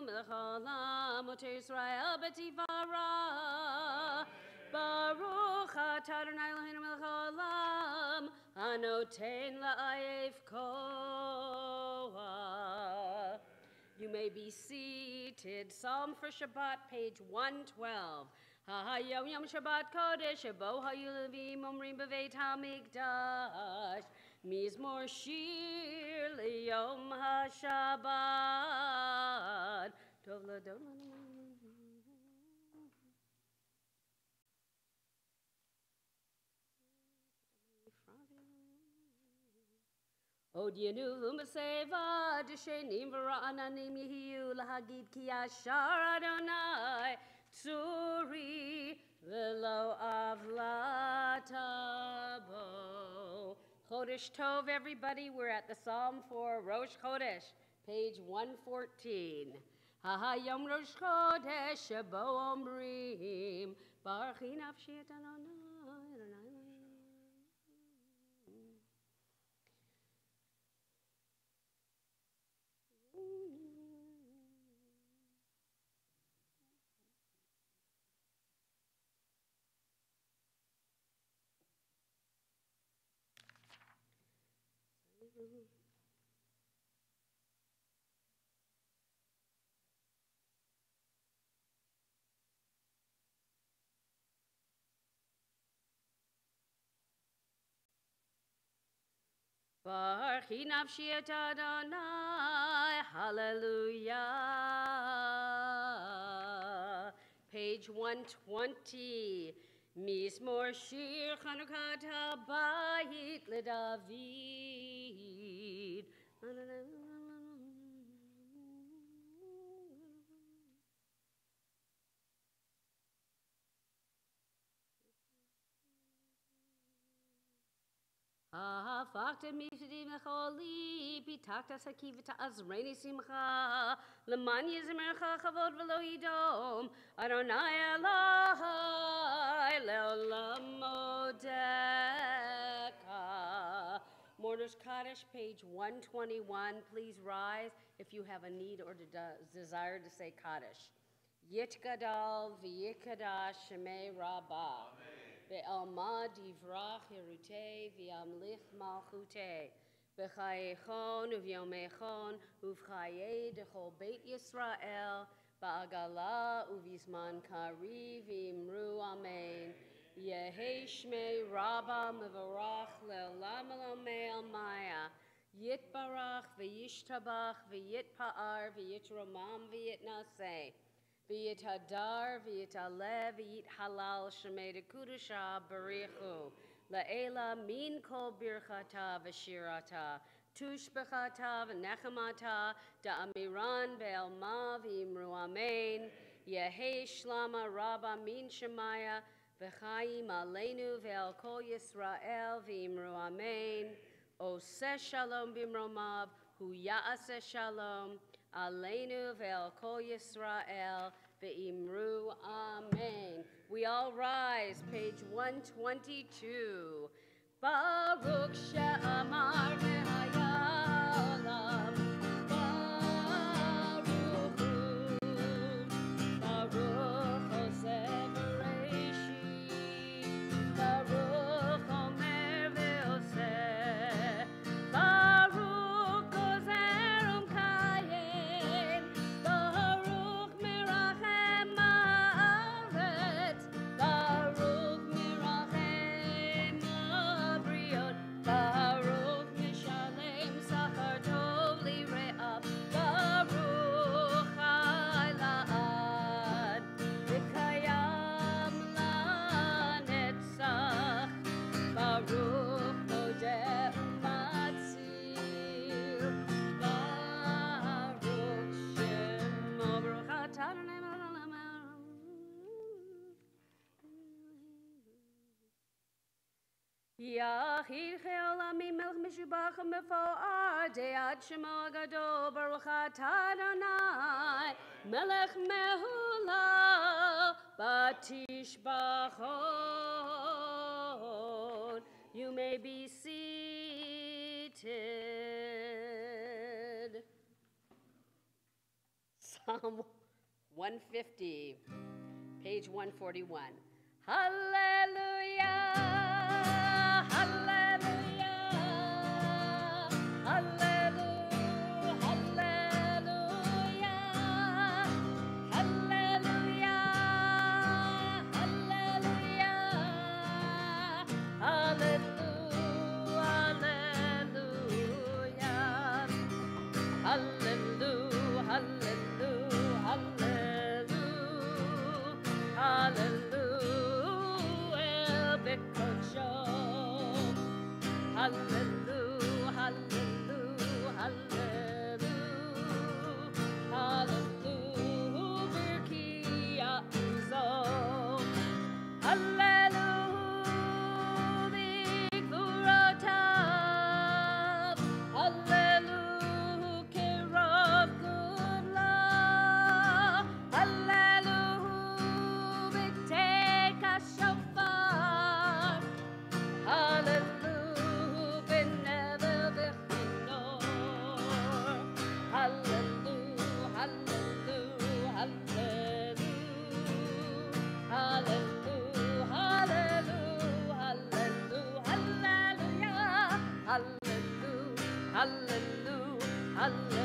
Melech Haolam, Oter Yisrael B'Tivara. Baruch atah Adonai Eloheinu melech haolam, hanoten la'ayev koach. You may be seated. Psalm for Shabbat, page 112. Hayom Yom Shabbat Kodesh, Shebo Hayu Levim Omrim B'Veit HaMikdash, Mizmor Shir Liyom HaShabbat. Tov L'Adon. Odienu l'maseva d'shenim v'ra'ananim yehiyu lahagid ki yashar Adonai tzuri v'lo avlatabo. Chodesh Tov, everybody. We're at the Psalm for Rosh Chodesh, page 114. Hayom Rosh Chodesh shebo omrim baruchi nafshi et Adonai. Baruchi nafshi et Adonai, hallelujah. Page 120. Mizmor shir Chanukat habayit leDavid. Fakta mifdi mecholi pitakta sakivita azreini simcha leman yizmercha chavod v'lo yidom Adonai Elohai leolam modeka. Mourners Kaddish, page 121. Please rise if you have a need or desire to say Kaddish. Yitgadal v'yikadash shemei Rabbah. Ve'alma divrach yerutei v'yamlich malchutei v'chayechon uvyomechon uv'chayei dechol beit Yisrael ba'agala uv'yizman kari v'imru amen. Yehei shmei Rabba mevarach le'olam elomei almaya yitbarach v'yishtabach v'yitpa'ar v'yitromam v'yitnaseh V'yit hadar, v'yit alev, v'yit halal, shemei de kudusha, barichu. La'ela min kol birchata v'shirata. Tushbechata v'nechamata, da'amiran be'elma v'imru amen. Yehei shlama rabba min shemaya, v'chayim aleinu ve'el kol Yisrael v'imru amen. Oseh shalom b'mromav, hu ya'aseh shalom. Aleinu ve'el kol Yisrael ve'imru amen. We all rise, page 122. Baruch she'amar ve'hayalam. Baruch hu. Baruch oseh bereishit. Baruch omer ve'oseh. Baruch gozer umkayem. Baruch mirachem haaretz. Baruch mirachem habriot. Baruch mishalem sachar tov lire'av. Baruch ha'ila'ad. V'kayam la'netzach. Baruch modeh u'matzil. Baruch shemo. Baruch atah Adonai melech haolam. Yachid che'olamim melech mishubach u'mefo'ar de'ad shemo ha'gadol. Baruch atah Adonai melech mehulal batishbachon. You may be seated. Psalm 150, page 141. Hallelujah, hallelujah, hallelujah, hallelujah, hallelujah, hallelujah, hallelujah, hallelujah, hallelujah, hallelujah, hallelujah, hallelujah, Bekocho. Hallelujah, hallelujah, hallelujah, hallelujah, Birkia Uzo. Hallelujah, Vikuratab. Hallelujah, Kirov Gudla. Hallelujah, Vikteka Shofar. Hallelujah, Benevel Vichinor. Hallelujah, hallelujah, hallelujah, hallelujah, hallelujah, hallelujah, hallelujah, hallelujah, hallelujah,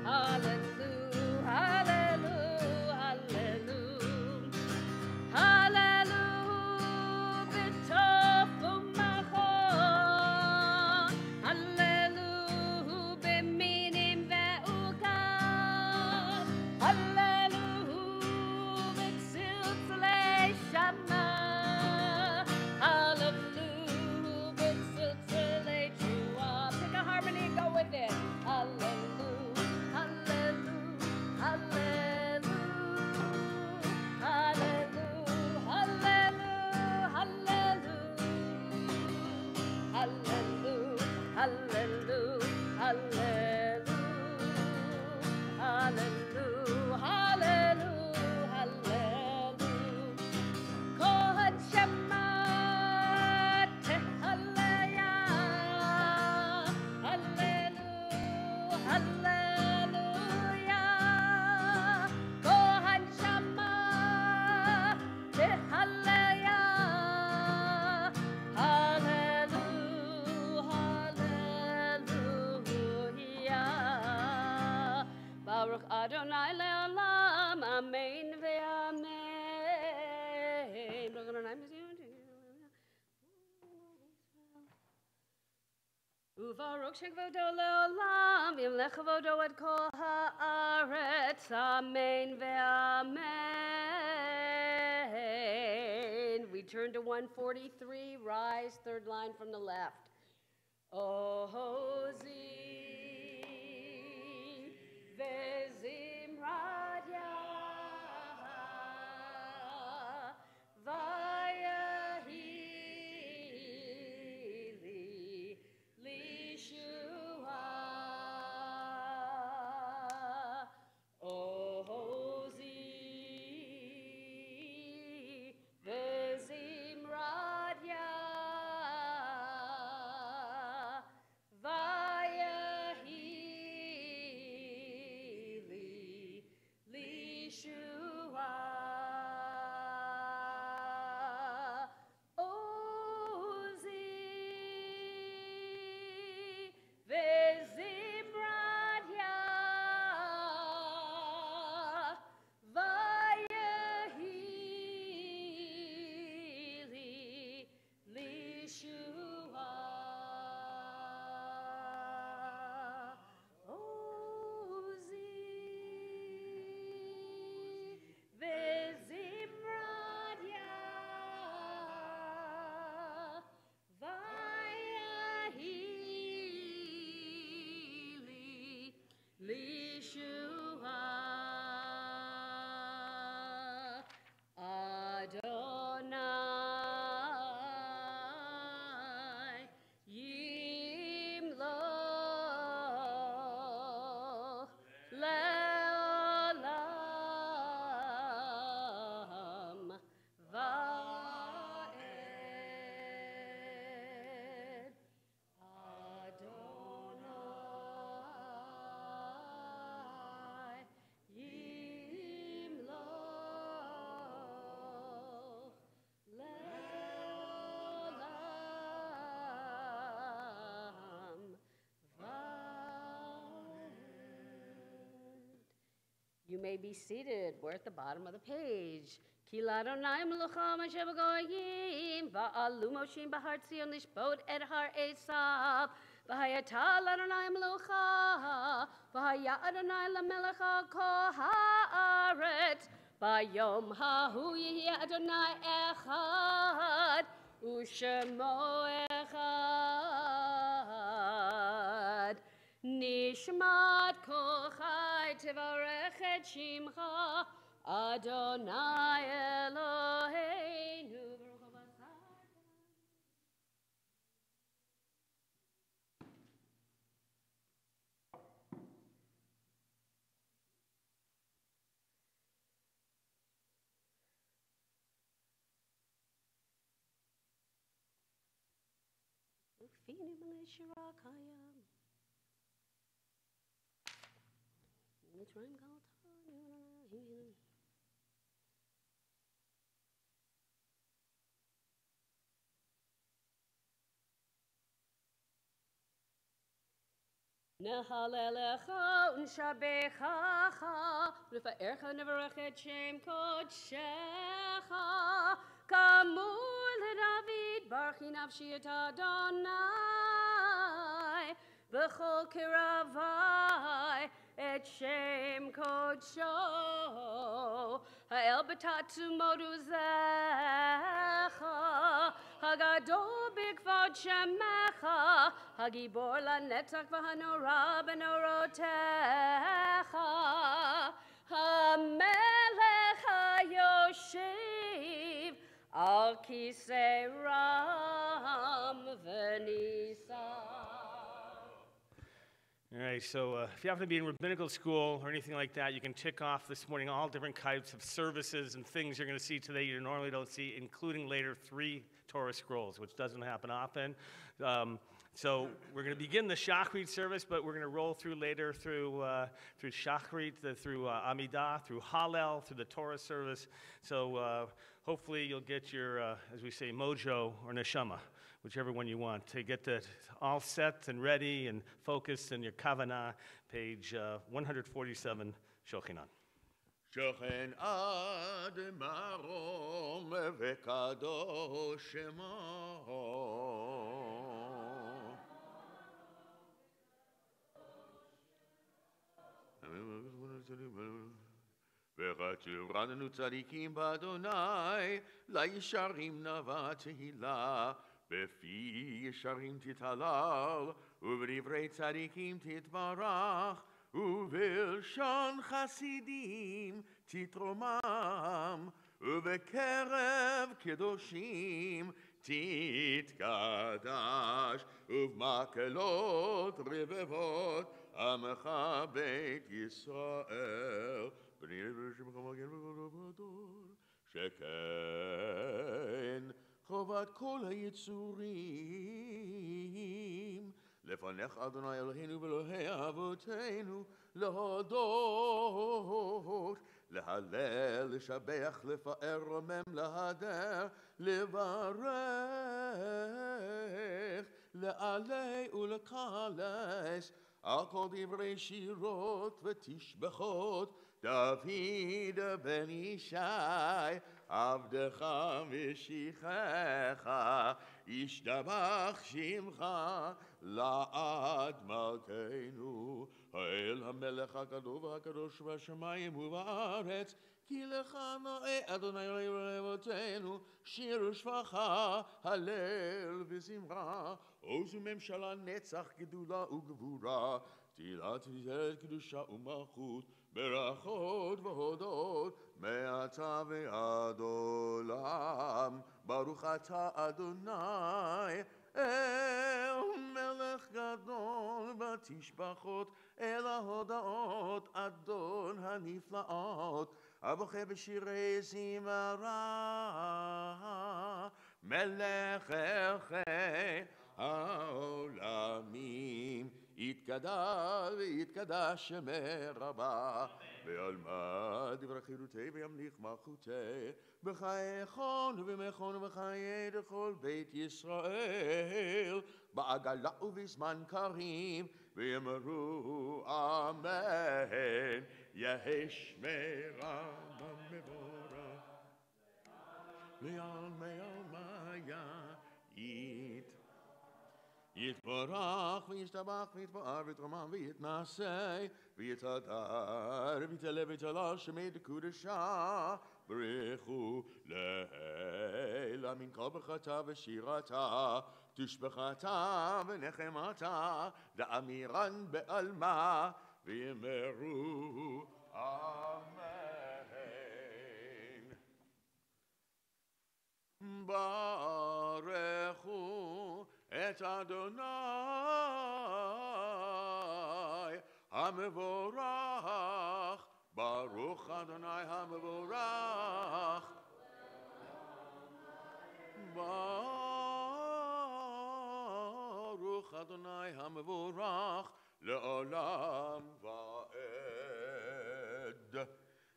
hallelujah, hallelujah, hallelujah. Hallelujah, b'tofu machon. Hallelujah, b'minim ve'ugad. Hallelujah, b'tziltzalei shama. Hallelujah, b'tziltzalei trua. Pick a harmony and go with it. Hallelujah, hallelujah, hallelujah. Hallelujah, hallelujah, hallelujah, hallelujah, hallelujah, hallelujah, hallelujah, hallelujah. Kohen Shema Tehalaya. Hallelujah, hallelujah. Kohen Shema Tehalaya. Hallelujah, hallelujah. Baruch Adonai le'olam, amen ve'amen. Baruch Adonai Uvarok shekvodo le'olam, v'yimlech kavodo et kol haaretz, amen ve'amen. We turn to 143, rise, third line from the left. Ozi ve'zimrat Yah, vayahili lishua. Ozi ve'zimrat Yah, vayahili lishua. Ozi ve'zimrat Yah, vayahili lishua. Ozi ve'zimrat Yah, vayahili lishua. Adonai yimloch le'olam va'ed. Adonai You may be seated. We're at the bottom of the page. Ki l'Adonai melucham Hashem goyim va'alu moshim b'har Tzion lishbot et har Esav v'hayata l'Adonai melucha v'haya Adonai lamelech al kol haaretz b'yom hahu yehi Adonai echad u'shemo echad nishmat kol chai tevarech et shimcha Adonai Eloheinu Baruch Abasar. Ufini Maleshirakayam. Mitzrayim Galata. Nehalelecha unshabechacha L'fa'ercha nevarech et shem kodshecha Kamur leDavid barchi nafshi et Adonai V'chol kiravai et shem kodsho Ha'el betatu moduzecha Hagadol bigvod shemecha Hagibor lanetzach v'hanora benorotecha Hamelech hayoshev al kisei ram v'nisah. All right, so if you happen to be in rabbinical school or anything like that, you can tick off this morning all different types of services and things you're going to see today you normally don't see, including later 3 Torah scrolls, which doesn't happen often. So we're going to begin the Shachrit service, but we're going to roll through later through Shachrit, through Amidah, through Hallel, through the Torah service. So hopefully you'll get your, as we say, mojo or neshama, whichever one you want, to get that all set and ready and focused in your kavanah, page 147, Shochinan. Shochen ad marom vekadosh shemo ורננו צדיקים באדוני, לישרים נבע תהילה, בפי ישרים תתהלל, ובדברי צדיקים תתברך, ובלשון חסידים תתרומם, ובקרב קדושים תתקדש, ובמקהלות רבבות עמך בית ישראל. בני שמך מגן בכל הדור, שכן חובת כל היצורים לפניך אדוני אלוהינו ואלוהי אבותינו להודות, להלל, לשבח, לפאר, רומם, להדר, לברך, לעלי ולקלס על כל דברי שירות ותשבחות דוד בן ישי עבדך משיחך ישתבח שמך לעד מלכנו האל המלך הגדול והקדוש בשמיים ובארץ כי לך נאה אדוני אלוהינו אבותינו שיר ושפחה הלל וזמרה עוז וממשלה נצח גדולה וגבורה תהילה תפארת קדושה ומלכות ברכות והודות מעתה ועד עולם ברוך אתה אדוני אל מלך גדול ותשבחות אל ההודעות אדון הנפלאות הבוכה בשירי זמרה מלך אלכי העולמים יתגדל ויתקדש שמי רבה ועלמא דברי חירותי וימליך מלכותי בחיי חון ובמכון ובחיי דכל בית ישראל בעגלה ובזמן קריב ויאמרו אמן יהי שמרה במבורך לעלמי עלמיה יתברך וישתבח ויתפאר ויתרומם ויתנשא ויתהדר ויתעלה ויתעלה שמי דקודשה ברכו לילה מן כל ברכתה ושירתה תשבחתה ונחמתה דאמירן בעלמה ויאמרו אמן. ברכו את אדוני המבורך, ברוך אדוני המבורך, ברוך אדוני המבורך לעולם ועד.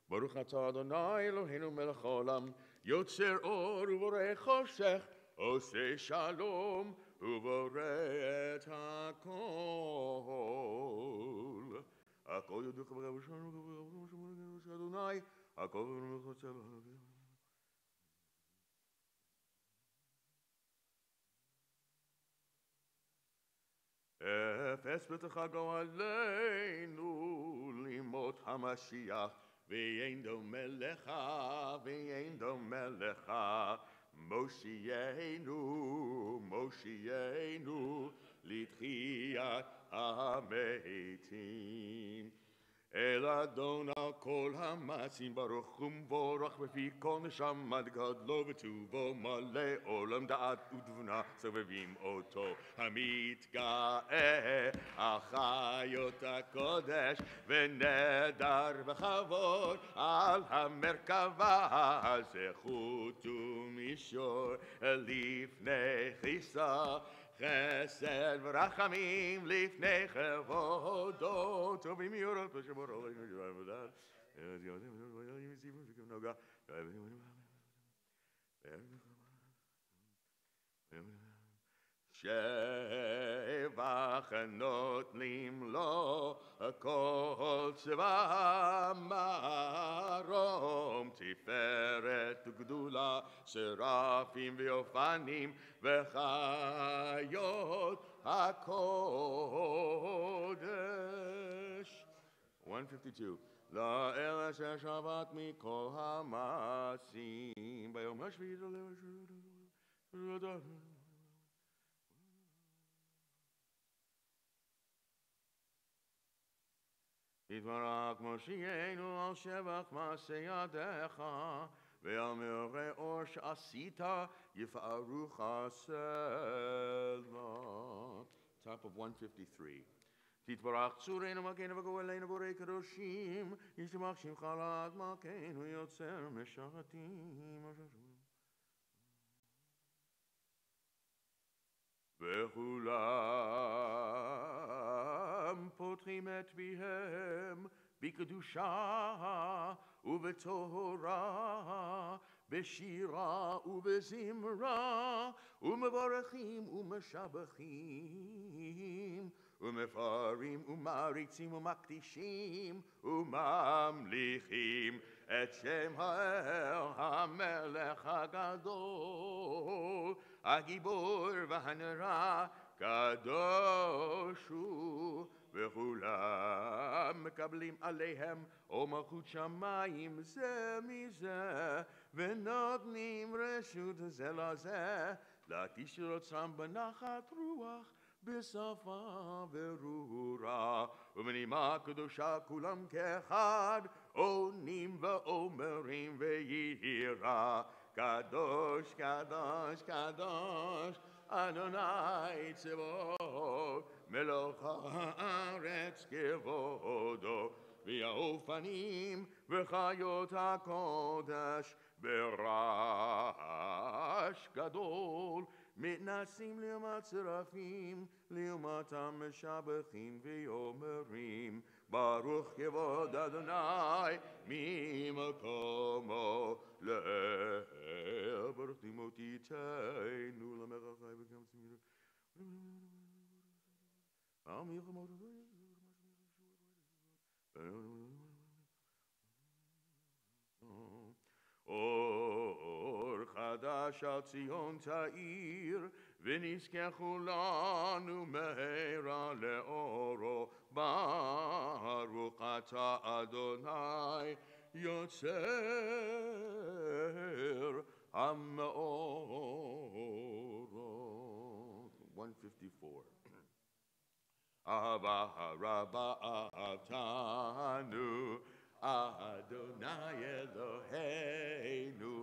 ברוך אתה אדוני אלוהינו מלך העולם, יוצר אור ובורא חושך, עושה שלום ובורא את הכל. הכל יודוך ברב שלנו אדוני, הכל במלכות שלנו. אפס בתחגו עלינו לימות המשיח, ואין דומה לך, ואין דומה לך. מושיענו, מושיענו, לתחיית המתים. אל אדון על כל המעשים ברוך ומבורך בפי כל נשמה גדלו וטובו מלא עולם דעת ותבונה סובבים אותו המתגאה על חיות הקודש ונדר וכבוד על המרכבה זכות ומישור לפני חיסה חסד ורחמים לפני כבודו טובים יורות ושמור עלינו ירבדן שבח נותנים לו כל צבא מרום תפארת וגדולה שרפים ויופנים וחיות הקודש. 152 לאל אשר שבת מכל המעשים ביום השביעי יתברך מושיענו על שבח מעשה ידיך ועל מאורי אור שעשית יפארו חסדך. Top of 153. תתברך צורנו מלכנו וגואלנו בורא קדושים ישתבח שמך לעד מלכנו יוצר משרתים וכולם פותחים את פיהם בקדושה ובטהרה בשירה ובזמרה ומברכים ומשבחים ומפארים ומעריצים ומקדישים וממליכים את שם האל המלך הגדול הגיבור והנורא קדוש הוא. וכולם מקבלים עליהם או מלכות שמיים זה מזה ונותנים רשות זה לזה להקיש רוצם בנחת רוח בשפה ברורה ובנימה קדושה כולם כאחד עונים ואומרים ויהירה קדוש קדוש קדוש אדוני צבאות מלך הארץ כבודו והאופנים וחיות הקודש ברעש גדול מתנסים לעומת צרפים לעומת המשבחים ואומרים ברוך כבוד אדוני ממקומו לאל ברוך תמותיתנו למלך חי וגם צמיד shal Tzion ta'ir, v'nizkechu lanu meira le'oro, Baruch ata Adonai, Yotzer HaMeorot. 154. Abba Rabba Avtanu, Adonai Eloheinu,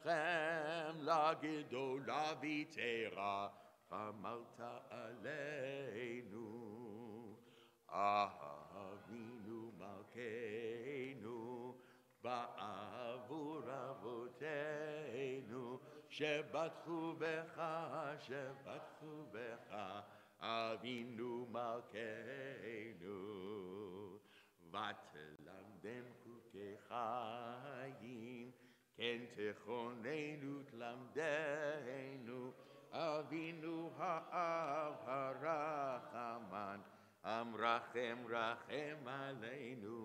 Chem Lagidola Vitera, Chamalta Aleinu, Avinu Malkeinu, Ba'avur Avoteinu, Shebatchu Becha, Shebatchu Becha, Avinu Malkeinu, Vatelamdem Chukei Chayim, Ken Techonenu Tlamdeinu, Avinu Ha'av Harachaman, Amrachem Rachem Aleinu,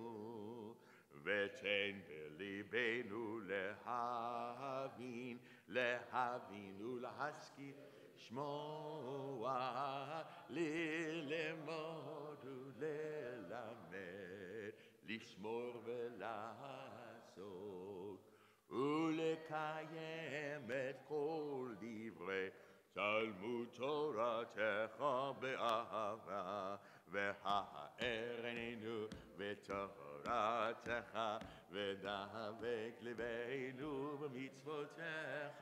Veten Belibenu Lehavin, Lehavinu Lahaskir, Shmoa ללמוד וללמד, לשמור ולעשות, ולקיים את כל דברי תלמוד תורתך באהבה, והארנו בתורתך, ודבק לבנו במצוותיך,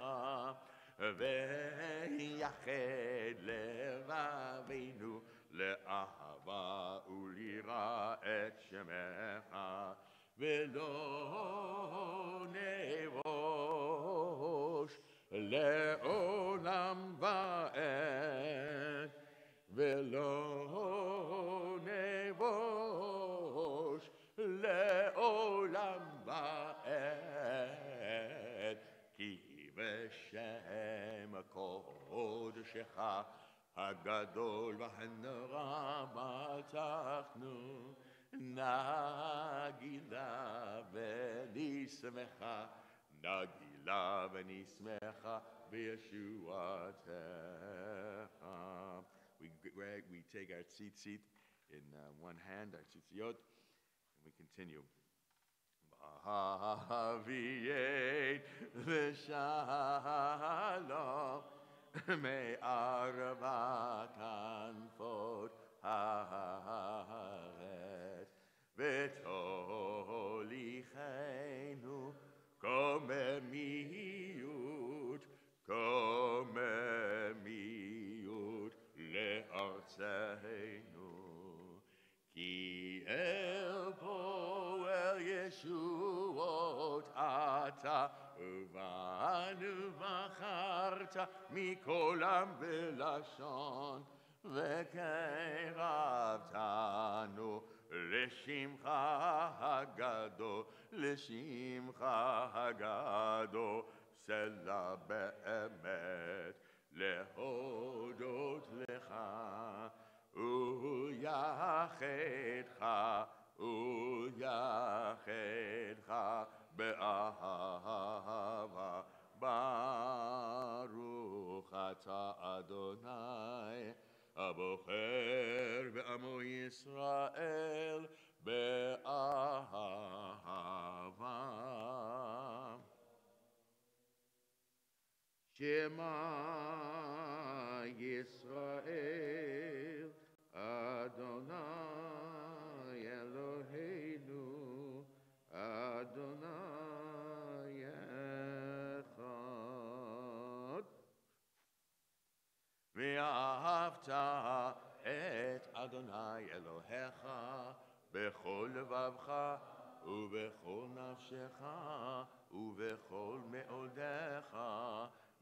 ויחד לבבינו לאהבה וליראה את שמך, ולא נבוש לעולם ועד, ולא נבוש לעולם ועד, כי בשם קודשך הגדול והנורא בטחנו, נגילה ונשמחה, נגילה ונשמחה בישועתך. We take our seat in one hand, our tzitziot, and we continue. Aviet v'shalom me'arba kanfot haaretz v'tolichenu komemiyut le'artzenu ki el poel Yeshuot ata ubanu v'charta mikol am v'lashon v'keravtanu l'shimcha hagado sela be'emet lehodot lecha ויחדך באהבה. ברוך אתה אדוני הבוחר בעמו ישראל באהבה. שמע ישראל Adonai Eloheinu, Adonai Echad. ואהבת את אדוני אלוהיך בכל לבבך ובכל נפשך ובכל מאודיך,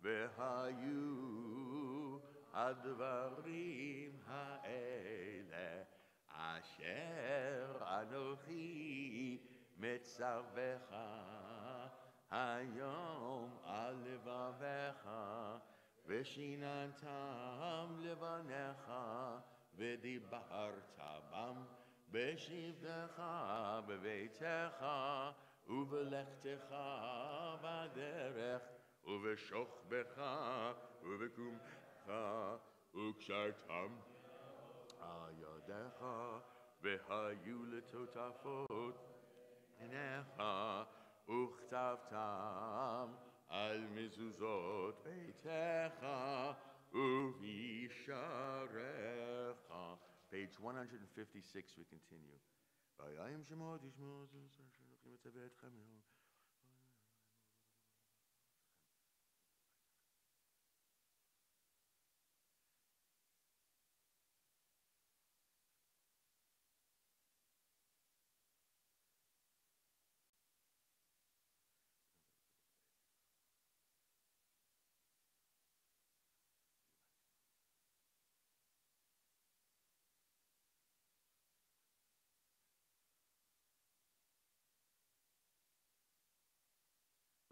והיו הדברים האלה אשר אנוכי מצווך היום על לבביך, ושיננתם לבניך ודיברת בם בשבתך בביתך ובלכתך בדרך ובשוכבך ובקומך וקשרתם על ידיך והיו לטוטפות עיניך וכתבתם על מזוזות ביתך ובשעריך. Page 156, we continue. ויהם שמות ישמעו שולחים את ביתכם.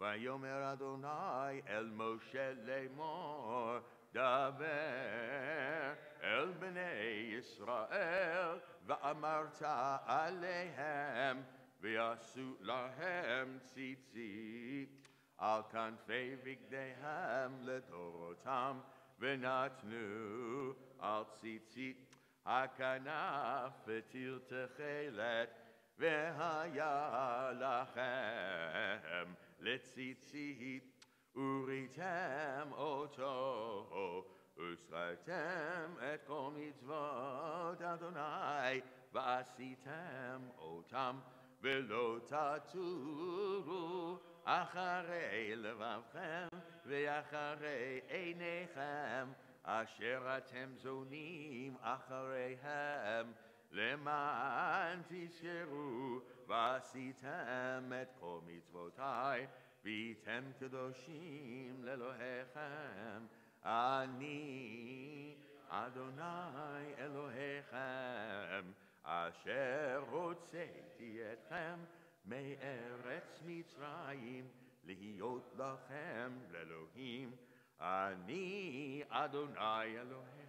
ויאמר אדוני אל משה לאמור דבר אל בני ישראל ואמרת עליהם ויעשו להם ציצית על כנפי בגדיהם לדורותם ונתנו על ציצית הכנף ותיל תכלת והיה לכם לציצית וריתם אותו ושרתם את כל מצוות אדוני ועשיתם אותם ולא תטורו אחרי לבבכם ואחרי עיניכם אשר אתם זונים אחריהם למען תזכרו ועשיתם את כל מצוותי והייתם קדושים לאלוהיכם אני אדוני אלוהיכם אשר הוצאתי אתכם מארץ מצרים להיות לכם לאלוהים אני אדוני אלוהיכם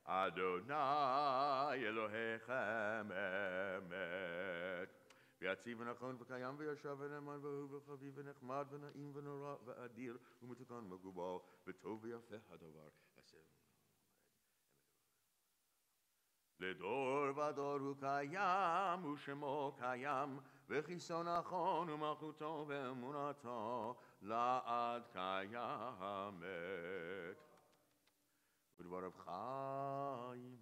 אדוני אלוהיכם אמת. ויציב ונכון וקיים וישר ונאמן ואהוב וחביב ונחמד ונעים ונורא ואדיר ומתוקן ומגובל וטוב ויפה הדבר אשר לדור ודור הוא קיים ושמו קיים וכיסו נכון ומלכותו ואמונתו לעד קיימת. ודבריו חיים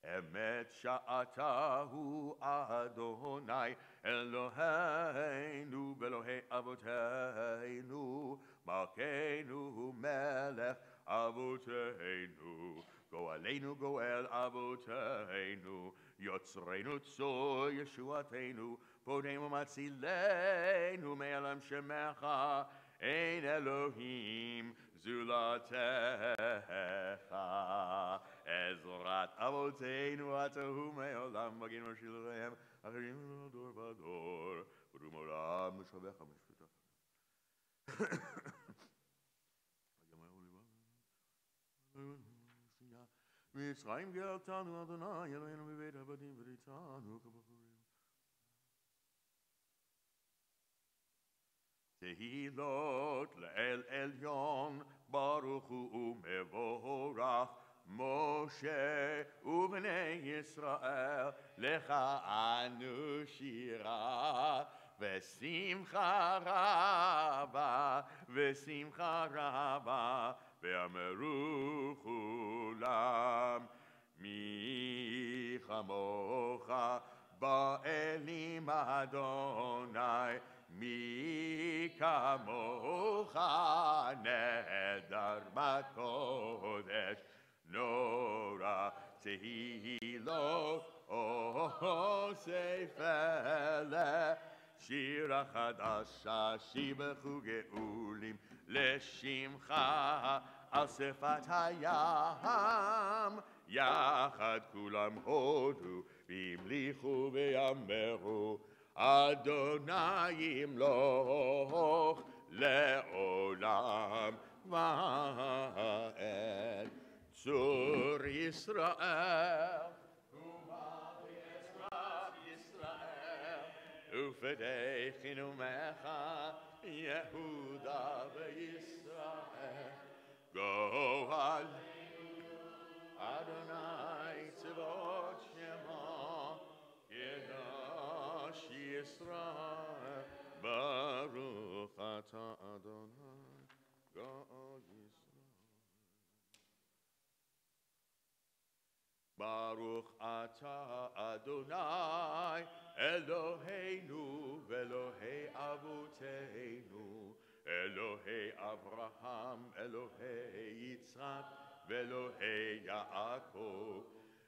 אמת שעתה הוא אדוני אלוהינו ואלוהי אבותינו מלכנו מלך אבותינו גואלנו גואל אבותינו יוצרנו צור ישועתנו פודנו ומצילנו מעלם שמך אין אלוהים זולתך עזרת אבותינו אתה הוא מעולם מגן משיל עליהם אחרים דור ודור ודום עולם משבח משפטה מצרים גאלתנו אדוני אלוהינו מבית עבדים וריתנו כבחורים תהילות לאל עליון ברוך הוא ומבורך משה ובני ישראל לך אנו שירה ושמחה רבה ואמרו כולם מי כמוך באלים אדוני מי כמוך נהדר בקודש נורא תהילות אוסף אלה שיר החדש שיבחו גאולים לשמך על שפת הים יחד כולם הודו והמליכו ויאמרו אדוני ימלוך לעולם ועד צור ישראל ומלך ישראל ופדחנו ממך יהודה וישראל גואל אדוני צבאות שמו קדוש ישראל ברוך אתה אדוני גואל ישראל ברוך אתה אדוני אלוהינו ואלוהי אבותינו אלוהי אברהם אלוהי יצחק ואלוהי יעקב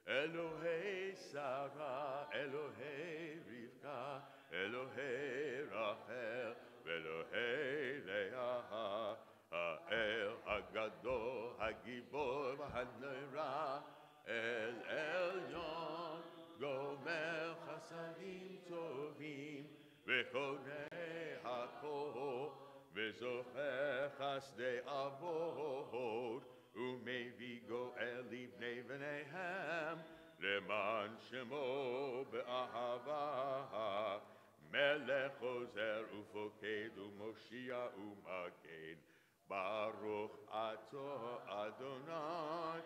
אלוהי שרה אלוהי רבקה אלוהי רחל ואלוהי לאה האל הגדול הגיבור והנורא אל עליון גומר חסדים טובים וקונה הכל וזוכר חסדי אבות ומביא גואל לבני בניהם למען שמו באהבה מלך עוזר ופוקד ומושיע ומגן ברוך אתה אדוני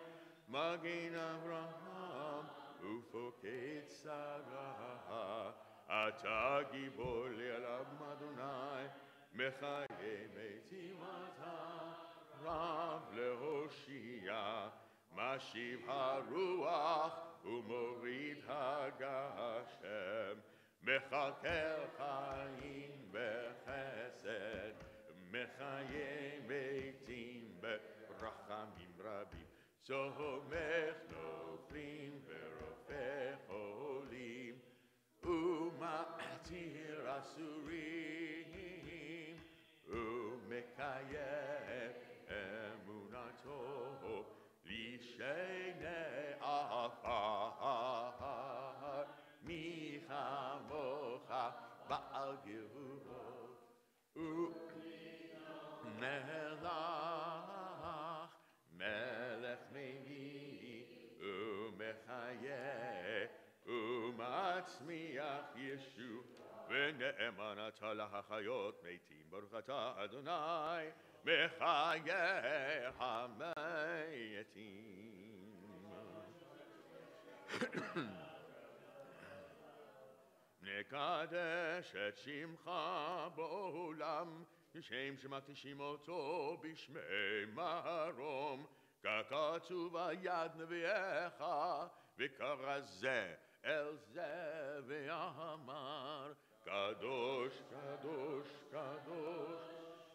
מגן אברהם ופוקד שרה אתה גיבור לעולם אדוני מחיי מתים אתה רב להושיע משיב הרוח ומוריד הגשם מכלכל חיים בחסד מחיי מתים ברחמים רבים סומך נופלים ורופא חולים ומעטיר אסורים ומקיים אמונתו לשני עפר מי כמוך בעל גבורות מלך מביא ומחיה ומצמיח ישוע ונאמן אתה להחיות מתים ברוך אתה אדוני מחיי המתים נקדש את שמך בעולם כשם שמקדישים אותו בשמי מרום ככתוב ביד נביאך וכרזה אל זה ואמר קדוש קדוש קדוש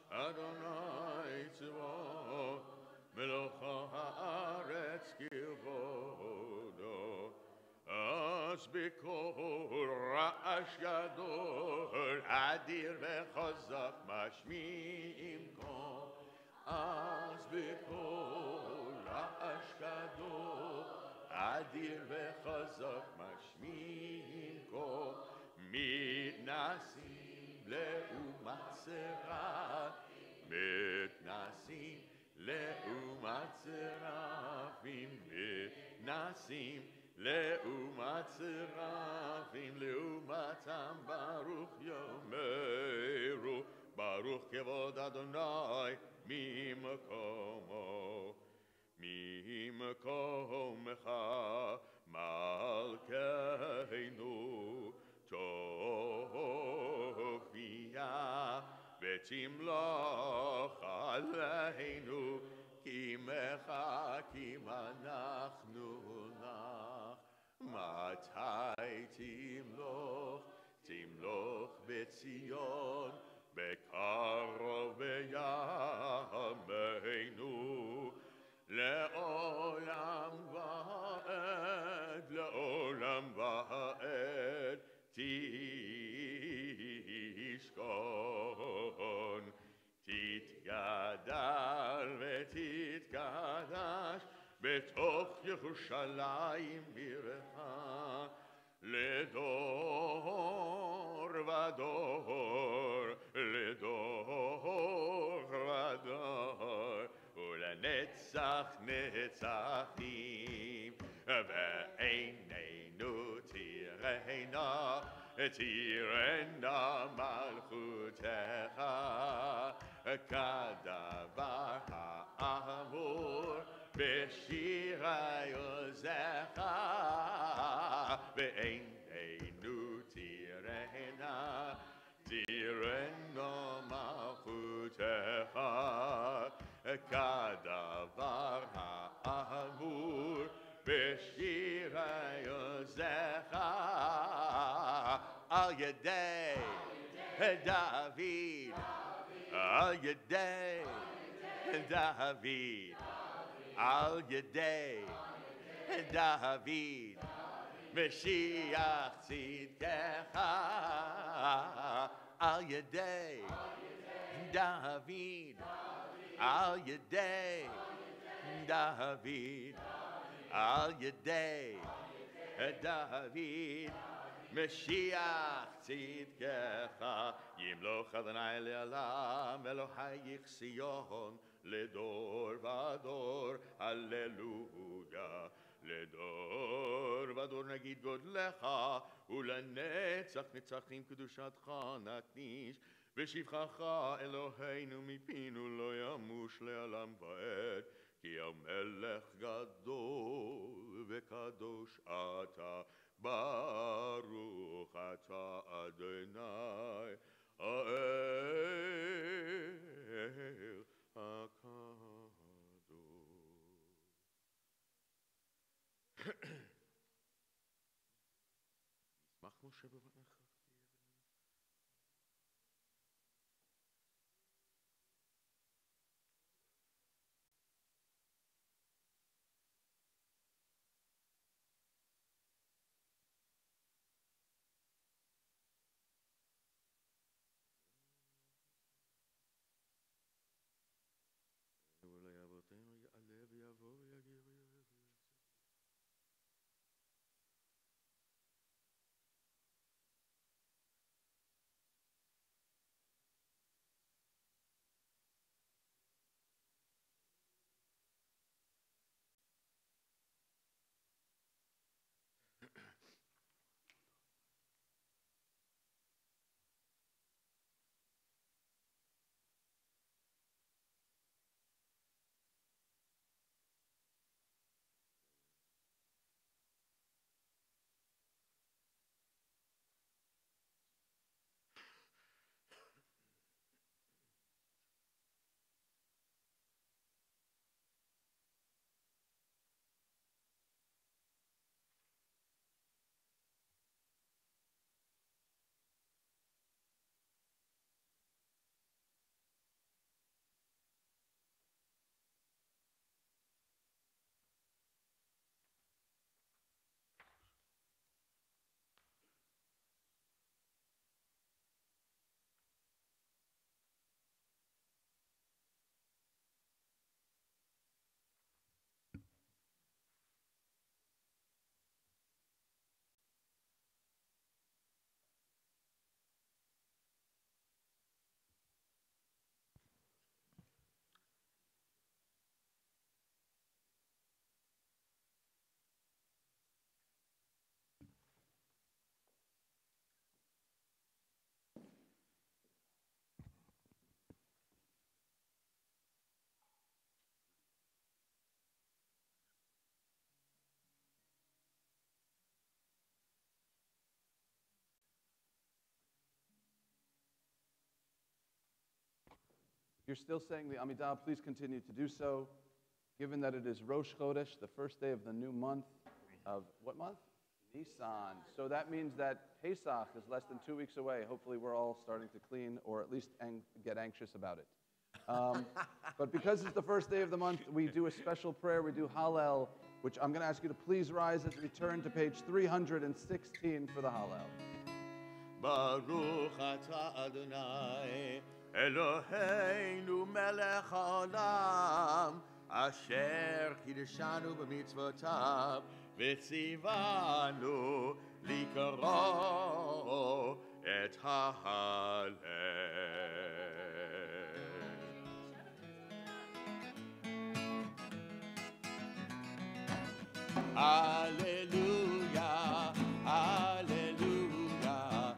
אדוני צבאות מלוך הארץ כבודו אז בקול רעש גדול אדיר וחזק משמיעים קול אז בקול רעש גדול אדיר וחזק משמיעים קול מתנסים לאומת שרפים מתנסים לאומת שרפים מתנסים לאומת שרפים לעומתם ברוך יאמרו ברוך כבוד אדוני ממקומו ממקומך מלכנו תופיע ותמלוך עלינו כי מחכים אנחנו לך מתי תמלוך תמלוך בציון בקרוב בימינו לעולם ועד לעולם ועד תשכון תתגדל ותתקדש בתוך ירושלים בירך לדור ודור לדור ודור ולנצח נצחים ועינינו תראינה תירנה מלכותך כדבר האמור בשיר עוזך בעינינו תירנה מלכותך כדבר האמור בשיר עוזך על ידי דוד על ידי דוד על ידי דוד משיח צדקך על ידי דוד על ידי דוד על ידי דוד משיח צדקך ימלוך אדוני לעולם אלוהיך ציון לדור ודור הללויה לדור ודור נגיד גודלך ולנצח נצחים קדושתך נקדיש ושבחך אלוהינו מפינו לא ימוש לעולם ועד כי המלך גדול וקדוש אתה ברוך אתה אדוני האל הקדוש. ישמח משה בבניך. You're still saying the Amidah, please continue to do so. Given that it is Rosh Chodesh, the first day of the new month of, what month? Nisan. So that means that Pesach is less than 2 weeks away. Hopefully we're all starting to clean or at least get anxious about it. But because it's the first day of the month, we do a special prayer. We do Hallel, which I'm going to ask you to please rise as we turn to page 316 for the Hallel. Baruch atah Adonai Eloheinu melech haolam asher kiddushanu b'mitzvotav v'tzivanu likaro et ha'halel. Hallelujah, hallelujah,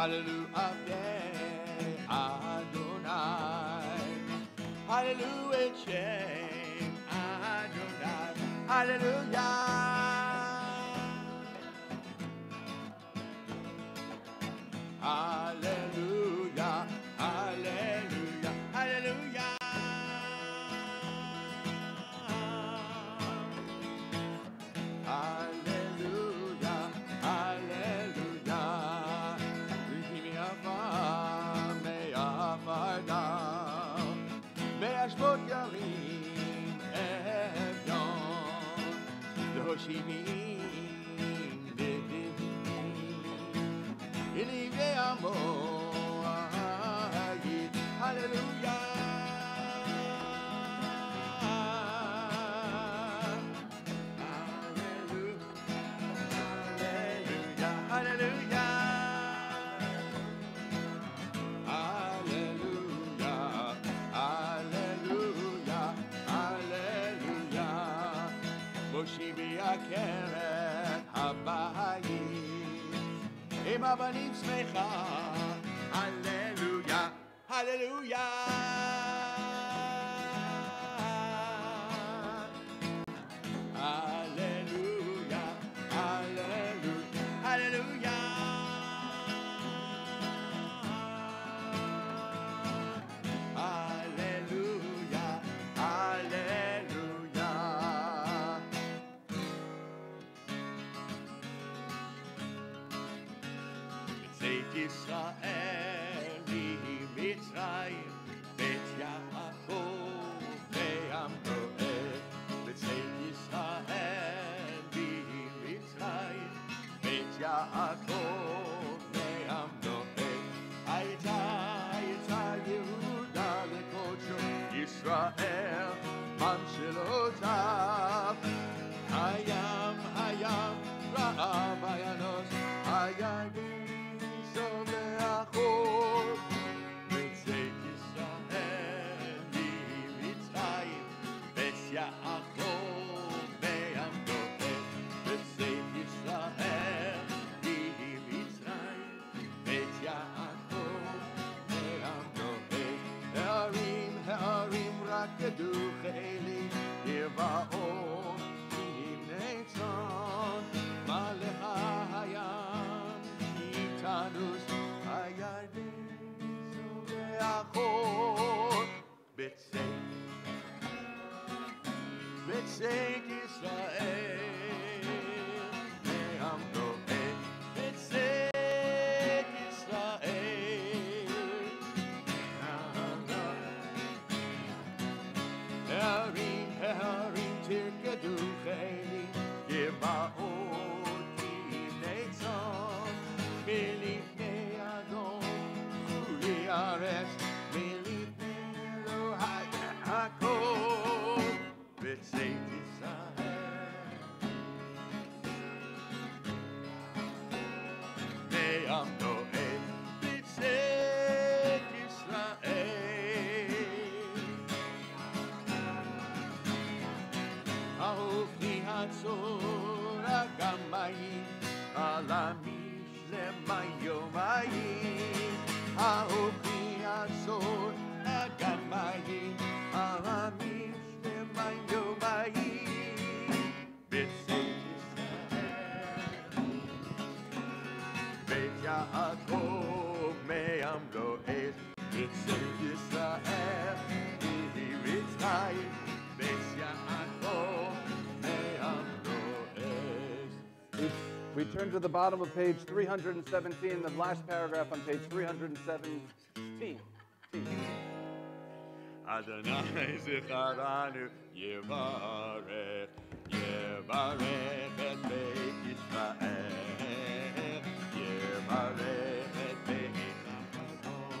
Hallelujah, Adonai. Hallelujah, Shem Adonai. Hallelujah. Hallelujah, hallelujah, hallelujah. Hallelujah, hallelujah. Rehimi afar, me afar down. Me ashbot yarim evyon. Loshimim devim. Ilivye amo ayit. Hallelujah. Keret habayim, im abanim smecha, hallelujah, hallelujah, hallelujah, hallelujah, hallelujah, hallelujah, hallelujah. Beit Yisrael miMitzrayim, Beit Yaakov ve'am Noeh. Beit Yisrael miMitzrayim, Beit Yaakov ve'am Noeh. Hayta Yehuda lekodsho, Yisrael mamshilotav. Hayam ra'av hayanos, hayagim. B'tzeit Yisrael, me'am Noeh. B'tzeit Yisrael, me'am Noeh. Harim tirkedu chayli, yiba'ot kivnei tzon, milifnei Adon, chuli aretz, milifnei Elohai hakol. B'tzeit Yisrael, me'am Noeh. B'tzeit Yisrael, ahofni hatzor hagamayim, alamish lemayomayim. Ahofni hatzor hagamayim, alamish B'tzeit Yisrael, Beit Yaakov me'am Noeh. B'tzeit Yisrael, miMitzrayim, Beit Yaakov me'am Noeh. We turn to the bottom of page 317, the last paragraph on page 317. Adonai zicharanu, Yevarech, Yevarech et Beit Yisrael, Yevarech et Beit Yaakov,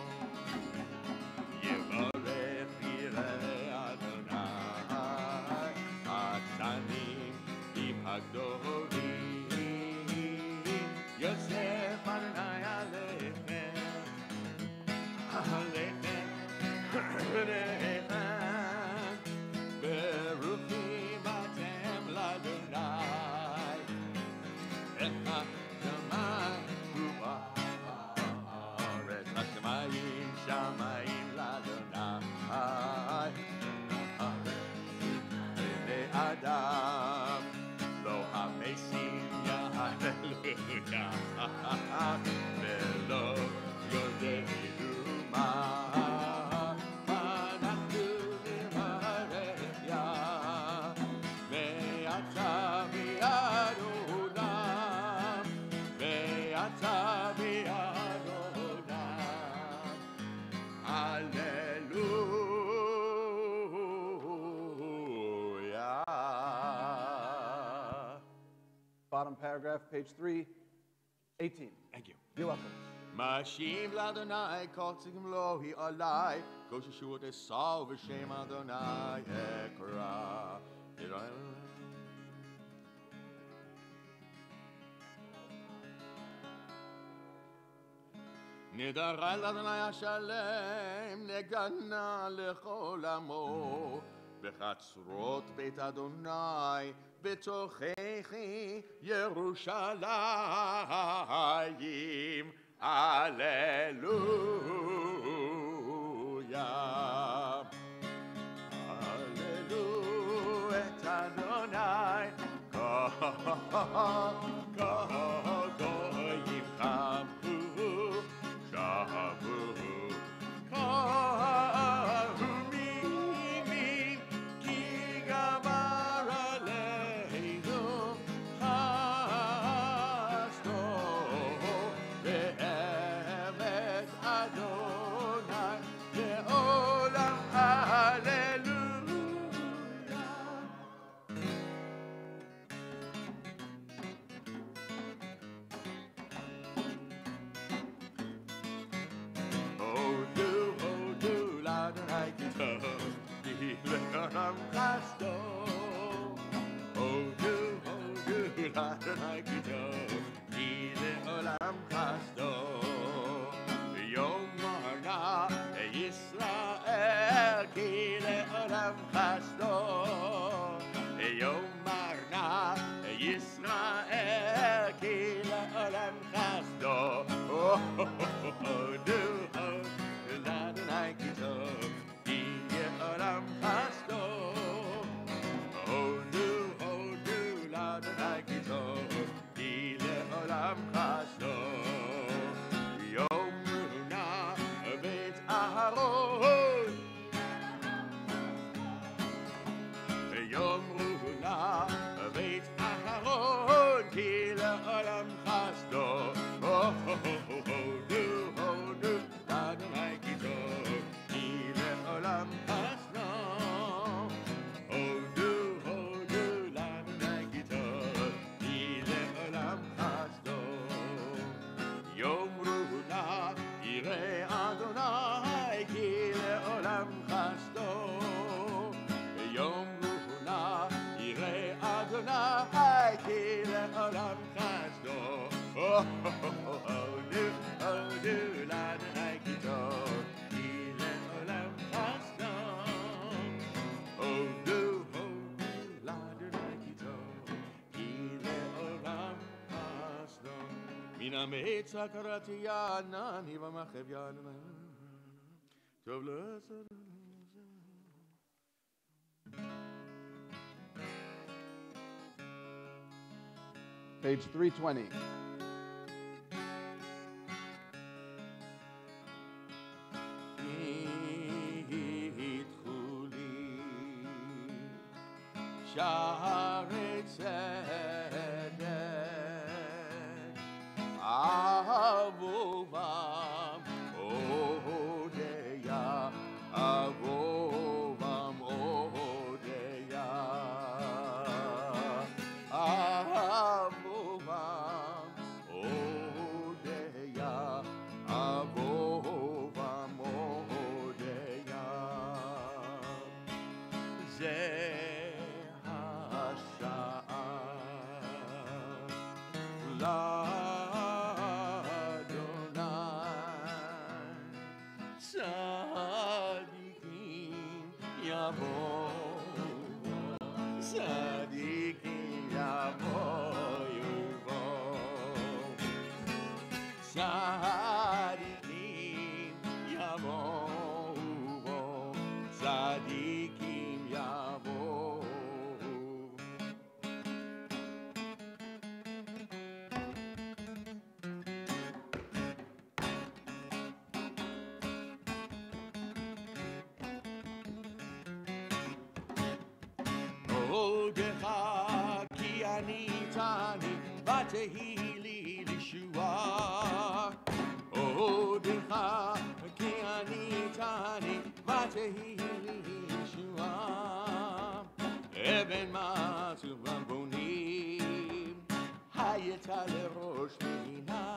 Yevarech yireh Adonai, Atanim im Hagdolim, Yosef Adonai Alechem, Alechem, Beruchim atem l'Adonai, et ha'shamayim ru'ah. Velo yodeinu ma anachnu nivaret ya ve'ata bi'adonam ve'ata bi'adonam Hallelujah. Bottom paragraph, page 318. Thank you. You're welcome. Mashiv l'Adonai kol tzigim lohi alai kol sheshuot esau v'shem Adonai ekra. נדרה לאדוני השלם, נגנה לכל עמו, בחצרות בית אדוני, בתוככי ירושלים, הללויה. הללו את אדוני, כל גויים חמרו, שבו, קראו מימין, כי גבר עלינו חסדו, באמת אדוני לעולם הללויה. הודו לאדוני כי טוב, כי לעולם חסדו. הודו לאדוני כי טוב, כי לעולם חסדו. ויאמר נא ישראל כי לעולם חסדו. ויאמר נא ישראל כי לעולם חסדו. הודו לאדוני כי טוב, כי לעולם חסדו. הודו לאדוני כי טוב, כי לעולם חסדו. יאמרו נא בית אהרון, יאמרו נא בית אהרון, כי לעולם חסדו. הודו לאדוני כי טוב, כי לעולם חסדו. הודו לאדוני כי טוב, כי לעולם חסדו. יאמרו נא ירא אדוני, כי לעולם חסדו. יאמרו נא ירא אדוני, כי לעולם חסדו. הודו לאדוני כי טוב, כי לעולם חסדו. הודו לאדוני כי טוב, כי לעולם חסדו. מן המצע קראתי ענני במחב יענני, טוב לעשות. Page 320. ידחו לי שערי צדק, אהובם אודיה, אהובם אודיה, אהובם אודיה, אהובם אודיה. זה השעה לאדוני, צדיקים יבואו, צדיקים יבואו, צדיקים יבואו, צדיקים יבואו. ותהי לישועה. עודך כי אני תעני, ותהי לישועה. אבן מעצוב בונים, הייתה לראש מדינה.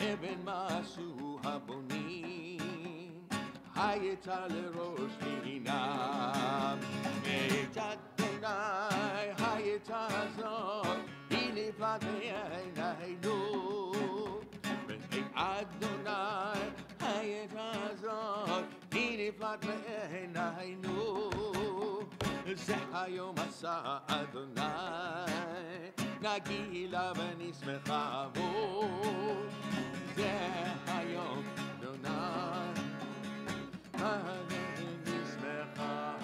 אבן מעשו הבונים, הייתה לראש מדינה. את אדוני הייתה זאת, היא נפלט מעינינו. ואת אדוני הייתה זאת, היא נפלט מעינינו. זה היום עשה אדוני, נגילה ונשמחה בו. זה היום אדוני, ונשמחה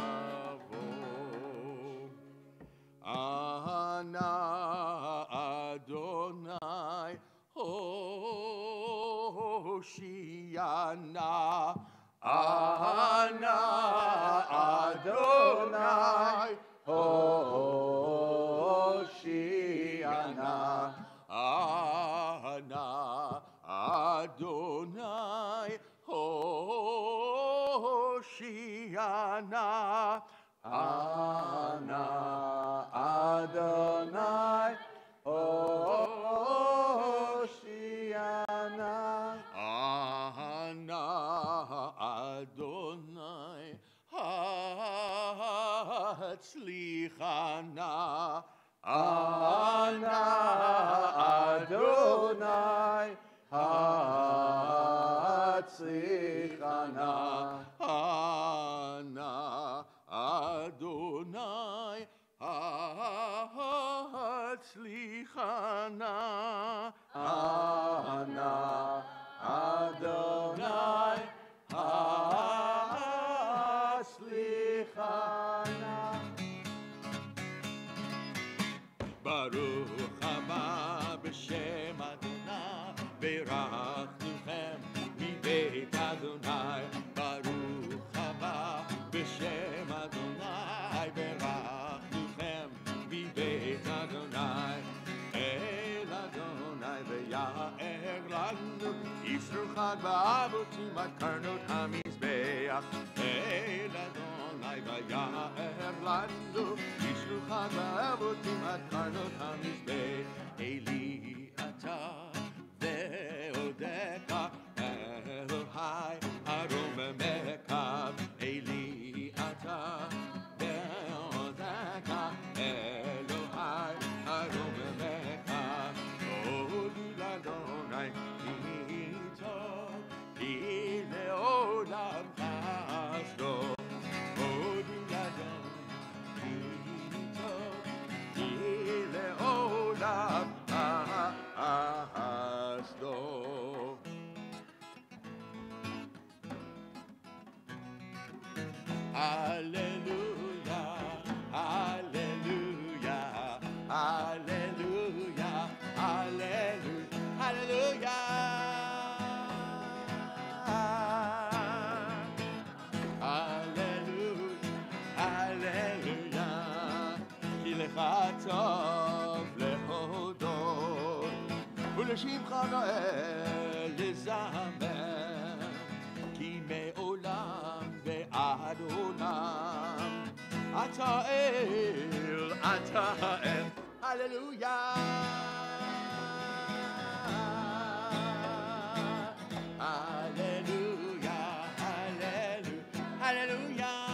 בו. אנא אדוני הושיע נא. אנא אדוני הושיע נא. אנא אדוני הושיע נא. אנא אדוני הושיע נא. אנא אדוני הצליחה נא. אנא אדוני הצליחה נא. אנא אדוני הצליחה נא. אנא אדוני הצליחה נא. ברוך הבא בשם אדוני, ברכנוכם מבית אדוני. ברוך הבא בשם אדוני, ברכנוכם מבית אדוני. אל אדוני ויער לנו, ישרו חג באבותים עד קרנות המזבח. אל אדוני ויער לנו, ישרו חג באבותים עד קרנות המזבח. אלי אתה ועודך, אלוהי ארוממך. אלי אתה ועודך, אלוהי ארוממך. הודו לאדוני כי טוב, כי לעולם חסדו. הודו לאדוני כי טוב, כי לעולם חסדו. Hallelujah, hallelujah, hallelujah, hallelujah, hallelujah. Hallelujah, hallelujah. כי לך טוב להודות, ולשמך נואל לזמר, כי מעולם ועד עולם אתה אל, אתה אל. הללויה. הללויה, הללויה, הללויה.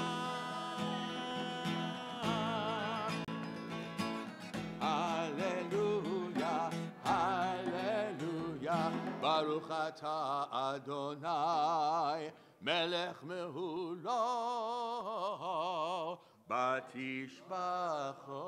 הללויה, הללויה. ברוך אתה אדוני מלך מהולו בתשבחו.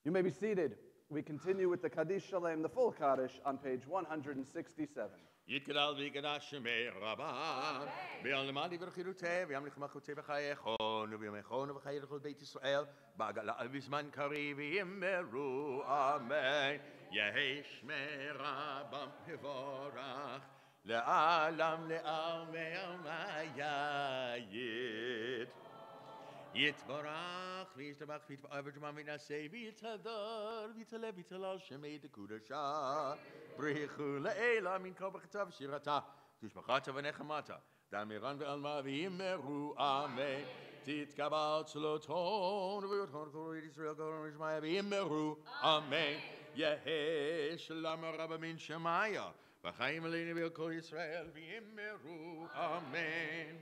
You may be seated. We continue with the Kaddish Shalem, the full Kaddish, on page 167. יתגדל ויגדש שמי רבה, ביום למען דבר חירותי, ויום לחמחותי בחייכון, וביומכון ובחיי לכל בית ישראל, בעגלה בזמן קריב יאמרו אמן. יהי שמי רבה מבורך, לעלם לעלמי עלמי יעד. יתברך וישתבח ויתברך ושמם ונעשה ויתהדר ויתעלה ויתהלל שמי דקודשה בריחו לעילה מן כל בחצה ושירתה תשבחתה ונחמתה דמירן ועלמה ויאמרו אמן תתקבל צלותון ויותחון כל בית ישראל כל רשמיה ויאמרו אמן יהי שלום רבה מן שמיה וחיים עלינו ועל כל ישראל ויאמרו אמן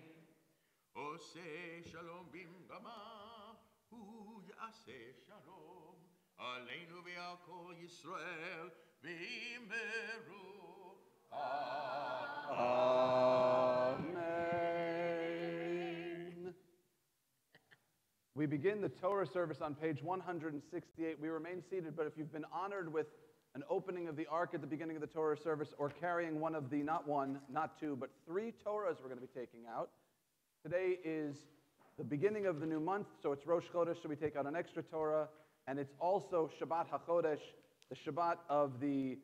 עושה שלום במגמה, הוא יעשה שלום עלינו ועל כל ישראל, ואמרו Amen. We begin the Torah service on page 168. We remain seated, but if you've been honored with an opening of the Ark at the beginning of the Torah service or carrying one of the, not one, not two, but 3 Torahs we're going to be taking out, today is the beginning of the new month, so it's Rosh Chodesh, so we take out an extra Torah, and it's also Shabbat HaChodesh, the Shabbat of the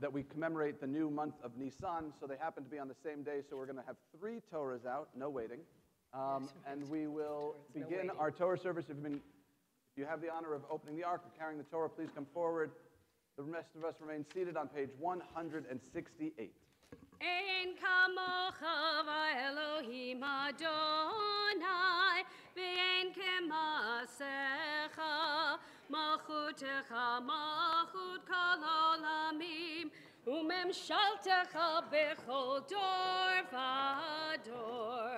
that we commemorate the new month of Nisan, so they happen to be on the same day, so we're going to have 3 Torahs out, no waiting, and we will begin our Torah service. If you have the honor of opening the Ark or carrying the Torah, please come forward. The rest of us remain seated on page 168. Ein kamocha v'Elohim Adonai, v'ein kemasecha, malchutecha malchut kol olamim, umemshaltecha bechol dor v'dor.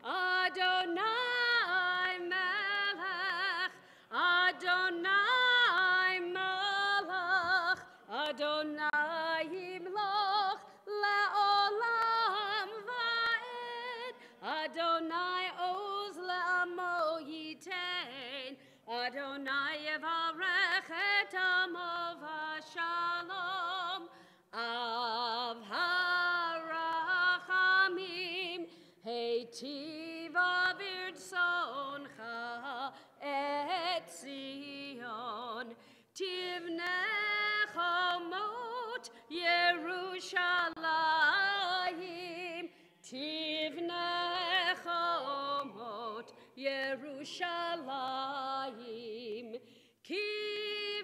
Adonai melech, Adonai melech, Adonai yimloch le'olam va'ed. Adonai oz le'amo yitain. Adonai yevarech et amo v'shalom. Av harachamim heitiv avir tzoncha et Zion. Tivnech omot Yerushalayim. Tivnech omot Yerushalayim. Ki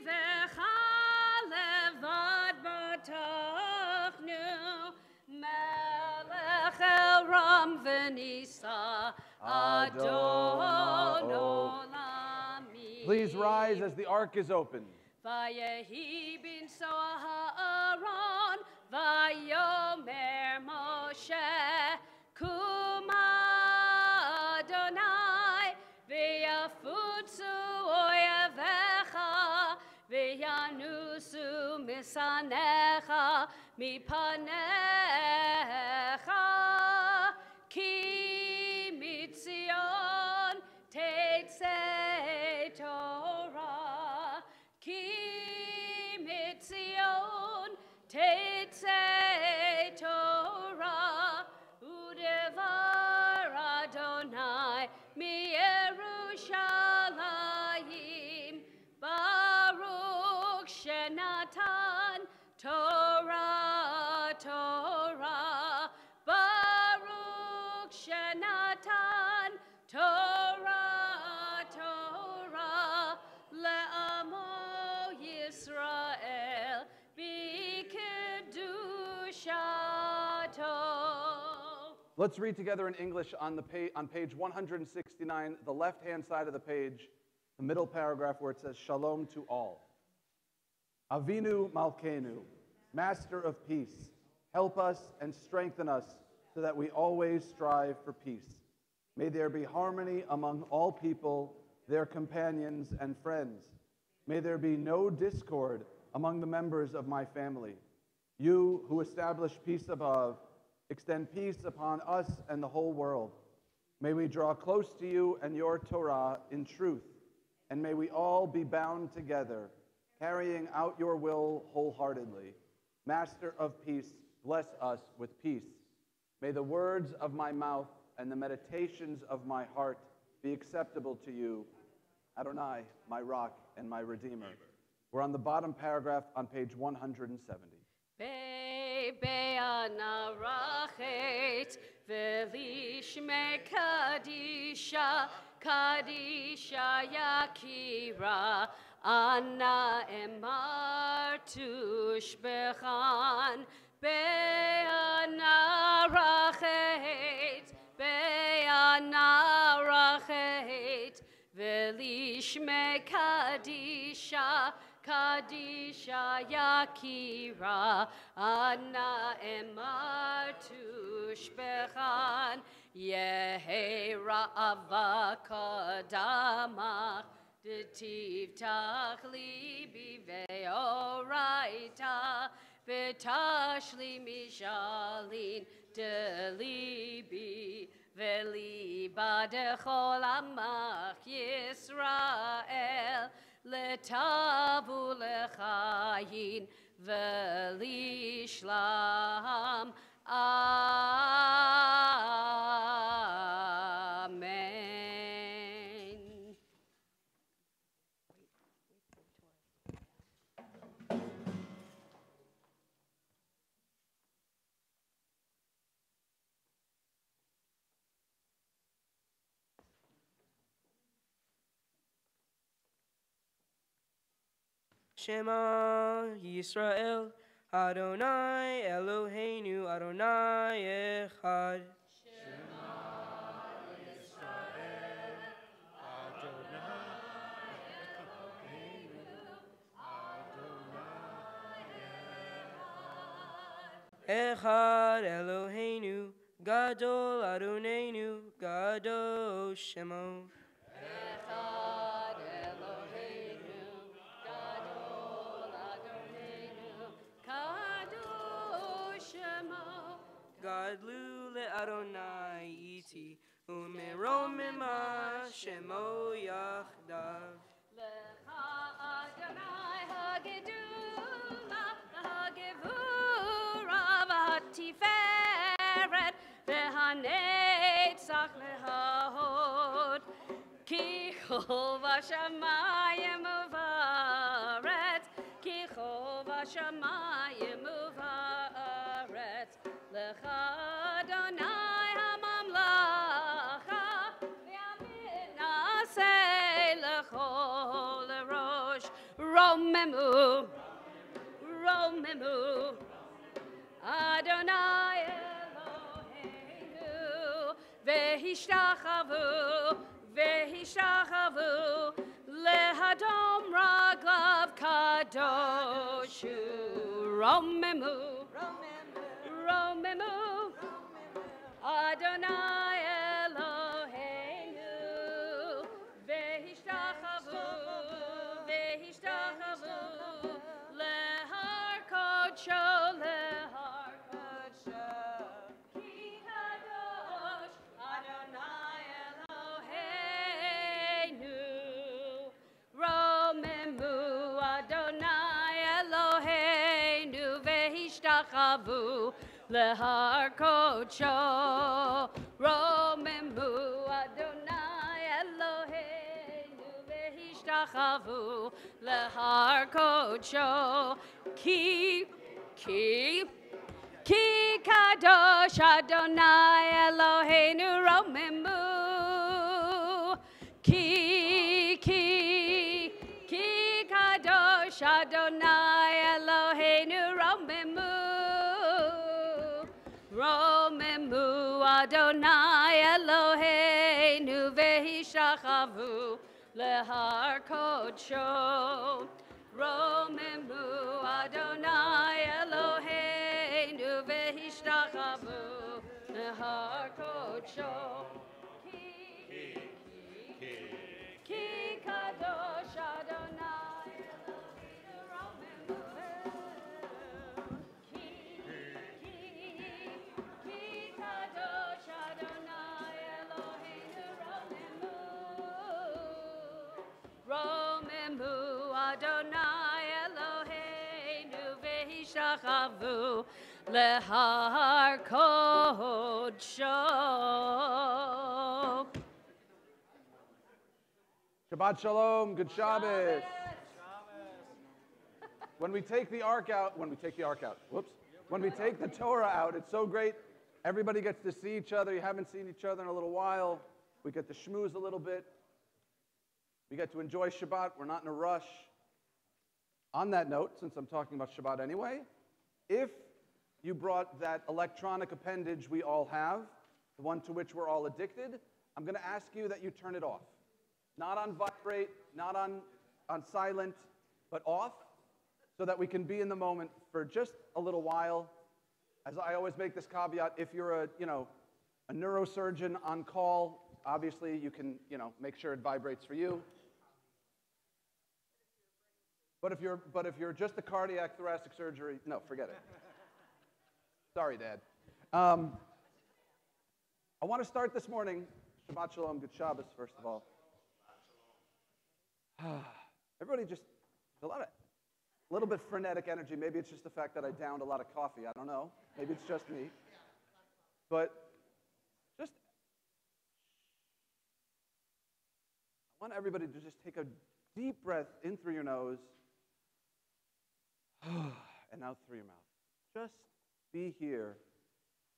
vecha levad batachnu melech el ram v'nisa Adon olamim. Please rise as the Ark is opened. Vayehi bin Aaron, vayomer Moshe, kuma Adonai, v'yafutzu oyevecha, v'yanusu misanecha, mipanecha, ki mitzion tetzei Torah. Ki mitzion tetzei Torah, udevar Adonai miYerushalayim. Baruch shenatan Torah, Torah. Baruch shenatan Torah, Torah. Le'amo Yisrael b'kedushato. Let's read together in English on page 169, the left-hand side of the page, the middle paragraph where it says, Shalom to all. Avinu Malkeinu, Master of Peace, help us and strengthen us so that we always strive for peace. May there be harmony among all people, their companions and friends. May there be no discord among the members of my family. You who establish peace above, extend peace upon us and the whole world. May we draw close to you and your Torah in truth, and may we all be bound together, carrying out your will wholeheartedly. Master of peace, bless us with peace. May the words of my mouth and the meditations of my heart be acceptable to you, Adonai, my rock and my redeemer. We're on the bottom paragraph on page 170. Be'ana rachet v'lishme kadisha Kadisha Yakira, Anna Emar Tushbechan, Be'ana Rachet, Be'ana Rachet, Velishme Kadisha, Kadisha Yakira, Anna Emar Tushbechan, Yehe Ra'ava Kadamach, Detiv Tachli Biveoraita, Betashli Mishalin, Delibi, Veliba Dechol Amach Yisrael, Letavu Lechayin, Velishlam. Amen. Shema Yisrael, Adonai Eloheinu, Adonai Echad. Echad Eloheinu, Gadol Adonenu, Gadol Shemo. Echad Eloheinu, Gadol Adonenu, Kadosh Shemo. Gadlu le Adonai iti, umeromima Shemo Yachdav. Lecha Adonai Hagedula, Hagevura, Vatiferet, Vehanetzach Lehahod, Ki Chova Shamayim Uvaretz, Ki Chova Shamayim Uvaretz, Lecha Adonai HaMamlacha, V'yamin Naseh Lechol Rosh, Romemu, Romemu, Adonai Eloheinu, Vehishtachavu, Vehishtachavu, Lehadom Raglav Kadoshu, Romemu, Romemu, Adonai Eloheinu, Vehishtachavu, Vehishtachavu, Lehar Kodsho, Lehar Kodsho, Ki Kadosh, Adonai Eloheinu, Romemu, Adonai Eloheinu, Vehishtachavu, Lehar Kodsho, Romemu, Adonai Eloheinu, Vehishtachavu, Lehar Kodsho, Ki Kadosh, Adonai Eloheinu, Romemu, Ki Kadosh, Adonai Eloheinu, Romemu, Romemu, Adonai Eloheinu, Vehishtachavu, Lehar Kodsho, Romemu, Adonai Eloheinu, Vehishtachavu, Lehar Kodsho, Ki Kadosh, Adonai Eloheinu, Romemu, Ki Kadosh, Adonai Eloheinu, Romemu, Adonai Eloheinu, Vehishtachavu, Lehar Kodsho. Shabbat Shalom, good Shabbos. When we take the ark out, when we take the Torah out, it's so great. Everybody gets to see each other. You haven't seen each other in a little while. We get to schmooze a little bit. We get to enjoy Shabbat. We're not in a rush. On that note, since I'm talking about Shabbat anyway, if you brought that electronic appendage we all have, the one to which we're all addicted, I'm going to ask you that you turn it off. Not on vibrate, not on silent, but off, so that we can be in the moment for just a little while. As I always make this caveat, if you're a neurosurgeon on call, obviously you can, make sure it vibrates for you. But if you're just a cardiac thoracic surgery, no, forget it. Sorry, Dad. I want to start this morning. Shabbat Shalom, good Shabbos, first of all. Everybody just, a little bit frenetic energy. Maybe it's just the fact that I downed a lot of coffee. I don't know. Maybe it's just me. But just, I want everybody to just take a deep breath in through your nose and out through your mouth. Just be here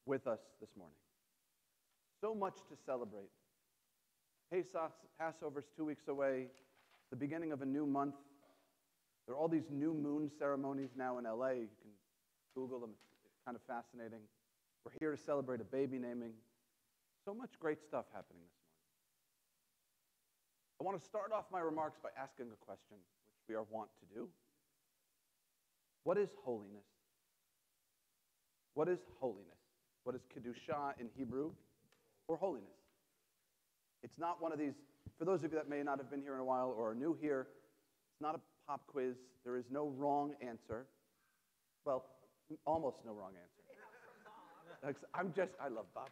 with us this morning. So much to celebrate. Passover's 2 weeks away, the beginning of a new month. There are all these new moon ceremonies now in LA. You can Google them. It's kind of fascinating. We're here to celebrate a baby naming. So much great stuff happening this morning. I want to start off my remarks by asking a question, which we are wont to do. What is holiness? What is holiness? What is Kedusha in Hebrew? Or holiness? It's not one of these, for those of you that may not have been here in a while or are new here, it's not a pop quiz. There is no wrong answer. Well, almost no wrong answer. I love Bob.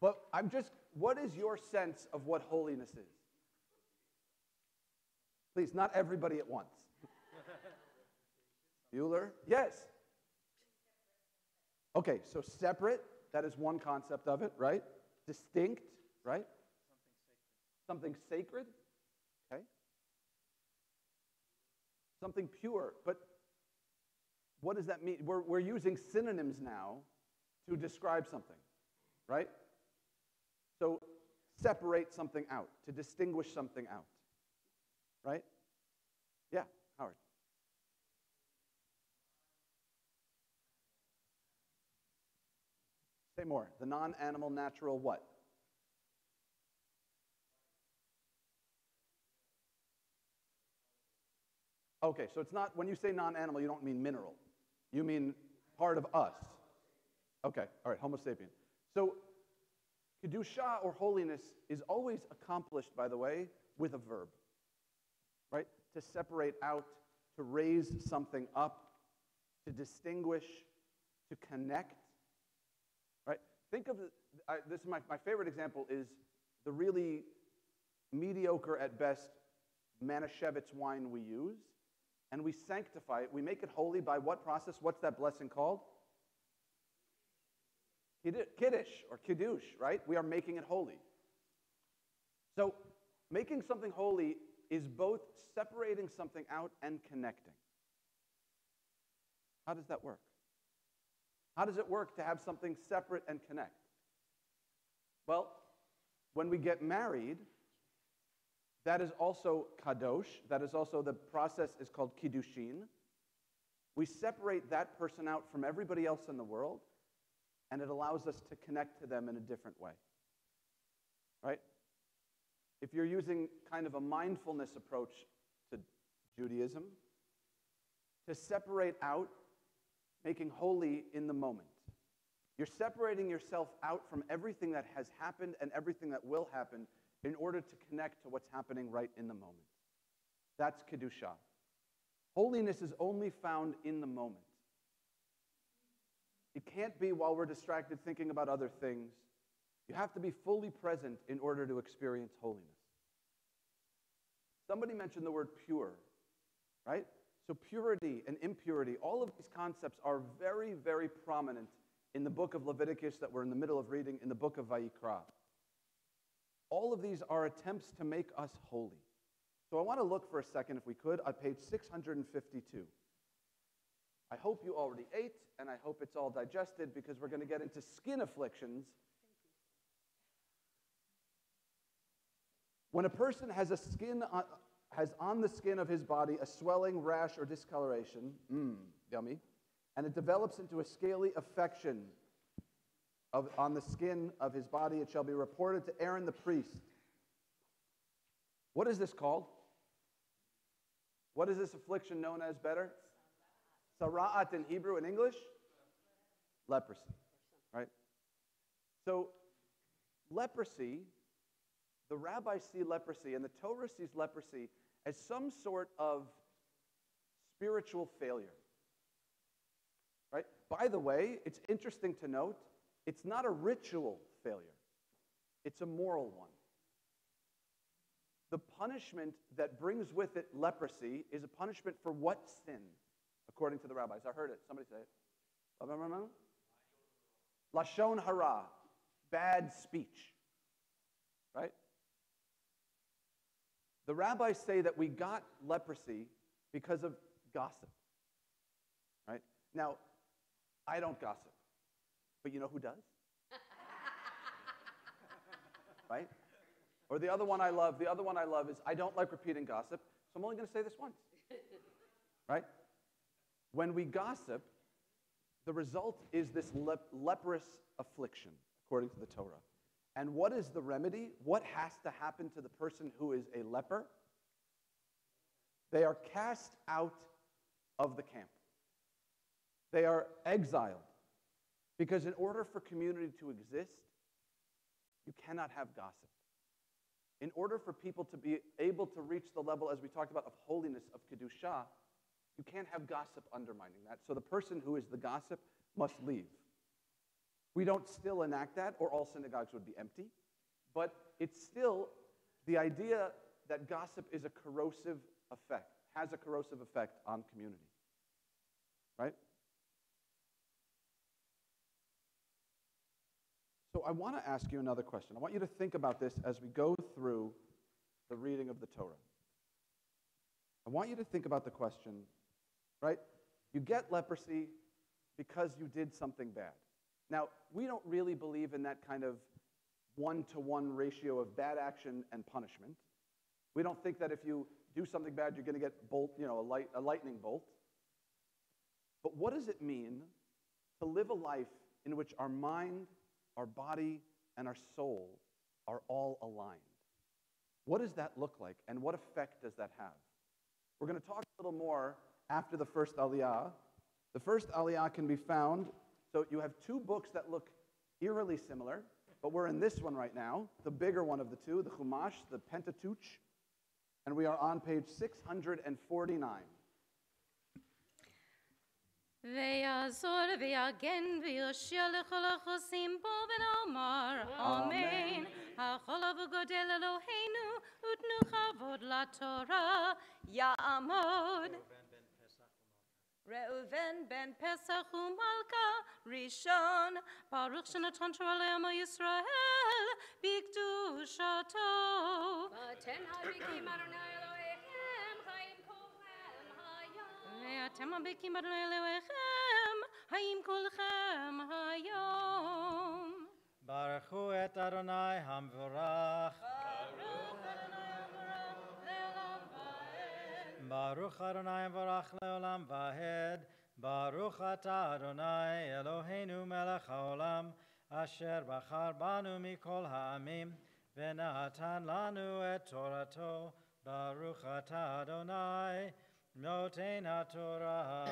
But what is your sense of what holiness is? Please, not everybody at once. Bueller? Yes. Okay, so separate, that is one concept of it, right? Distinct, right? Something sacred. Okay. Something pure. But what does that mean? We're using synonyms now to describe something, right? So separate something out, to distinguish something out, right? Yeah, Howard. Say more. The non-animal, natural what? Okay, so it's not, when you say non-animal, you don't mean mineral. You mean part of us. Okay, all right, Homo sapien. So, Kedusha or holiness is always accomplished, by the way, with a verb, right? To separate out, to raise something up, to distinguish, to connect, right? Think of, this is my favorite example is the really mediocre at best Manischewitz wine we use, and we sanctify it. We make it holy by what process? What's that blessing called? Kiddush or kiddush, right? We are making it holy. So making something holy is both separating something out and connecting. How does that work? How does it work to have something separate and connect? Well, when we get married, that is also kadosh. That is also, the process is called kiddushin. We separate that person out from everybody else in the world, and it allows us to connect to them in a different way. Right? If you're using kind of a mindfulness approach to Judaism, to separate out, making holy in the moment. You're separating yourself out from everything that has happened and everything that will happen in order to connect to what's happening right in the moment. That's Kedusha. Holiness is only found in the moment. It can't be while we're distracted thinking about other things. You have to be fully present in order to experience holiness. Somebody mentioned the word pure, right? So purity and impurity, all of these concepts are very, very prominent in the book of Leviticus that we're in the middle of reading, in the book of Vayikra. All of these are attempts to make us holy. So I want to look for a second, if we could, at page 652. I hope you already ate, and I hope it's all digested, because we're going to get into skin afflictions. When a person has on the skin of his body a swelling, rash, or discoloration, yummy, and it develops into a scaly affection on the skin of his body, it shall be reported to Aaron the priest. What is this called? What is this affliction known as better? Sara'at in Hebrew. In English? Leprosy, right? So, leprosy, the rabbis see leprosy, and the Torah sees leprosy as some sort of spiritual failure, right? By the way, it's interesting to note, it's not a ritual failure. It's a moral one. The punishment that brings with it leprosy is a punishment for what sin, according to the rabbis? I heard it. Somebody say it. Lashon hara, bad speech, right? The rabbis say that we got leprosy because of gossip, right? Now, I don't gossip, but you know who does? Right? Or the other one I love is I don't like repeating gossip, so I'm only going to say this once, right? When we gossip, the result is this leprous affliction, according to the Torah. And what is the remedy? What has to happen to the person who is a leper? They are cast out of the camp. They are exiled. Because in order for community to exist, you cannot have gossip. In order for people to be able to reach the level, as we talked about, of holiness, of Kedusha, you can't have gossip undermining that. So the person who is the gossip must leave. We don't still enact that, or all synagogues would be empty. But it's still the idea that gossip is a corrosive effect, has a corrosive effect on community. Right? So I want to ask you another question. I want you to think about this as we go through the reading of the Torah. I want you to think about the question, right? You get leprosy because you did something bad. Now, we don't really believe in that kind of one-to-one ratio of bad action and punishment. We don't think that if you do something bad, you're going to get a lightning bolt. But what does it mean to live a life in which our mind, our body, and our soul are all aligned? What does that look like, and what effect does that have? We're going to talk a little more after the first Aliyah. The first Aliyah can be found, so you have two books that look eerily similar, but we're in this one right now, the bigger one of the two, the Chumash, the Pentateuch, and we are on page 649. ויעזור ויגן ויושיע לכל החוסים בו ונאמר אמן. החולב וגודל אלוהינו ותנו כבוד לתורה יעמוד. ראובן בן פסח ומלכה ראשון ברוך שנתן תורה לעמו ישראל בקדושתו. ואתן הביקים אדוני אלוהיכם חיים כולכם היום. ואתם הביקים אדוני אלוהיכם חיים כולכם היום. ברכו את אדוני המבורך. ברוך אדוני מבורך לעולם ועד. ברוך אתה אדוני אלוהינו מלך העולם, אשר בחר בנו מכל העמים, ונתן לנו את תורתו. ברוך אתה אדוני נותן התורה.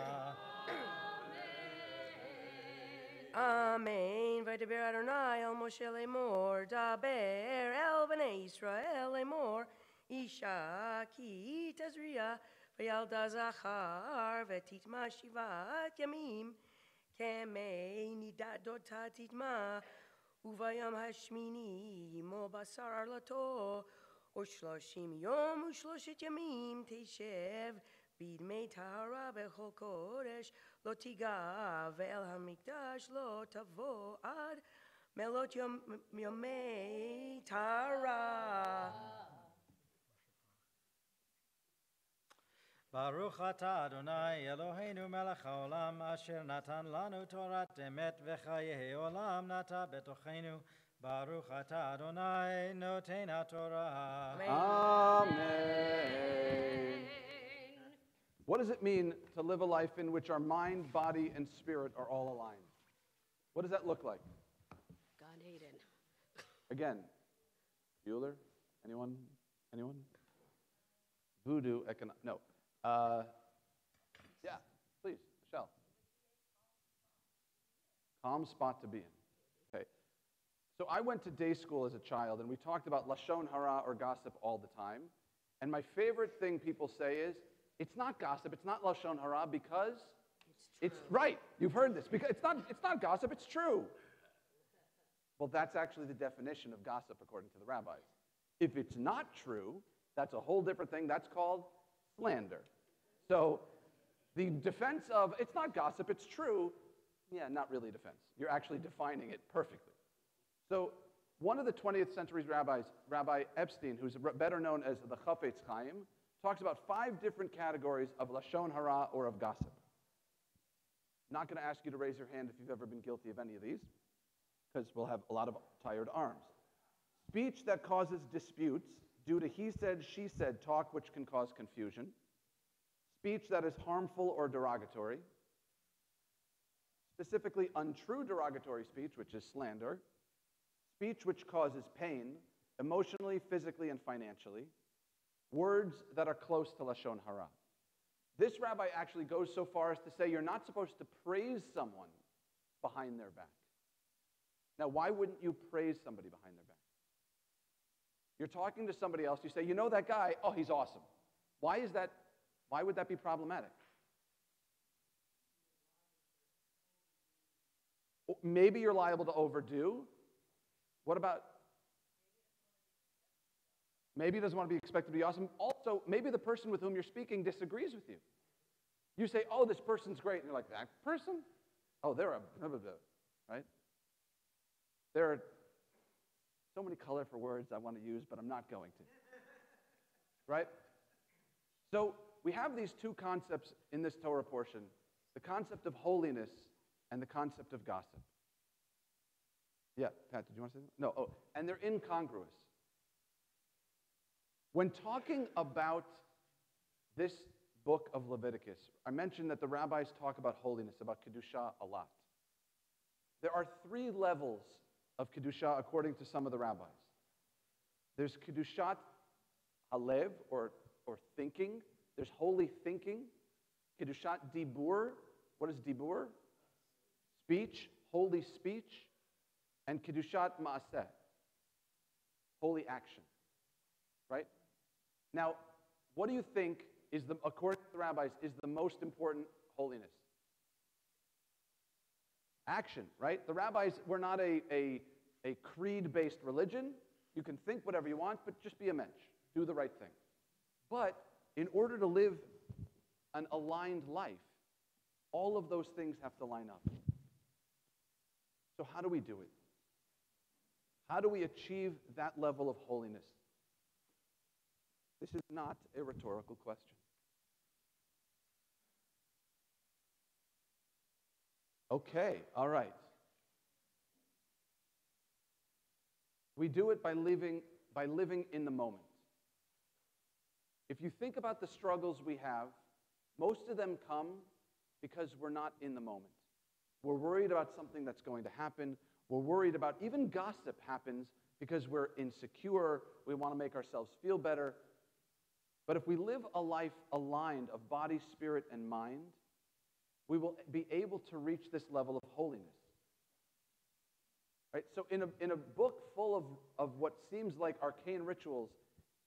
Amen. Vaydaber Adonai el Moshe lemor, daber el bnei Yisrael lemor, Isha ki tazriya, v'yalda zachar, v'titma shivat yamim, kemei nidadota titma, uvayam hashmini yimo basar arlato, ushloshim yom ushloshet yamim teshev, bidmei tahara bechol kodesh, lo tiga ve'el hamikdash lo tavo ad melot yomei tahara. ברוך אתה אדוני אלוהינו מלך העולם, אשר נתן לנו תורת אמת וחיי עולם נטע בתוכנו, Baruch atah Adonai noten haTorah. Amen. What does it mean to live a life in which our mind, body, and spirit are all aligned? What does that look like? Gan Eden. Again, Bueller? Anyone? Anyone? Voodoo, no. Yeah, please, Michelle. Calm spot to be in. Okay. So I went to day school as a child, and we talked about Lashon Hara or gossip all the time. And my favorite thing people say is, it's not gossip, it's not Lashon Hara because it's right. You've heard this. Because it's not gossip, it's true. Well, that's actually the definition of gossip according to the rabbis. If it's not true, that's a whole different thing. That's called slander. So the defense of, it's not gossip, it's true, yeah, not really defense. You're actually defining it perfectly. So one of the 20th century's rabbis, Rabbi Epstein, who's better known as the Chafetz Chaim, talks about 5 different categories of Lashon Hara or of gossip. Not going to ask you to raise your hand if you've ever been guilty of any of these, because we'll have a lot of tired arms. Speech that causes disputes due to he said, she said talk which can cause confusion. Speech that is harmful or derogatory. Specifically, untrue derogatory speech, which is slander. Speech which causes pain, emotionally, physically, and financially. Words that are close to Lashon Hara. This rabbi actually goes so far as to say you're not supposed to praise someone behind their back. Now, why wouldn't you praise somebody behind their back? You're talking to somebody else, you say, you know that guy, oh, he's awesome. Why would that be problematic? Maybe you're liable to overdo. What about, maybe he doesn't want to be expected to be awesome. Also, maybe the person with whom you're speaking disagrees with you. You say, oh, this person's great. And you're like, that person? Oh, they're a blah, blah, blah, right? There are so many colorful words I want to use, but I'm not going to. Right? So we have these 2 concepts in this Torah portion, the concept of holiness and the concept of gossip. Yeah, Pat, did you want to say that? No, oh, and they're incongruous. When talking about this book of Leviticus, I mentioned that the rabbis talk about holiness, about Kedusha a lot. There are 3 levels of Kedusha according to some of the rabbis. There's Kedushat Halev, or thinking. There's holy thinking. Kedushat Dibur. What is Dibur? Speech, holy speech. And Kedushat Maaseh, holy action. Right? Now, what do you think is, according to the rabbis, is the most important holiness? Action, right? The rabbis were not a creed-based religion. You can think whatever you want, but just be a mensch. Do the right thing. But in order to live an aligned life, all of those things have to line up. So how do we do it? How do we achieve that level of holiness? This is not a rhetorical question. Okay, all right. We do it by living in the moment. If you think about the struggles we have, most of them come because we're not in the moment. We're worried about something that's going to happen. We're worried about, even gossip happens because we're insecure. We want to make ourselves feel better. But if we live a life aligned of body, spirit, and mind, we will be able to reach this level of holiness. Right? So in a book full of what seems like arcane rituals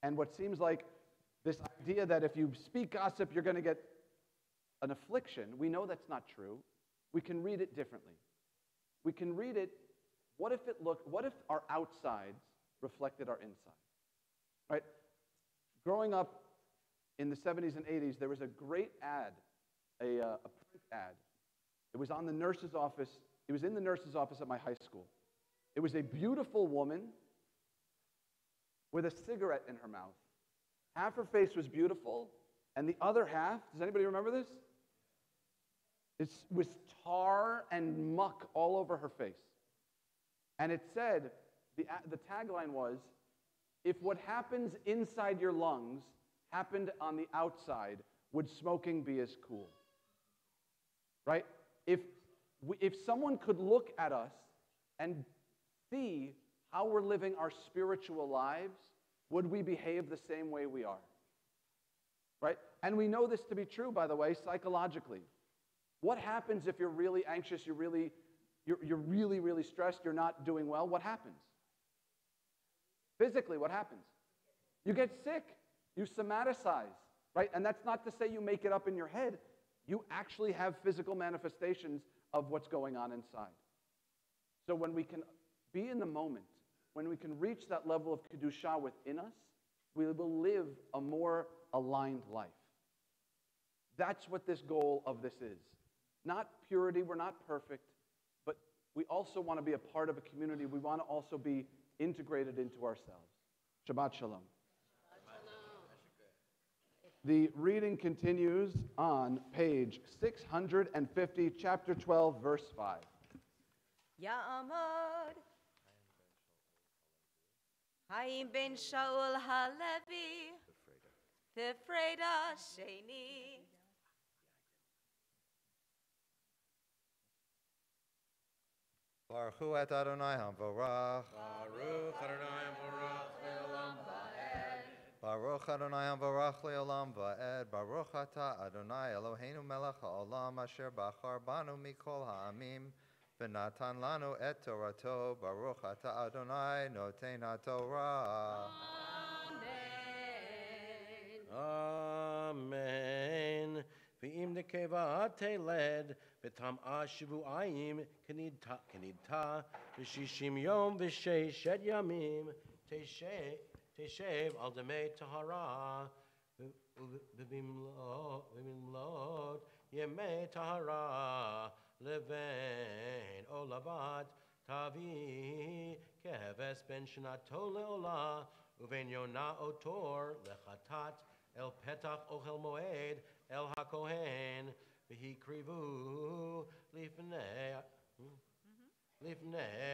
and what seems like this idea that if you speak gossip, you're going to get an affliction, we know that's not true. We can read it differently. We can read it, what if our outsides reflected our inside? Right? Growing up in the 70s and 80s, there was a great ad, a print ad. It was on the nurse's office. It was in the nurse's office at my high school. It was a beautiful woman with a cigarette in her mouth. Half her face was beautiful, and the other half, does anybody remember this? It was tar and muck all over her face. And it said, the tagline was, if what happens inside your lungs happened on the outside, would smoking be as cool? Right? If someone could look at us and see how we're living our spiritual lives, would we behave the same way we are? Right? And we know this to be true, by the way, psychologically. What happens if you're really anxious, you're really stressed, you're not doing well? What happens? Physically, what happens? You get sick. You somaticize, right? And that's not to say you make it up in your head. You actually have physical manifestations of what's going on inside. So when we can be in the moment, when we can reach that level of Kedusha within us, we will live a more aligned life. That's what this goal of this is. Not purity, we're not perfect, but we also want to be a part of a community. We want to also be integrated into ourselves. Shabbat Shalom. The reading continues on page 650, chapter 12, verse 5. Ya'amad Haim ben Shaul Halevi Thefreda Sheni Baruch hu et Adonai HaMvorach. Baruch Adonai Baruch Le'olam Va'ed. Baruch Adonai HaMvorach Le'olam Va'ed. Baruch Ata Adonai Eloheinu melech ha'olam asher bachar banu mikol ha'amim v'natan lanu et Torato. Baruch Ata Adonai noten ha'Torah. Amen. V'im nekeva teled v'tam ashivu'ayim kenidta v'shishim yom v'sheshet yamim teshev al demei tahara v'bimlot yemei tahara leven olavat tavi keheves ben shnato le'ola uven yonah otor lechatat el petach ochel moed el hakohen v'hikrivu lifnei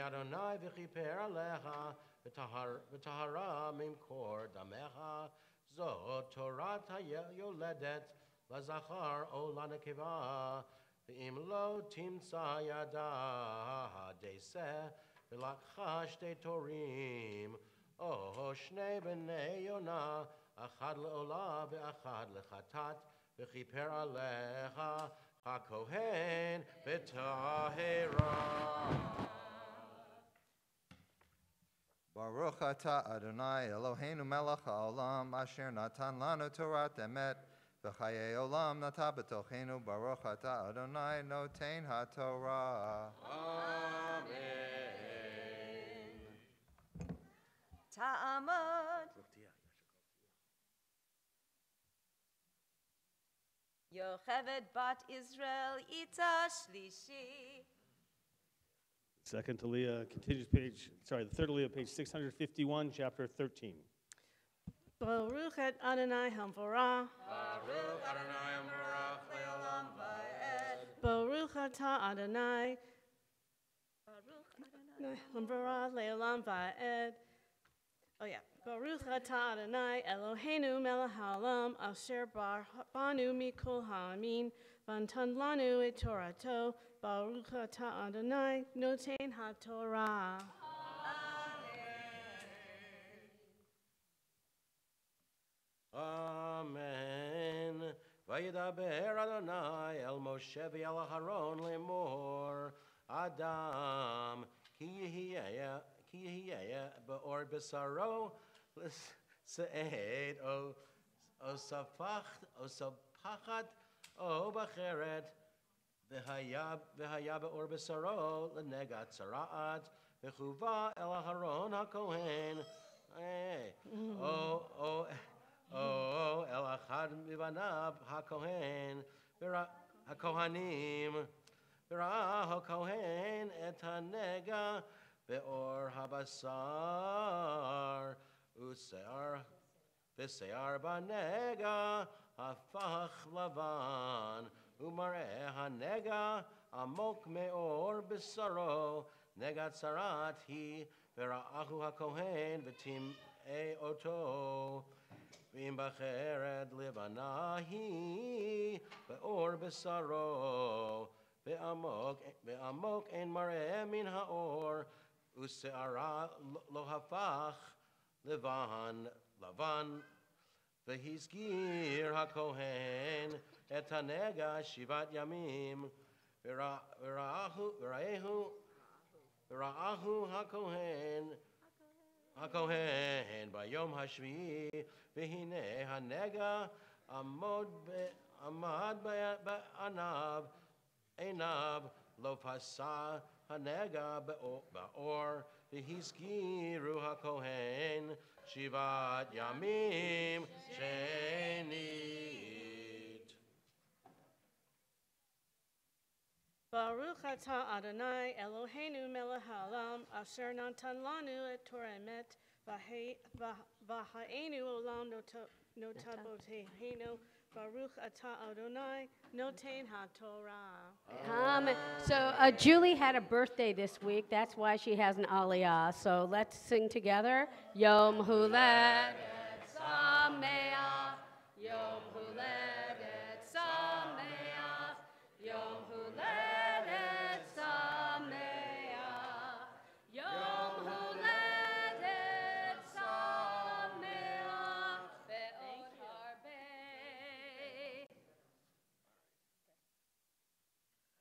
Adonai v'chiper alecha v'tahara mimkor damecha zot torat hayoledet lazachar o lanekeva v'im lo timtza yada deseh v'lakcha shtei torim o shnei b'nei Yonah achad le'ola ve'achad lechatat v'chiper alecha hakohen v'tahera. Baruch Ata Adonai Eloheinu melech ha'olam asher natan lanu Torat emet v'chayei olam nata b'tochenu. Baruch Ata Adonai noten ha'Torah. Amen. Ta'amad Yocheved bat Israel ita shlishi Second Aliyah continues the third Aliyah, page 651, chapter 13. Baruch et Adonai HaMvorach. Baruch Adonai Amorach Le'olam Va'ed. Baruch atah Adonai HaMvorach Le'olam Va'ed. Oh yeah. Baruch atah Adonai Eloheinu melech ha'olam asher banu mikol ha'amin v'natan lanu et Torato. Baruch atah Adonai noten ha'Torah. Amen. Vayidaber Adonai el Moshe v'el Aharon lemor Adam ki yehiyeh be'or besaro l'se'ed o sapachat o b'cheret v'haya be'or besaro l'negat tzaraat v'chuva el Aharon hakohen Oh, el achad mivanav hakohen hakohanim v'ra hakohen et hanega be'or habasar v'se'ar banega hafach lavan umareh hanega amok me'or b'saro negat sarat hi ורעהו הכהן וטמא אותו. ואם בחרד לבנה היא, באור בשרו, ועמוק אין מראה מן האור, ושערה לא הפך לבן. והסגיר הכהן את הנגע 7 ימים, ורעהו הכהן ביום השביעי, והנה הנגע עמד בעיניו, לא פסע הנגע באור, והסגירו הכהן 7 ימים שנית. Baruch atah Adonai Eloheinu melech haolam asher natan lanu et Torah emet v'ha'enu olam notaboteinu. Baruch atah Adonai noten haTorah. Amen. So Julie had a birthday this week. That's why she has an aliyah. So let's sing together. Yom Huledet Sameach. Yom Huledet Sameach. Yom Huledet Sameach. Yom Huledet Sameach. Ve'od harbeh.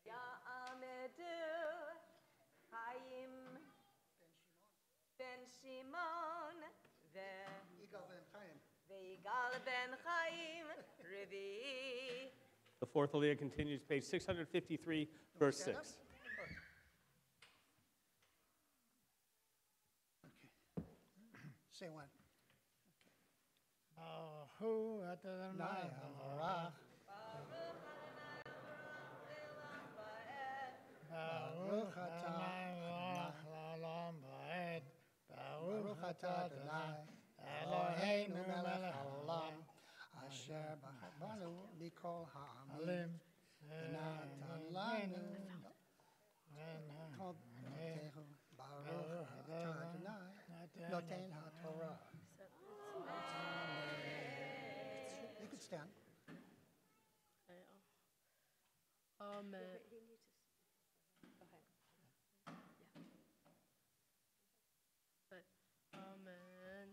Ya'amedu Chaim ben Shimon ve'Yigal ben Chaim Revi. The fourth Aliyah continues, page 653, verse 6. Say one. Baruch Adonai Havarach. Baruch Adonai Havarach L'olam Va'ed. Baruch Adonai Eloheinu melech haolam asher b'nu mikol ha'amim v'natan lanu Baruch Adonai noten haTorah. You could stand. Amen. Amen.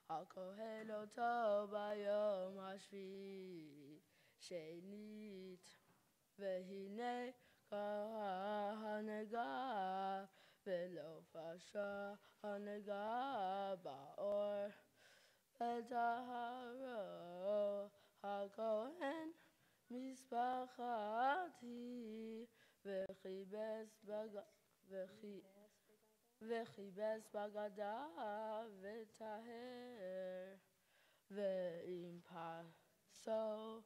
HaKohen אותו ביום השביעי שנית, והנה קרא הנגע, ולא פשע הנגע באור, וטהרו הכהן משפחתי, וכיבס בגדיו וטהר, ואם פסו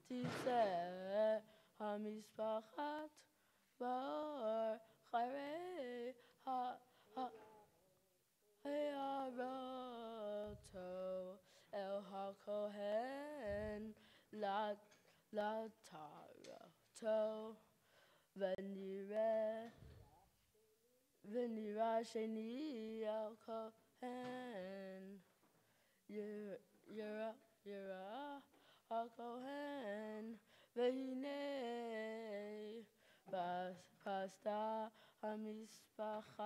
תפסה המשפחת באור, חרי הערותו אל הכהן לטהרתו, ונראה שני אל כהן, ירא הכהן, והנה פסתה המשפחת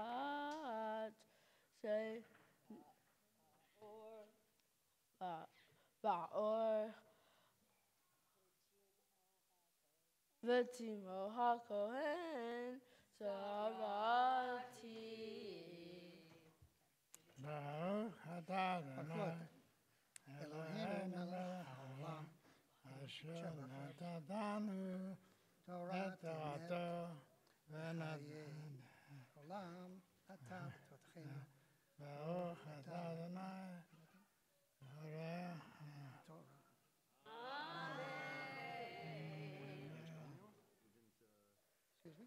בעור, וטימאו הכהן צרתי. Baruch atah Adonai Eloheinu melech haolam asher natan Torato v'natan olam atah totchenu. Baruch atah Adonai Torah. Excuse me?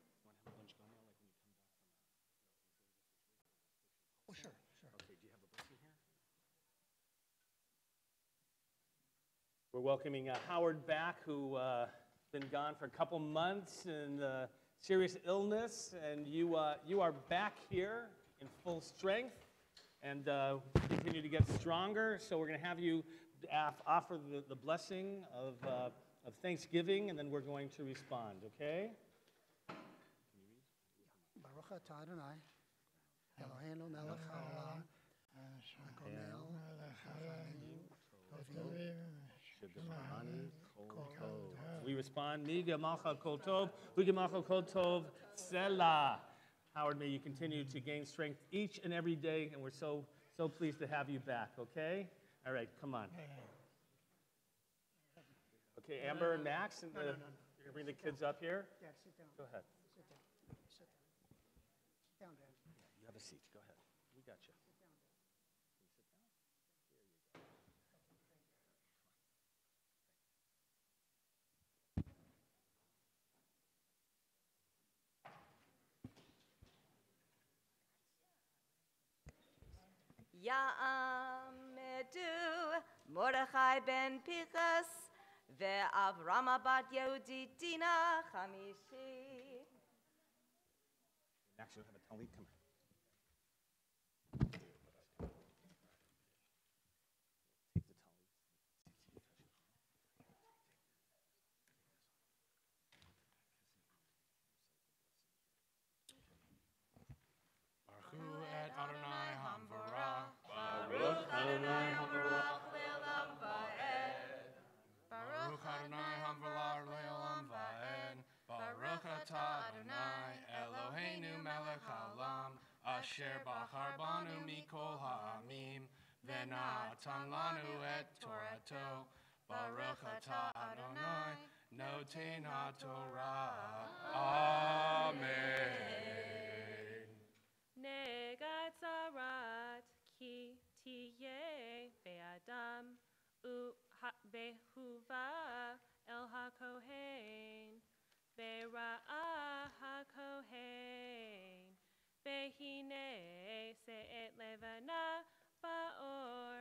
Oh, sure. Okay, do you have a blessing here? We're welcoming Howard back, who been gone for a couple months, and serious illness, and you are back here in full strength and continue to get stronger. So we're going to have you offer the blessing of Thanksgiving, and then we're going to respond, okay? Baruch atah Adonai, Eloheinu melech haolam, hakoel We respond, Miga Malcha Kol Tov, Huga Malcha Kol Tov, Selah. Howard, may you continue to gain strength each and every day, and we're so pleased to have you back, okay? All right, come on. Okay, Amber and Max, and you're going to bring the kids up here? Dad, sit down. Go ahead. Sit down. Sit down. Sit down, Dad. You have a seat. Go ahead. We got you. Ya'amedu Mordechai ben Pinchas ve'Avrama bat Yehudi Dina Chamishi. Max, you have a tallit. Come on. Take the tallit. Baruch et Adonai Hamvarah. Baruch Adonai Hamvarah. Baruch Adonai Hamvarah Le'olam Va'ed. Baruch atah Adonai Eloheinu melech haolam asher bachar banu mikol ha'amim v'natan lanu et Torato. Baruch atah Adonai noten ha'torah. Amen. Negatzarat ki tiye be'adam behuva el hakohen bera'ah hakohen behine se'et levana ba'or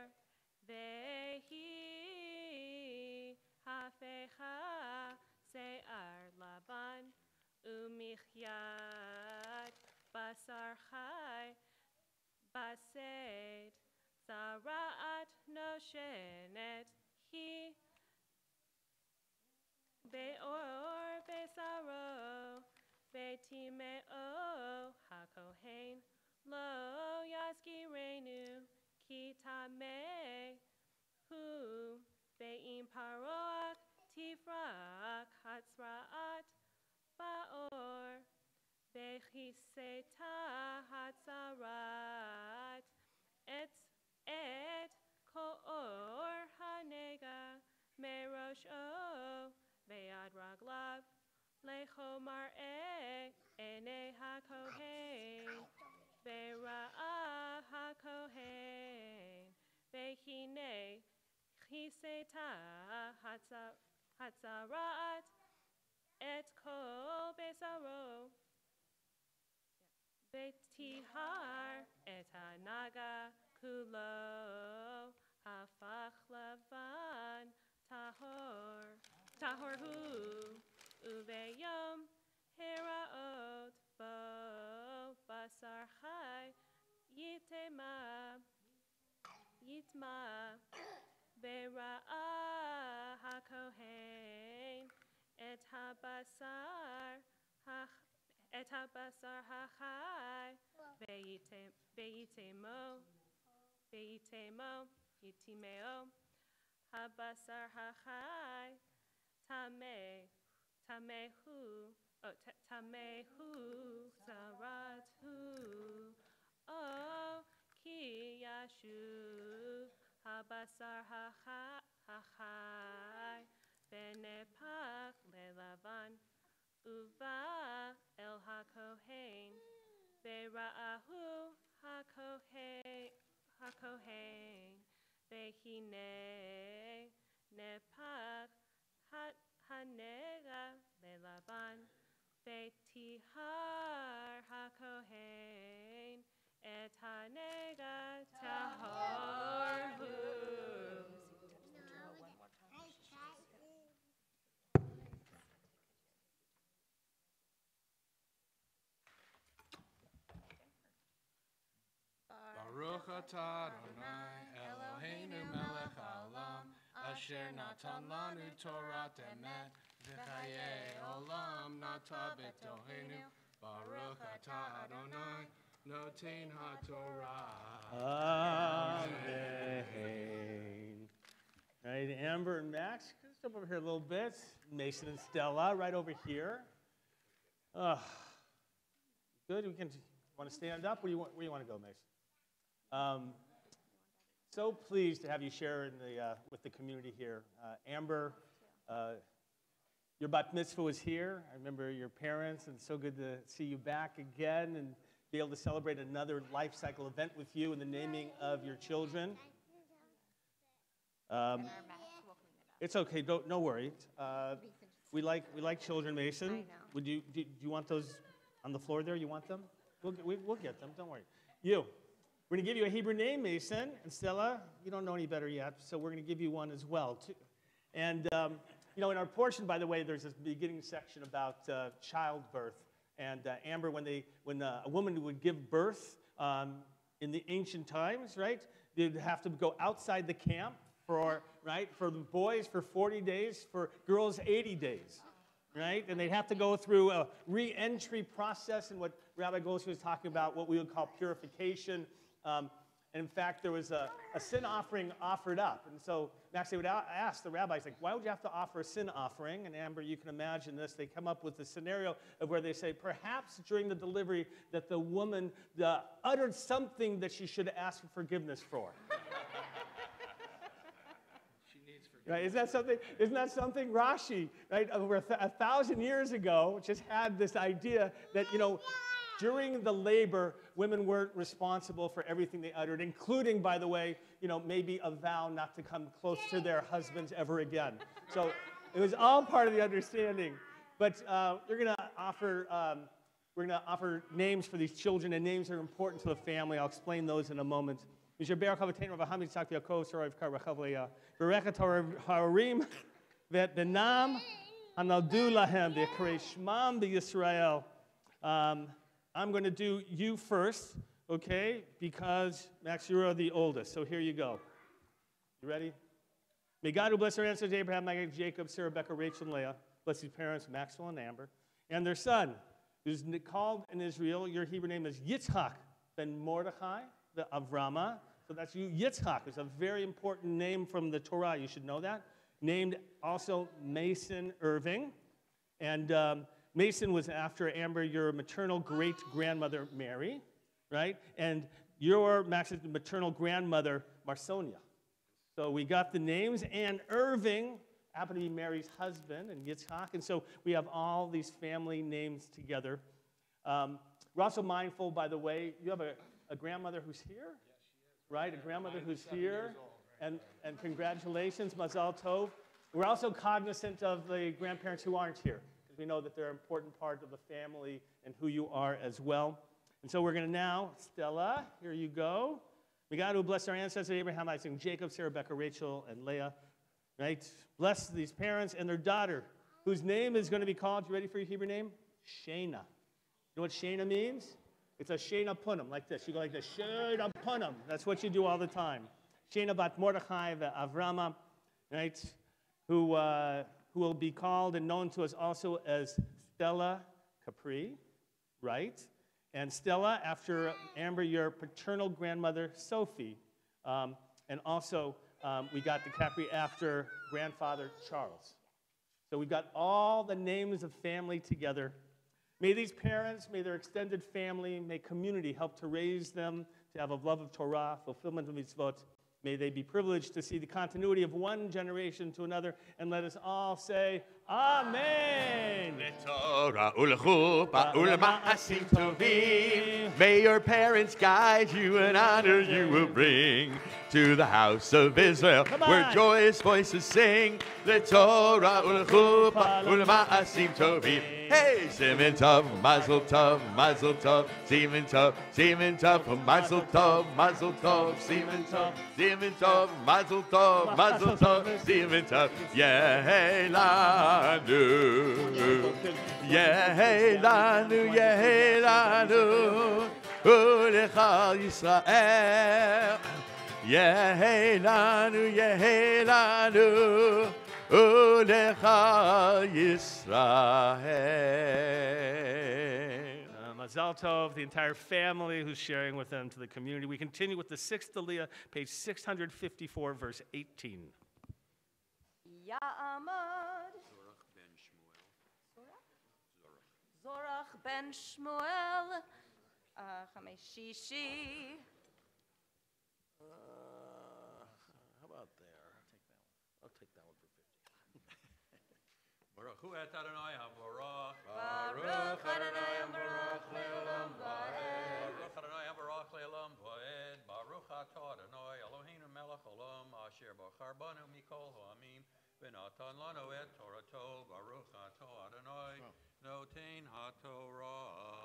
vehi hafecha se'ar laban umichyat basar chai based zara'at noshenet hi be'or be'saro be'timeo hakohen lo yaskirenu ki tameh hu be'im paroach tifrak hatzra'at ba'or bechiseta hatzarat et koor hanega merosh o be'ad raglav lechomar ene hakohen be'ra'ah hakohen be'hine chiseta hatzarat et kol besaro betihar et hanaga kulo hafach lavan tahor hu uveyom heraot bo basar chai yitma bera'ah hakohen et habasar hachai yitimeo habasar hachai tamehu zaratu o ki yashuv habasar hachai benepach lelavan uva el hakohen bera'ahu hakohen behine nepach hanega lelavan betihar hakohen et hanega tahor hu. Adonai Eloheinu melech haolam asher natan lanu Torah emet v'chayei olam nata b'tohenu Baruch atah Adonai noten haTorah. Amen. All right, Amber and Max, step over here a little bit. Mason and Stella, right over here. Good. We can. Want to stand up? Where you want to go, Mason? So pleased to have you share in the with the community here. Amber, your bat mitzvah was here. I remember your parents, and so good to see you back again and be able to celebrate another life cycle event with you in the naming of your children. It's okay. No worry. We like children, Mason. Would you do you want those on the floor there? You want them? We'll get them. Don't worry. We're going to give you a Hebrew name, Mason and Stella. You don't know any better yet, so we're going to give you one as well, too. And in our portion, by the way, there's this beginning section about childbirth. And Amber, when a woman would give birth in the ancient times, right, they'd have to go outside the camp for the boys for 40 days, for girls 80 days. Right? And they'd have to go through a re-entry process, and what Rabbi Goldstein was talking about, what we would call purification. And in fact, there was a sin offering offered up. And so Max, they would ask the rabbis, like, why would you have to offer a sin offering? And Amber, you can imagine this. They come up with a scenario of where they say, perhaps during the delivery that the woman uttered something that she should ask for forgiveness for. Right? Isn't that something? Rashi, right, over 1,000 years ago, just had this idea that, during the labor, women weren't responsible for everything they uttered, including, by the way, maybe a vow not to come close to their husbands ever again. So it was all part of the understanding. But we're going to offer names for these children, and names are important to the family. I'll explain those in a moment. Berech Harim Vet Benam Hanaldu Lahem V'Karei Shmam B'Yisrael. I'm going to do you first, okay? Because Max, you're the oldest. So here you go. You ready? May God who bless our ancestors Abraham, Isaac, Jacob, Sarah, Rebecca, Rachel, and Leah, bless his parents Maxwell and Amber, and their son, who's called in Israel. Your Hebrew name is Yitzchak ben Mordechai the Avrama. So that's you, Yitzchak. It's a very important name from the Torah. You should know that. Named also Mason Irving. And Mason was after Amber, your maternal great-grandmother, Mary, right? And your, Max's maternal grandmother, Marsonia. So we got the names. And Irving happened to be Mary's husband, and Yitzchak. And so we have all these family names together. We're also mindful, by the way, you have a grandmother who's here? Right, a grandmother who's here, and congratulations, Mazal Tov. We're also cognizant of the grandparents who aren't here, because we know that they're an important part of the family and who you are as well. And so we're going to now, Stella, here you go. May God who bless our ancestors, Abraham, Isaac, Jacob, Sarah, Rebecca, Rachel, and Leah, right? Bless these parents and their daughter, whose name is going to be called, you ready for your Hebrew name? Shana. You know what Shana means? It's a Shena Punim, like this. You go like this, Shena Punim. That's what you do all the time. Shena bat Mordechai Avrama, right? Who will be called and known to us also as Stella Capri, right? And Stella, after Amber, your paternal grandmother, Sophie. And also, we got the Capri after grandfather, Charles. So we've got all the names of family together. May these parents, may their extended family, may community help to raise them to have a love of Torah, fulfillment of mitzvot. May they be privileged to see the continuity of one generation to another. And let us all say, Amen. May your parents guide you and honor you will bring to the house of Israel, where joyous voices sing. The Torah ulchupa ulma'asim tovim. Hey, Simen Tov, Mazel Tov, Mazel Tov, Simen Tov, Simen Tov, Mazel Tov, Mazel Tov, Simen Tov, Simen Tov, Mazel Tov, Mazel Tov, Simen Tov. Yehei lanu, Yehei lanu, Yehei lanu. ולכל ישראל. יהי לנו, יהי לנו, ולכל ישראל. Mazal Tov, the entire family who's sharing with them to the community. We continue with the 6th Aliyah, page 654, verse 18. Ya'amad Zorach ben Shmuel Chameshishi. How about there? I'll take that one for 50. Baruch hu et Adonai havarach. Baruch Adonai havarach le'olam va'ed. Baruch Adonai havarach le'olam va'ed. Baruch atah Adonai Eloheinu melech olam asher bachar banu mikol ha'amim v'natan lanu et Torato. Baruch atah Adonai noten haTorah.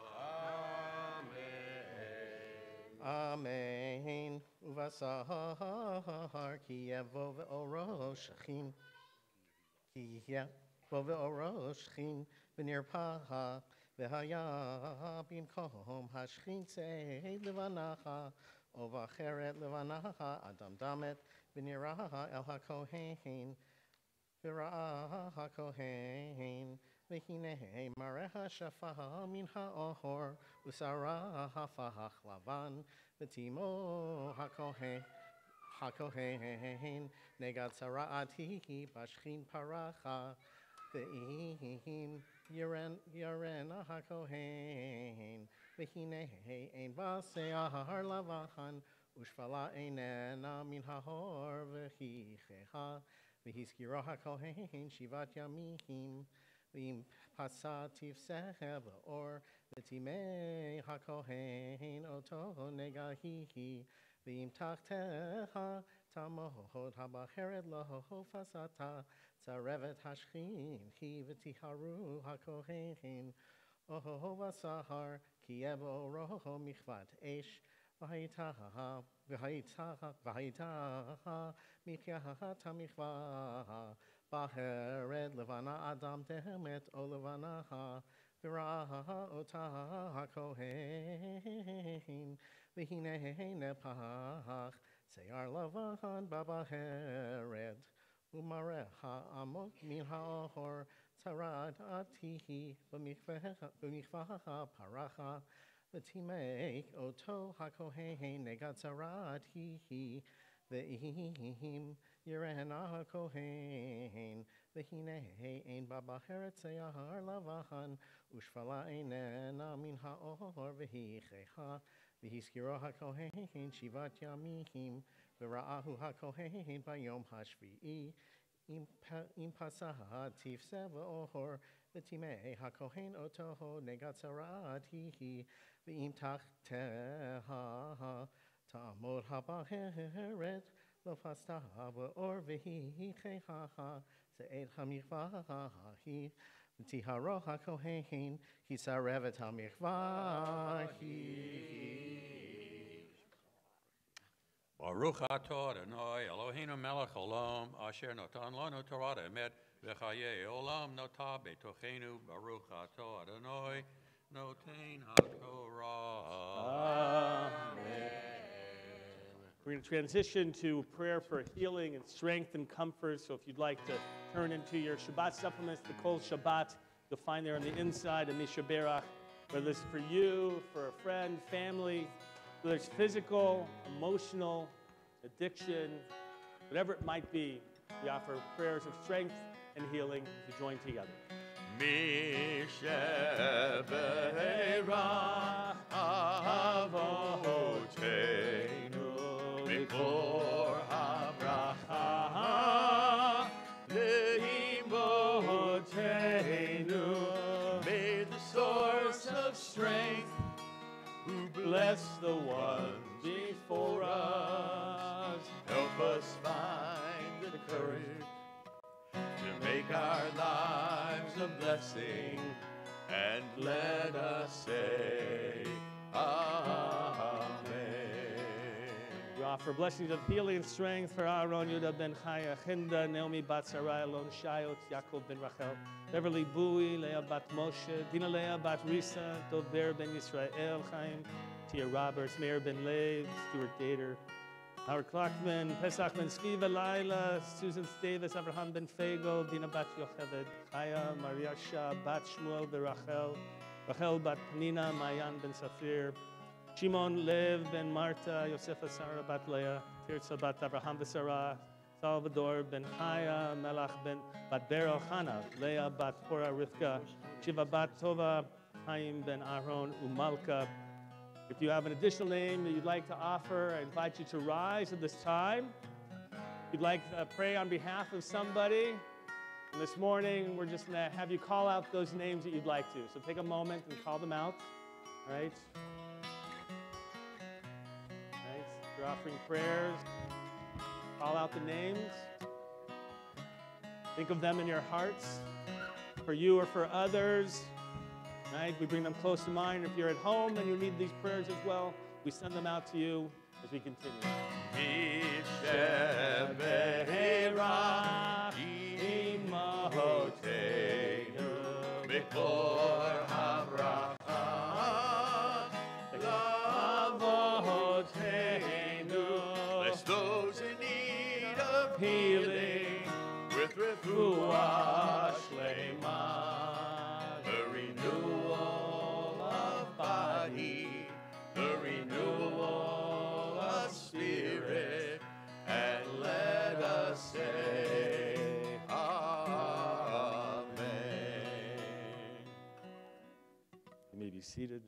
Amen. Uvasahar ki yevo ve'orosh chin. Ki yevo ve'orosh chin v'nirpaha v'haya bimkom hashchin tzei levanaha ovacheret levanaha adam damet v'niraha el hakohen v'ra'ah hakohen v'hinei mareha shafaha min ha'ohor Usara hafach lavan v'timo hakohen negat sara'ati bashchin paracha ve'im yaren hakohen v'hinei ein base'ahar lavahan ushfala einena min hahor v'hichecha v'hiskira hakohen shivat yamim v'im pasatif sehev or V'timei hakohen oto negahihi v'im tachteha tamohod habacheret loho fasata tzarevet hashchin hi v'tiharu hakohen oho vasahar ki evo roho michvat esh v'haitaha michyaha tamichvaha bacheret levana adam tehemet o levanaha V'raha otaha hakohen v'hinei nepach seyar lavahan babaheret umareha amok min ha'or tzarad atihi v'michvaha paracha v'timeik oto hakohen negat tzarad hihi v'ihim yirena hakohen v'hinei ein babaheret seyar lavahan Ushfala einena min ha'or v'hichecha v'hiskiro hakohen shivat yamim v'ra'ahu hakohen bayom hashvi'i im pasah tifse v'ohor v'timei hakohen otoho negat tzara'at hihi v'im tachteha ta'amod habaheret lo fastah v'or v'hichecha se'ed hamichvaha hi Tiharo hakohen hisarevet hamichvahi. Baruch atah Adonai Eloheinu melech olam asher natan lanu Torah emet v'chayei olam notah betochenu. Baruch atah Adonai noten haTorah. Amen. We're going to transition to prayer for healing and strength and comfort. So if you'd like to turn into your Shabbat supplements, the Kol Shabbat, you'll find there on the inside of Mishaberach, whether it's for you, for a friend, family, whether it's physical, emotional, addiction, whatever it might be, we offer prayers of strength and healing to join together. Mishaberach avotenu mikor habracha leimotenu. May the source of strength who bless the ones before us help us find the courage to make our lives a blessing, and let us say Amen. We offer blessings of healing and strength for Aaron, Yudah ben Chaya, Chinda, Naomi bat Sarai, Alon Shayot, Yaakov ben Rachel, Beverly Bowie, Leah bat Moshe, Dina Leah bat Risa, Dober ben Yisrael, Chaim, Sophia Roberts, Mayor Ben Lev, Stuart Gator, Howard Klockman, Pesach Ben Sviva Laila, Susan Davis, Abraham Ben Fagel, Dina Bat Yocheved, Chaya, Mariasha, Bat Shmuel Rachel, Rachel Bat Panina, Mayan Ben Safir, Shimon Lev Ben Marta, Yosefa Sarah Bat Leah, Tirza Bat Abraham Sarah, Salvador Ben Chaya, Melach Ben Bat Bero Chana, Leah Bat Pora Rivka, Shiva Bat Tova, Chaim Ben Aaron, Umalka. If you have an additional name that you'd like to offer, I invite you to rise at this time. If you'd like to pray on behalf of somebody, and this morning we're just going to have you call out those names that you'd like to. So take a moment and call them out, all right? If you're offering prayers, call out the names. Think of them in your hearts, for you or for others. Right? We bring them close to mind. If you're at home and you need these prayers as well, we send them out to you as we continue. Bless those in need of Healing with Refuah Shlema. the renewal of body, the renewal of spirit, and let us say, Amen. You may be seated.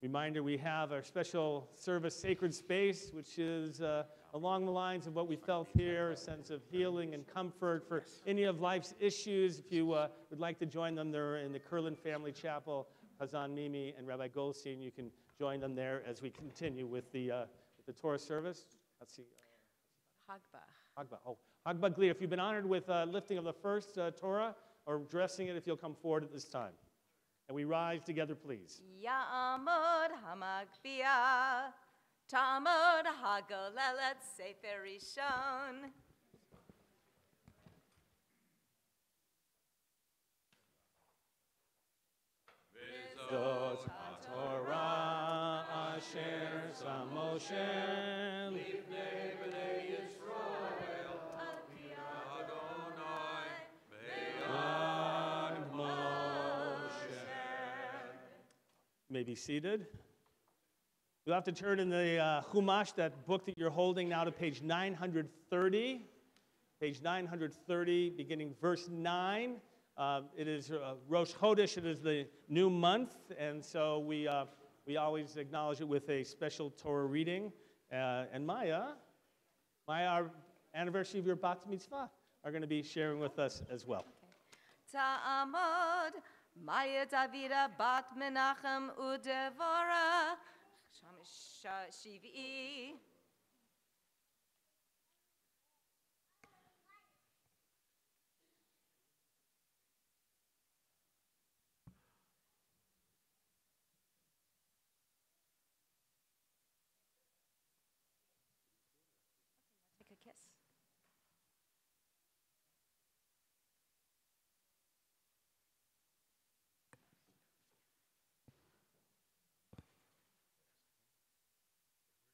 Reminder, we have our special service, Sacred Space, which is along the lines of what we felt here, a sense of healing and comfort for any of life's issues. If you would like to join them, they're in the Kurlan Family Chapel. Hazan Mimi and Rabbi Goldstein, you can join them there as we continue with the Torah service. Let's see. Hagbach. Hagbah. Oh, Hagbah Gli. If you've been honored with lifting of the first Torah or dressing it, if you'll come forward at this time. And we rise together, please. Ya'amod hamagbia, ta'amod hagolelet sefer rishon. Zot HaTorah asher Moshe lifnei bnei Yisrael al pi Adonai be'ad Moshe. You may be seated. You'll have to turn in the Chumash, that book that you're holding now, to page 930. Page 930, beginning verse 9. It is Rosh Chodesh. It is the new month, and so we always acknowledge it with a special Torah reading. And Maya, our anniversary of your Bat Mitzvah, are going to be sharing with us as well. Ta'amod Maya Davida bat Menachem udevora Shiv'i. Take a kiss.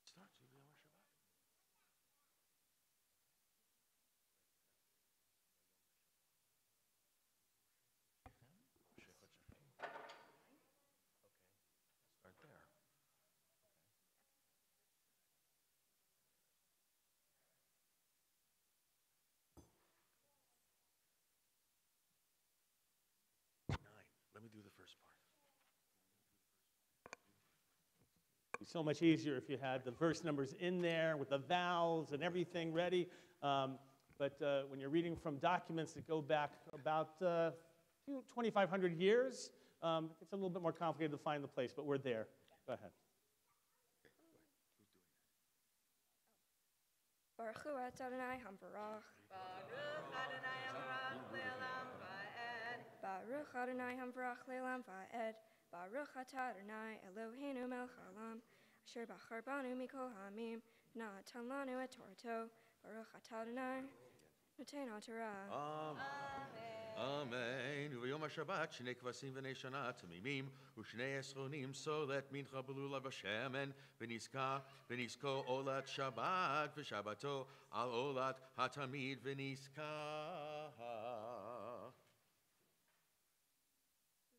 Start there. Let me do the first part. It'd be so much easier if you had the verse numbers in there with the vowels and everything ready. But when you're reading from documents that go back about 2,500 years, it's a little bit more complicated to find the place, but we're there. Go ahead. Baruch Hu Adonai Hamvarach. Baruch Adonai Amarach Le'olam Va'ed. Baruch Adonai Hamvarach Le'olam Va'ed. Baruch Atah Adonai Eloheinu melech haolam, asher bachar banu mikol ha'amim, v'natan lanu et Torato. Baruch Atah Adonai Noten HaTorah. Amen. Amen. Uvayom HaShabbat, Shnei Kvasim V'nei Shana Tamimim, Ushnei Esronim, Solet Mincha Belula V'Shemen, V'Nisko Olat Shabbat, V'Shabbato, Al Olat HaTamid V'Niska.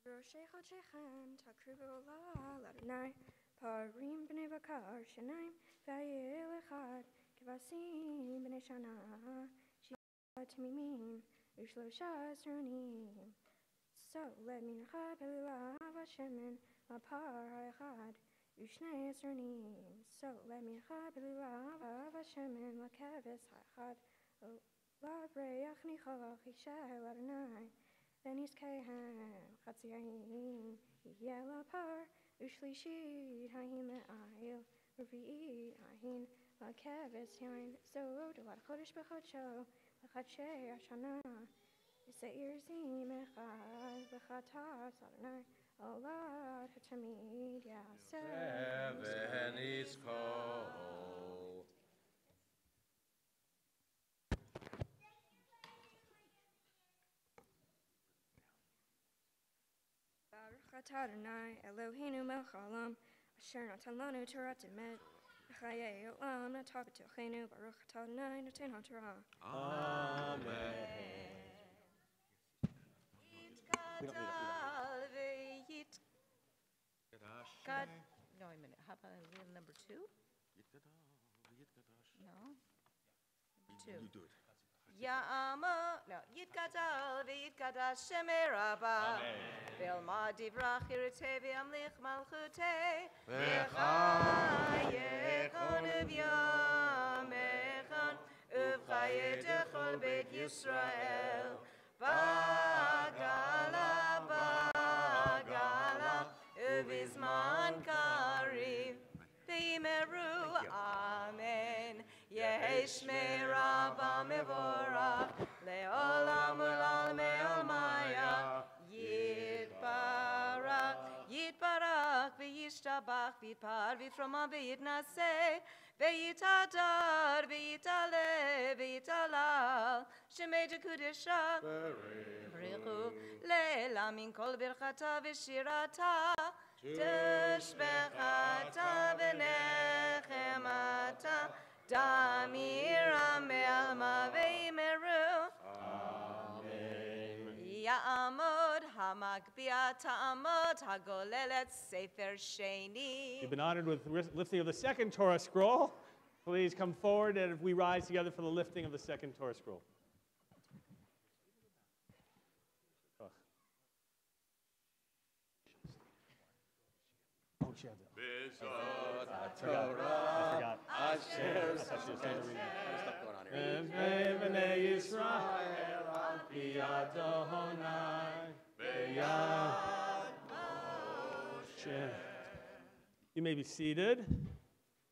Roshei Chodshechem, Takribu La Ladonai, Parim B'nei Bakar, Shanaim, Vayel Echad, Kvasim B'nei Shana, Shivah Tamimim, Ushlosha Esronim. So let me Belula V'Shemen, Apar Ha'echad, Ushnei Esronim. So let me Belula V'Shemen, Lakeves Ha'echad, La Breach Nichalach Ishai Ladonai. Venis Kehem, Chatziyahim, Yela Par, Ushlishid, Haim Le'ayil, Revi'id, Ahin, Lakeves Yain, So, Delat Chodesh B'Chodsho, L'Chadshe Ashana, Yisa'ir Zim Echad, L'Chatav Sadonai, Olad HaTamid Yaseh, V'Nisko. Baruch atah Adonai Eloheinu melech haolam asher natan lanu Torah emet v'chayei olam natav b'tocheinu Baruch atah Adonai noten haTorah. Amen. God, no, wait a minute. How about number 2? No. Number 2. You do it. Ya'ama, no, Yitgadal v'Yitgadash Shemei Rabbah. V'elma divrach yirteh v'yamlich malchuteh. V'chayechon uv'yamechon uv'chayetechol beit Yisrael. Bagala, bagala, uv'izman kariv. V'yimeru, amen. Yeshmei Rabbah mevorach le'olam u'l'olam me'omaya Yitbarach, Yitbarach v'yishtabach v'yitpar v'yitfroma v'yitnaseh v'yitadar v'yitale v'yitalal Shemei Dekudesha B'richu le'ela min kol birchata v'shirata Teshbechata v'nechemata Damira me'alma ve'imeru. Amen. Ya'amod ha'magbia ta'amod ha'golelet sefer sheni. You've been honored with lifting of the second Torah scroll. Please come forward and we rise together for the lifting of the second Torah scroll. Oh, she had that. I forgot. You may be seated.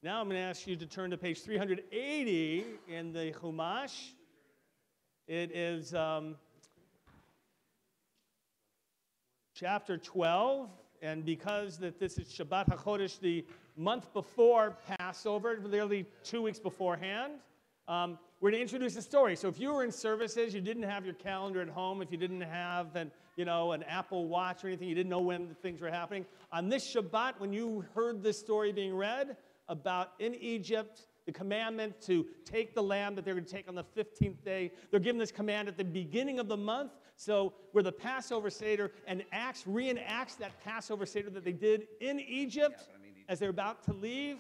Now I'm going to ask you to turn to page 380 in the Chumash. It is chapter 12. And because that this is Shabbat HaChodesh, the month before Passover, literally 2 weeks beforehand, we're going to introduce a story. So if you were in services, you didn't have your calendar at home, if you didn't have an Apple Watch or anything, you didn't know when things were happening, on this Shabbat, when you heard this story being read about in Egypt, the commandment to take the lamb that they're going to take on the 15th day, they're given this command at the beginning of the month. So where the Passover Seder reenacts that Passover Seder that they did in Egypt as they're about to leave,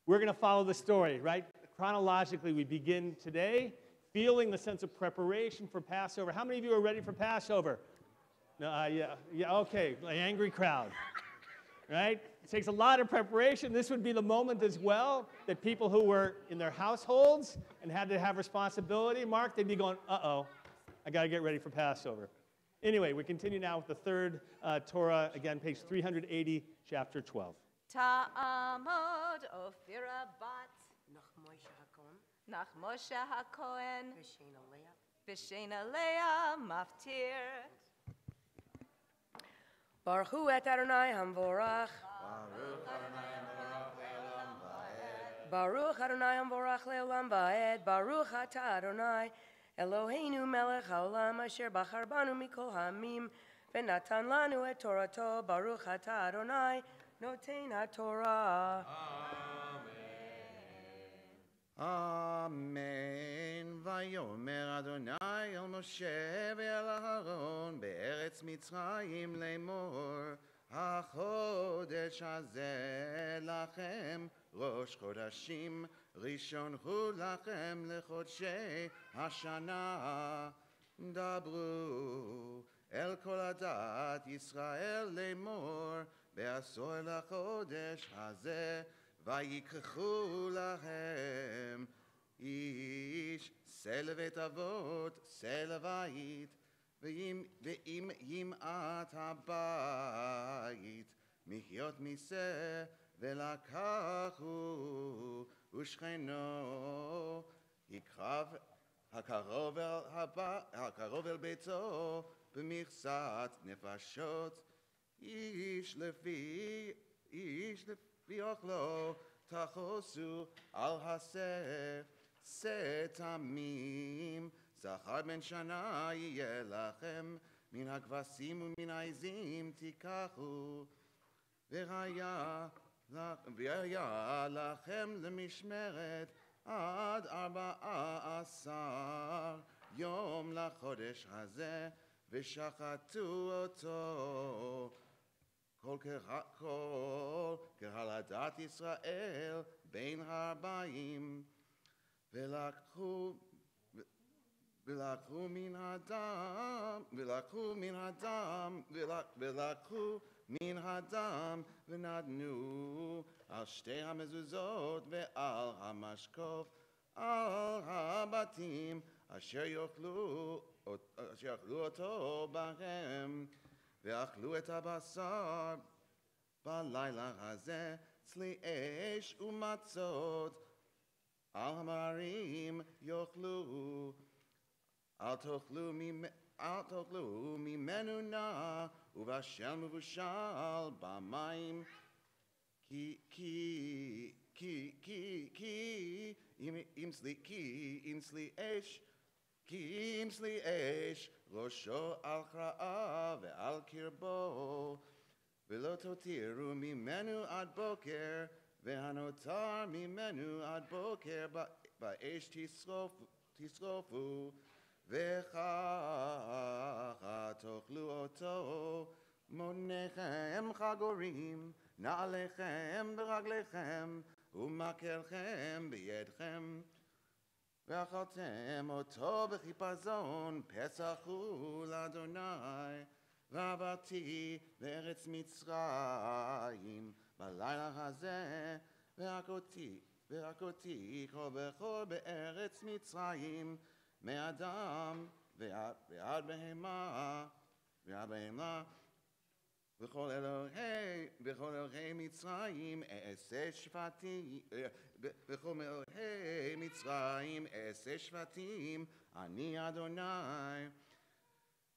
we're going to follow the story, right? Chronologically, we begin today, feeling the sense of preparation for Passover. How many of you are ready for Passover? No, yeah, okay, an angry crowd, right? It takes a lot of preparation. This would be the moment as well that people who were in their households and had to have responsibility, Mark, they'd be going, uh-oh, I got to get ready for Passover. Anyway, we continue now with the third Torah, again, page 380, chapter 12. Ta'amod ofira bat Nach Moshe HaKohen V'sheina Leah maftir Baruch Hu et Adonai Hamvorach. Baruch Adonai Hamvorach Le'olam Va'ed. Baruch atah Adonai Eloheinu melech haolam asher bachar banu mikol ha'amim v'natan lanu et Torato Baruch atah Adonai noten haTorah. Amen. Vayomer Adonai el Moshe ve'el Aharon be'eretz Mitzrayim lemor HaChodesh hazeh lachem Rosh Chodashim Rishon hu lachem lechodshei Hashana Dabru el kol adat Yisrael lemor be'asor lachodesh hazeh ויקחו להם איש סלע בית אבות, סלע בית, ואם ימעט הבית, מחיות מזה ולקחו, ושכנו יקרב הקרוב אל ביתו במכסת נפשות, איש לפי ויאכלו תחוסו על תמים זכר בן שנה יהיה לכם מן הכבשים ומן העזים תיקחו והיה לכם למשמרת עד 14 יום לחודש הזה ושחטו אותו כל קהל עדת ישראל בין 40 ולקחו מן הדם ונתנו על שתי המזוזות ועל המשקוף על הבתים אשר יאכלו אותו בהם ואכלו את הבשר בלילה הזה צלי אש ומצות על המרים יאכלו אל תאכלו ממנו נא ובשל מבושל במים כי אם סלי אש ראשו על קרעיו ועל קרבו ולא תותירו ממנו עד בוקר והנותר ממנו עד בוקר באש תשרופו וכך תאכלו אותו מוניכם חגורים נעליכם ברגליכם ומקלכם בידכם ואכלתם אותו בחיפזון פסח הוא לאדוני ועברתי בארץ מצרים בלילה הזה והכותי כל בכור בארץ מצרים מאדם ועד בהמה וכל אלוהי מצרים אעשה שבטים אני אדוני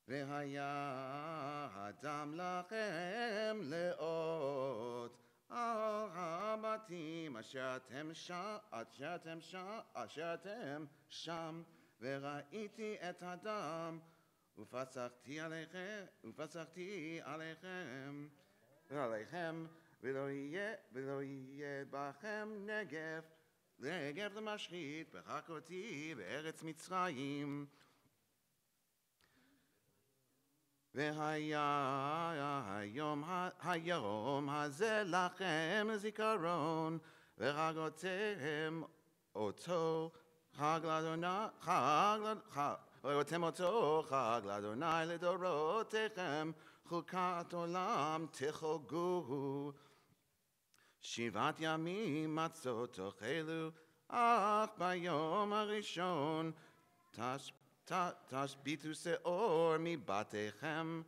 והיה הדם לכם לאות על הבתים אשר אתם שם וראיתי את הדם ופסחתי עליכם ולא יהיה בכם נגב למשחית בחכותי בארץ מצרים והיה היום הזה לכם זיכרון וראיתם אותו חג לאדוני לדורותיכם חוקת עולם תחוגו 7 ימים מצות תאכלו אך ביום הראשון תשביתו שאור מבתיכם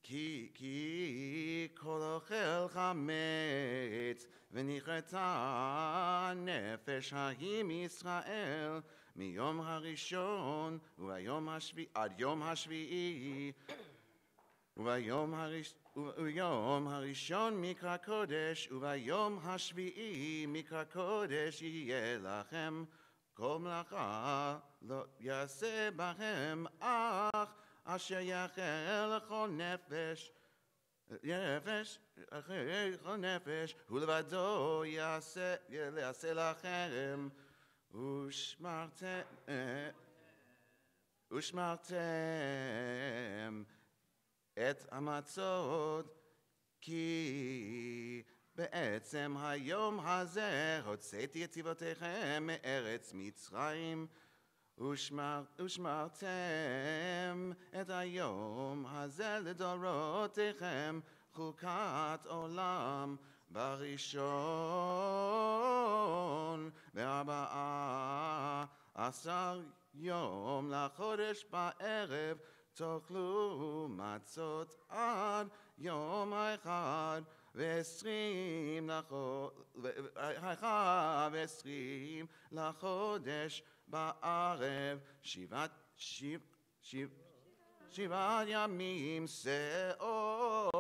כי כל אוכל חמץ ונכרתה נפש ההיא מישראל מיום הראשון עד יום השביעי וביום הראשון מקרא קודש וביום השביעי מקרא קודש יהיה לכם כל מלאכה לא יעשה בהם, אך אשר יאכל לכל נפש, כל נפש, הוא לבדו יעשה לכם, ושמרתם את המצות, כי בעצם היום הזה הוצאתי את צבאותיכם מארץ מצרים, ושמרתם את היום הזה לדורותיכם, חוקת עולם בראשון ב14 יום לחודש בערב תאכלו מצות עד יום 21 לחודש בערב, שבעת ימים שאור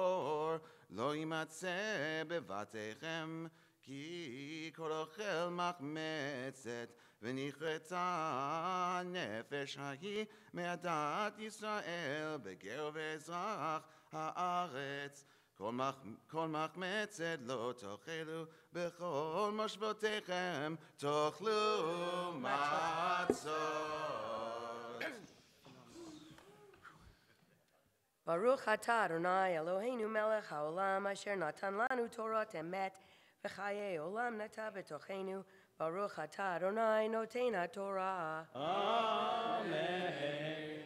לא יימצא בבתיכם, כי כל אוכל מחמצת ונכרתה הנפש ההיא מעדת ישראל בגר ואזרח הארץ. כל מחמצת לא תאכלו, בכל מושבותיכם תאכלו מצות. Baruch atah Adonai Eloheinu melech haolam asher natan lanu Torah emet v'chayei olam nata b'tochenu. Baruch atah Adonai noten haTorah. Amen.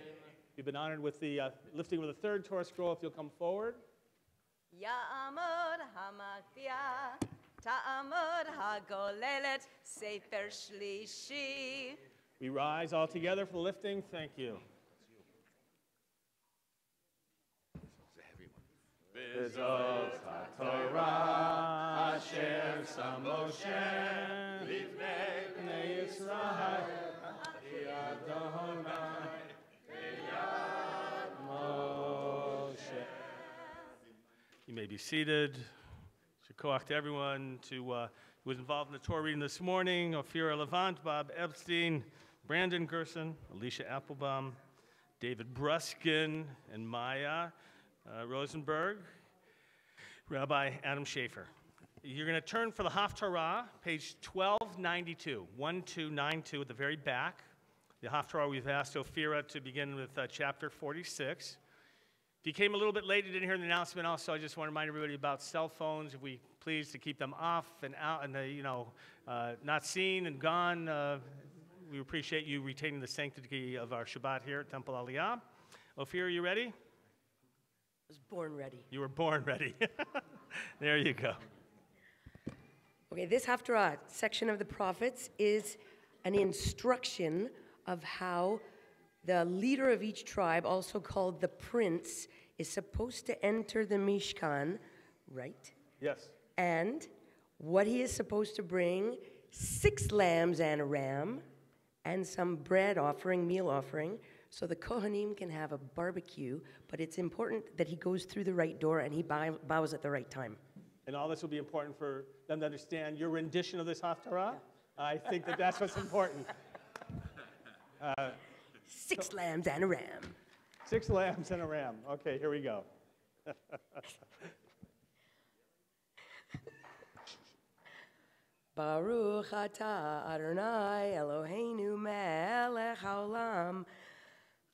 We've been honored with the lifting of the third Torah scroll. If you'll come forward. Ya'amod ha'makdiah, ta'amod ha'golelet, sefer shlishi. We rise all together for the lifting. Thank you. Bezot HaTorah asher sam Moshe lifnei bnei Yisrael yad Adonai yad Moshe. You may be seated. Shakoach to everyone who was involved in the Torah reading this morning: Ophira Levant, Bob Epstein, Brandon Gerson, Alicia Applebaum, David Bruskin, and Maya Rosenberg, Rabbi Adam Schaefer. You're going to turn for the Haftarah, page 1292 at the very back. The Haftarah, we've asked Ophira to begin with chapter 46. If you came a little bit late, you didn't hear the announcement. Also, I just want to remind everybody about cell phones. If we please to keep them off and out and not seen and gone. We appreciate you retaining the sanctity of our Shabbat here at Temple Aliyah. Ophira, you ready? I was born ready. You were born ready. There you go. Okay, this Haftarah section of the prophets is an instruction of how the leader of each tribe, also called the prince, is supposed to enter the Mishkan, right? Yes. And what he is supposed to bring: 6 lambs and a ram, and some bread offering, meal offering, so the Kohanim can have a barbecue, but it's important that he goes through the right door and he bows at the right time. And all this will be important for them to understand your rendition of this Haftarah. I think that's what's important. 6 lambs and a ram. 6 lambs and a ram. Okay, here we go. Baruch atah Adonai Eloheinu melech haolam,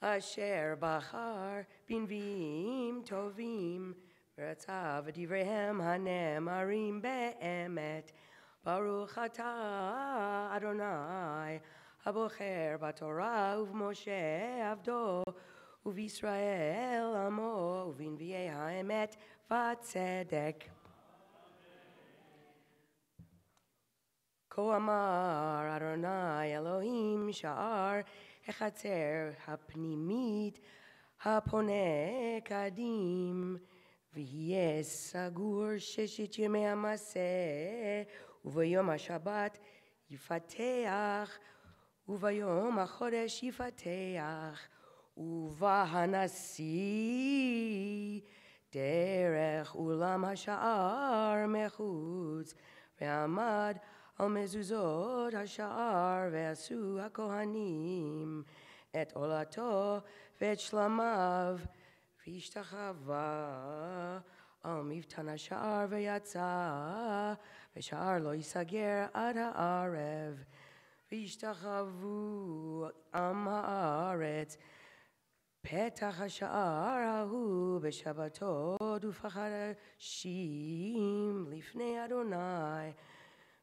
asher bachar binvim tovim, v'ratzav v'divrehem hanemarim be'emet. Baruch atah Adonai abocher b'Torah u'v'Moshe avdo u'v'Yisrael amo u'v'nvi'ei ha'emet v'tzedek. Ko amar Adonai Elohim sha'ar echatzer hapnimit hapone kadim v'yeh sagur sheshit yemei hamaseh u'vayom haShabbat yifateach u'vayom hachodesh yifateach u'vahanasi derech ulam hasha'ar mechutz ve'amad על מזוזות השער, ועשו הכהנים את עולתו ואת שלמיו, והשתחווה על מבטן השער ויצא, ושער לא ייסגר עד הערב, והשתחוו עם הארץ, פתח השער ההוא בשבתות ובחדשים לפני אדוני,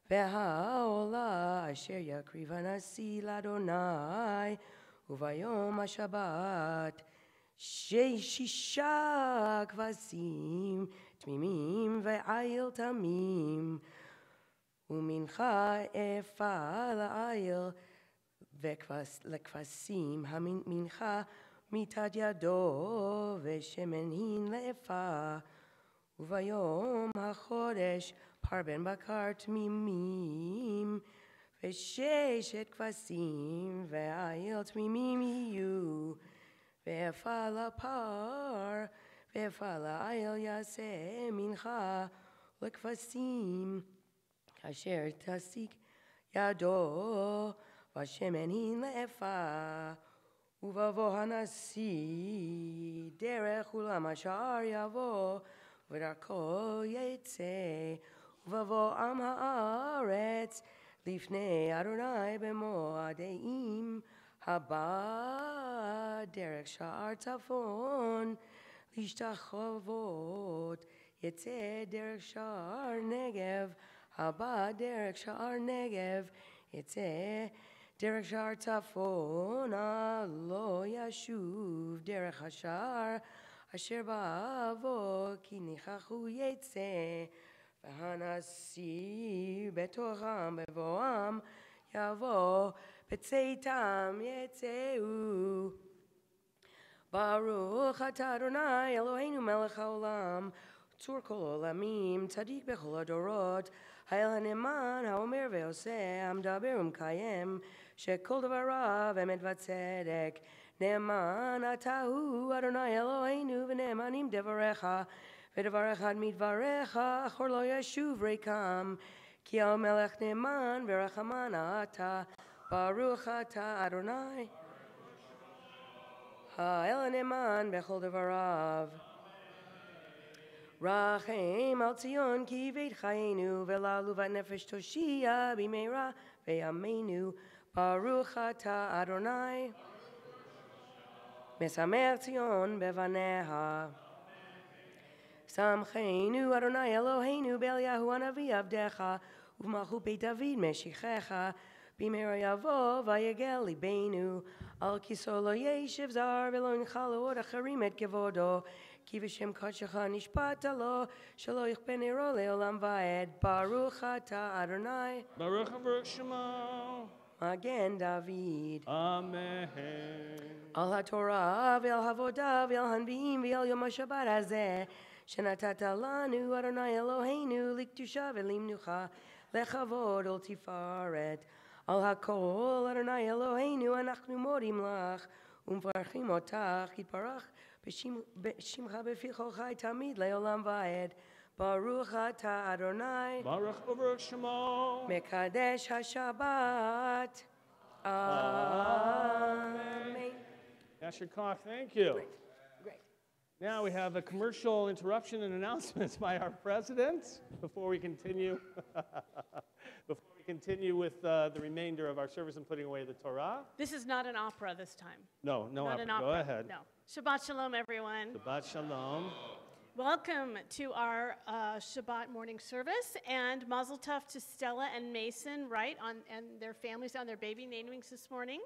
והעולה אשר יקריב הנשיא לאדוני, וביום השבת שישה כבשים תמימים ועיל תמים, ומנחה אפה לעיל לכבשים המנחה מתת ידו, ושמן הין לאפה, וביום החודש פר בן בקר תמימים, וששת כבשים ועיל תמימים יהיו, ואפה לפר ואפה לעיל יעשה מנחה לכבשים, אשר תסיק ידו, והשמן הין לאפה, ובבוא הנשיא דרך אולם השער יבוא, ודרכו יצא, ובבוא עם הארץ לפני אדוני במועדים הבא דרך שער צפון להשתחוות, יצא דרך שער נגב, הבא דרך שער נגב, יצא דרך שער צפונה, לא ישוב דרך השער אשר באבו, כי נכחו יצא, והנשיא בתוכם בבואם יבוא, בצאתם יצאו. ברוך אתה אדוני אלוהינו מלך העולם, צור כל עולמים, צדיק בכל הדורות, האל הנאמן האומר ועושה, המדבר ומקיים, שכל דבריו אמת וצדק. נאמן אתה הוא אדוני אלוהינו, ונאמנים דבריך, ודבר אחד מדבריך אחור לא ישוב ריקם, כי על מלך נאמן ורחמן אתה. ברוך אתה אדוני האל הנאמן בכל דבריו. רחם על ציון כי בית חיינו, ולעלובת נפש תושיע במהרה בימינו. ברוך אתה אדוני משמח ציון בבניה. שמחנו אדוני אלוהינו באליהו הנביא עבדך, ובמלכות בית דוד משיחך, במהרה יבוא ויגל ליבנו. על כיסאו לא ישב זר, ולא ינחלו עוד אחרים את כבודו, כי בשם קודשך נשבעת לו, שלא יכפה נרו לעולם ועד. ברוך אתה אדוני ברוך וברוך שמו מגן דוד. אמן. על התורה ועל העבודה ועל הנביאים ועל יום השבת הזה שנתת לנו אדוני אלוהינו, לקדושה ולמנוחה, לכבוד ולתפארת. על הכל אדוני אלוהינו אנחנו מודים לך ומברכים אותך, יתברך בשמך בפי כל חי תמיד לעולם ועד. ברוך אתה אדוני ברוך וברוך שמו מקדש השבת. Amen. Pastor Koch, thank you. Great. Now we have a commercial interruption and announcements by our president before we continue. Before we continue with the remainder of our service and putting away the Torah. This is not an opera this time. No Not an opera. Go opera. ahead. No. Shabbat Shalom, everyone. Shabbat Shalom. Welcome to our Shabbat morning service, and Mazel Tov to Stella and Mason, right, and their families on their baby namings this morning.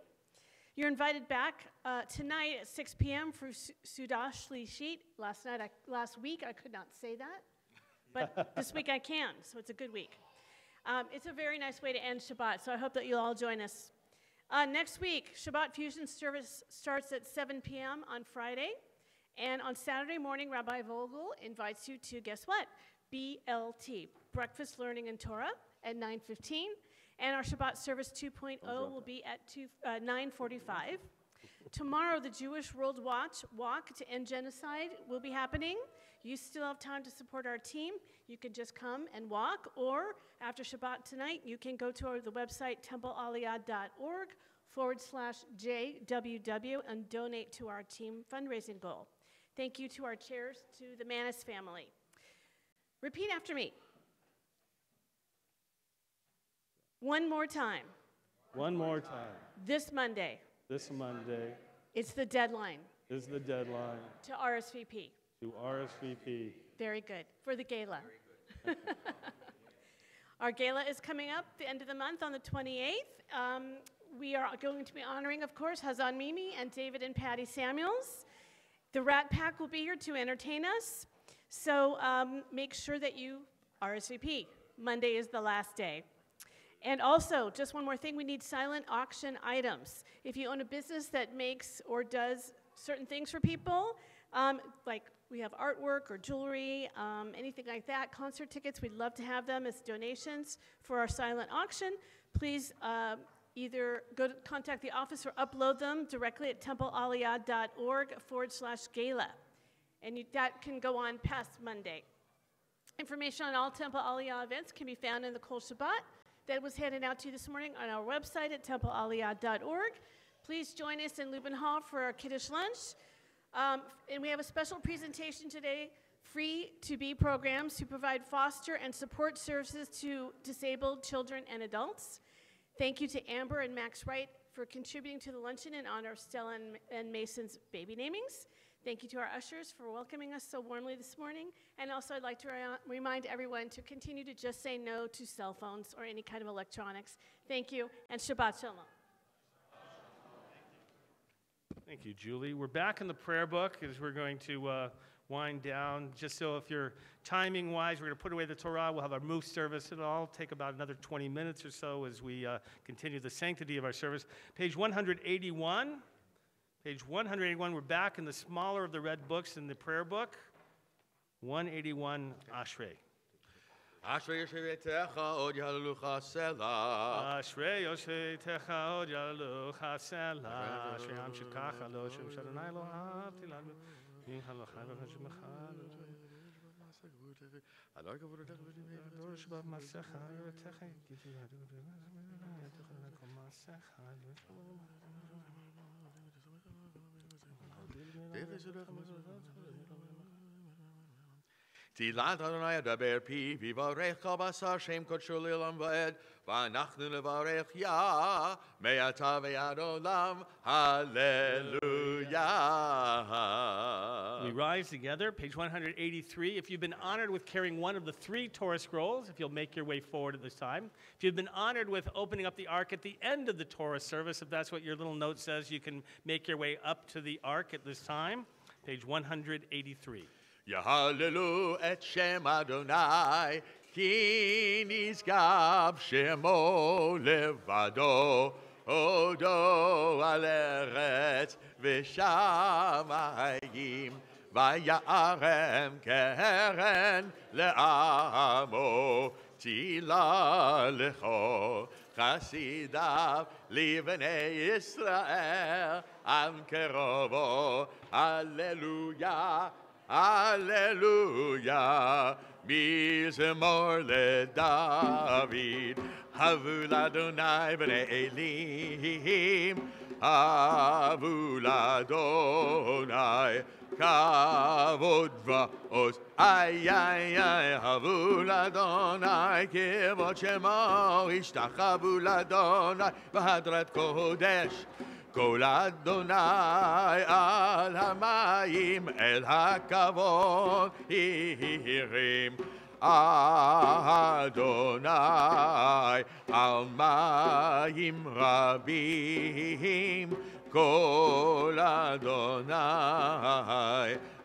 You're invited back tonight at 6 p.m. for Sudah Shlishit. Last week I could not say that, but this week I can, so it's a good week. It's a very nice way to end Shabbat, so I hope that you'll all join us. Next week, Shabbat Fusion service starts at 7 p.m. on Friday. And on Saturday morning, Rabbi Vogel invites you to, guess what? BLT, Breakfast, Learning, and Torah, at 9:15. And our Shabbat service 2.0 will be at 9:45. Tomorrow, the Jewish World Watch Walk to End Genocide will be happening. You still have time to support our team. You can just come and walk, or after Shabbat tonight, you can go to the website templealiyah.org/JWW and donate to our team fundraising goal. Thank you to our chairs, to the Manis family. Repeat after me. One more time. One more time. This Monday. This Monday It's the deadline is the deadline to RSVP. to RSVP. Very good. For the gala. Our gala is coming up the end of the month on the 28th. We are going to be honoring, of course, Hazan Mimi and David and Patty Samuels. The Rat Pack will be here to entertain us. So make sure that you RSVP. Monday is the last day. And also, just one more thing, we need silent auction items. If you own a business that makes or does certain things for people, like we have artwork or jewelry, anything like that, concert tickets, we'd love to have them as donations for our silent auction. Please either contact the office or upload them directly at templealiyah.org/gala. And that can go on past Monday. Information on all Temple Aliyah events can be found in the Kol Shabbat that was handed out to you this morning on our website at templealiyah.org. Please join us in Lubin Hall for our Kiddush lunch. And we have a special presentation today, free to be programs to provide foster and support services to disabled children and adults. Thank you to Amber and Max Wright for contributing to the luncheon in honor of Stella and Mason's baby namings. Thank you to our ushers for welcoming us so warmly this morning. And also I'd like to remind everyone to continue to just say no to cell phones or any kind of electronics. Thank you, and Shabbat Shalom. Thank you, Julie. We're back in the prayer book as we're going to wind down. Just so if you're timing-wise, we're going to put away the Torah. We'll have our Move service. It'll all take about another 20 minutes or so as we continue the sanctity of our service. Page 181. Page 181, we're back in the smaller of the red books in the prayer book. 181, Ashrei. Ashrei Yoshevetecha od Yalalucha Selah. Ashrei Yoshevetecha od Yalalucha Selah. Ashrei Am Shekacha Lo Shem Shadonai Lo Ahavti Lanu. Yim Halochai V'Hashem Echad. Adar Kavod Techa V'Dimei V'Dor Shabbat Masecha Yotecha Yikitu Yadu Yotecha Nakol Masecha Tilat Adonai adaber pi vivarech kabasar shem kodsho le'olam va'ed va'anachnu levarech ya me'ata ve'ad olam hallelujah. We rise together, page 183. If you've been honored with carrying one of the 3 Torah scrolls, if you'll make your way forward at this time. If you've been honored with opening up the ark at the end of the Torah service, if that's what your little note says, you can make your way up to the ark at this time. Page 183. Yahallelu et Shem Adonai, ki nizgav shemo levado, odo al eretz v'shamayim, vayarem keren le'amo, tila lecho chasidav livnei Yisrael, am kerovo, Hallelujah. Hallelujah, Mizmor leDavid, Havul Adonai b'nei Elim, Havul Adonai, Kavod va'oz, ay, ay, ay, Havul Adonai, Kivod Shemo, Ishtachavu Adonai, V'hadrat Kodesh, Kol Adonai al hamayim el hakavod hirim Adonai al mayim rabim Kol Adonai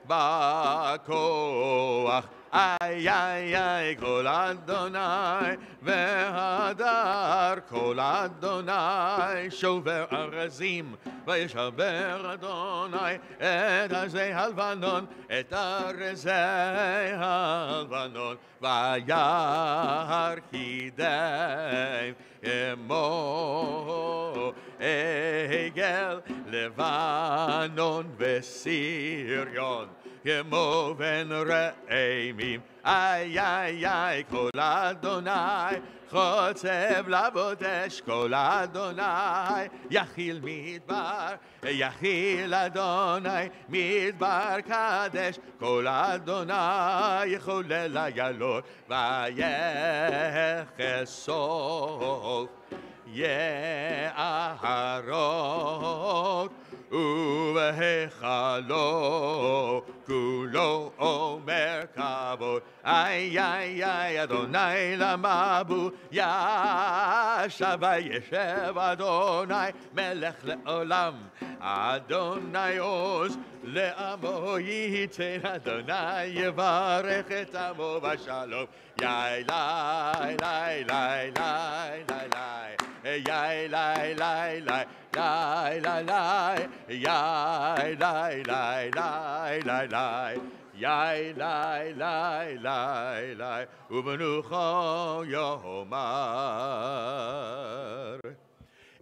bakoach ay, ay, ay, Kol Adonai והדר Kol Adonai שובר ארזים וישבר אדוני את ארזי הלבנון את ארזי הלבנון וירקידם עמו עגל לבנון וסיריון, כמו בן רעמים, איי איי איי, כל אדוני, חוצב לבוד אשכול אדוני, יחיל מדבר, יחיל אדוני, מדבר קדש, כל אדוני יחולל הילוד, ויחסוף יערות, ובהיכלו כולו אומר כבוד, איי איי איי אדוני למבול ישב וישב אדוני מלך לעולם, אדוני עוז לעמו ייתן, אדוני יברך את עמו בשלום, יאי לי לי לי לי לי לי, יאי לי לי לי לי לי לי, yai lai lai lai lai lai, yai lai lai lai lai, ubenucho yomar.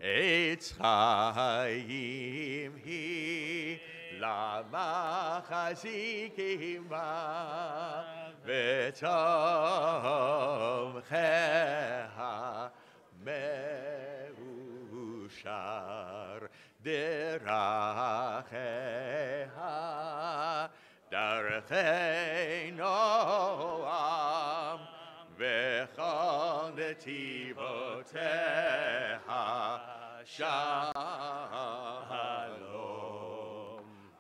Eitz chaim hi lama chazikim ba v'tomcheha meushar. דרכיה דרכי נועם וכל נתיבותיה שלום.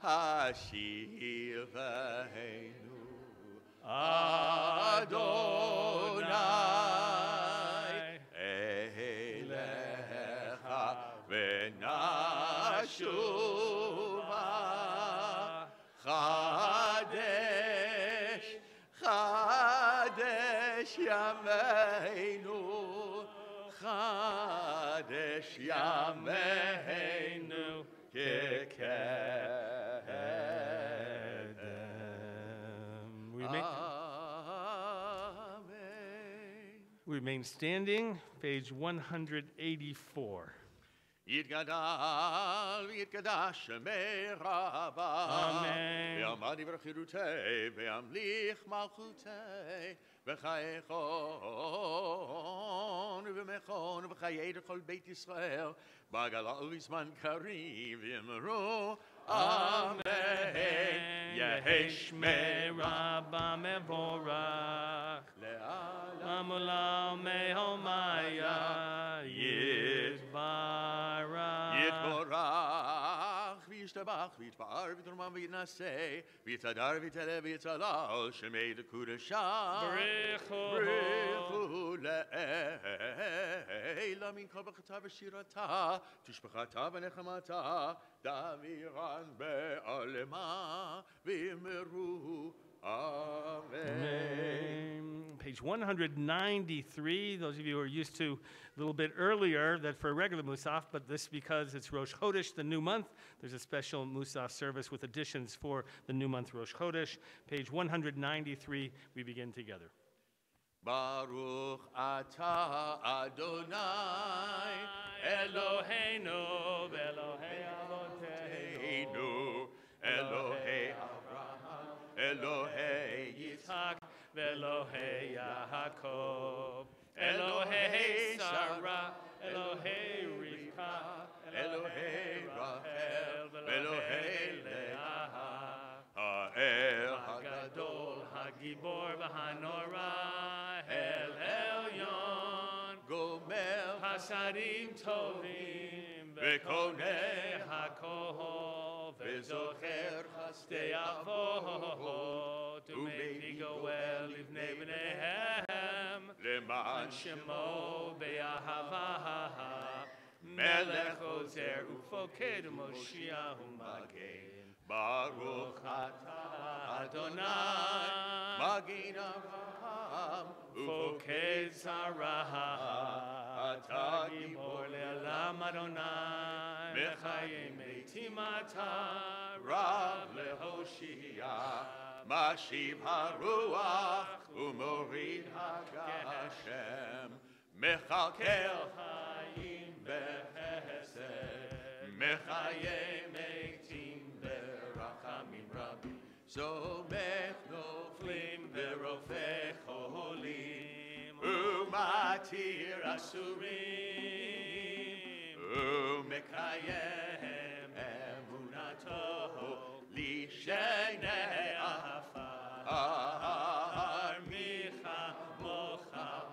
השיבנו אדוני אליך ונשובה, חדש חדש ימינו, חדש ימינו כקדם. We remain standing, page 184. יתגדל ויתקדש שמי רבה, ויעמד דברי חירותי וימליך מלכותי, וחיי חון ומחון וחיי כל בית ישראל, בגלל ובזמן קריב יאמרו אמן. יהי שמי רבה מבורך לעולם עולמי הומיה יתברך וישתבח ויתפאר ויתרומם ויתנשא ויתהדר ויתעלה ויתהלל שמי לקודשה ברכו לעילה מן כל ברכתה ושירתה תשבחתה ונחמתה דמירן בעלמה ואמרו Amen. Page 193, those of you who are used to a little bit earlier that for a regular Musaf, but this because it's Rosh Chodesh, the new month, there's a special Musaf service with additions for the new month Rosh Chodesh. Page 193, we begin together. Baruch atah Adonai Eloheinu v'Elohei Avoteinu Elohei Avraham Elohei Yitzhak v'Elohei Yaakov Elohei Sarah Elohei Rivka Elohei Rachel v'Elohei Leah Ha'el HaGadol HaGibor v'Hanora El Elyon Gomer Hasadim Tovim V'Konei HaKol V'Zocher Chasdei Avot U'Mevi Goel Livnei B'neihem Leman Shemo Be'ahava Melech Ozer U'Foked Moshiach U'Magen Baruch atah Adonai Magin Avraham Ufoked Sarah Atah Gibor Le'olam Adonai Mechayei Meitim Atah Rav Lehoshia Mashiv HaRuach U'Morid HaGashem Mechalkel Chaim Bechesed מחיי מתים ברחמים רבים, סומך נופלים ורופא חולים, ומתיר אסורים, ומקיים אמונתו לשני עפר, מחמוך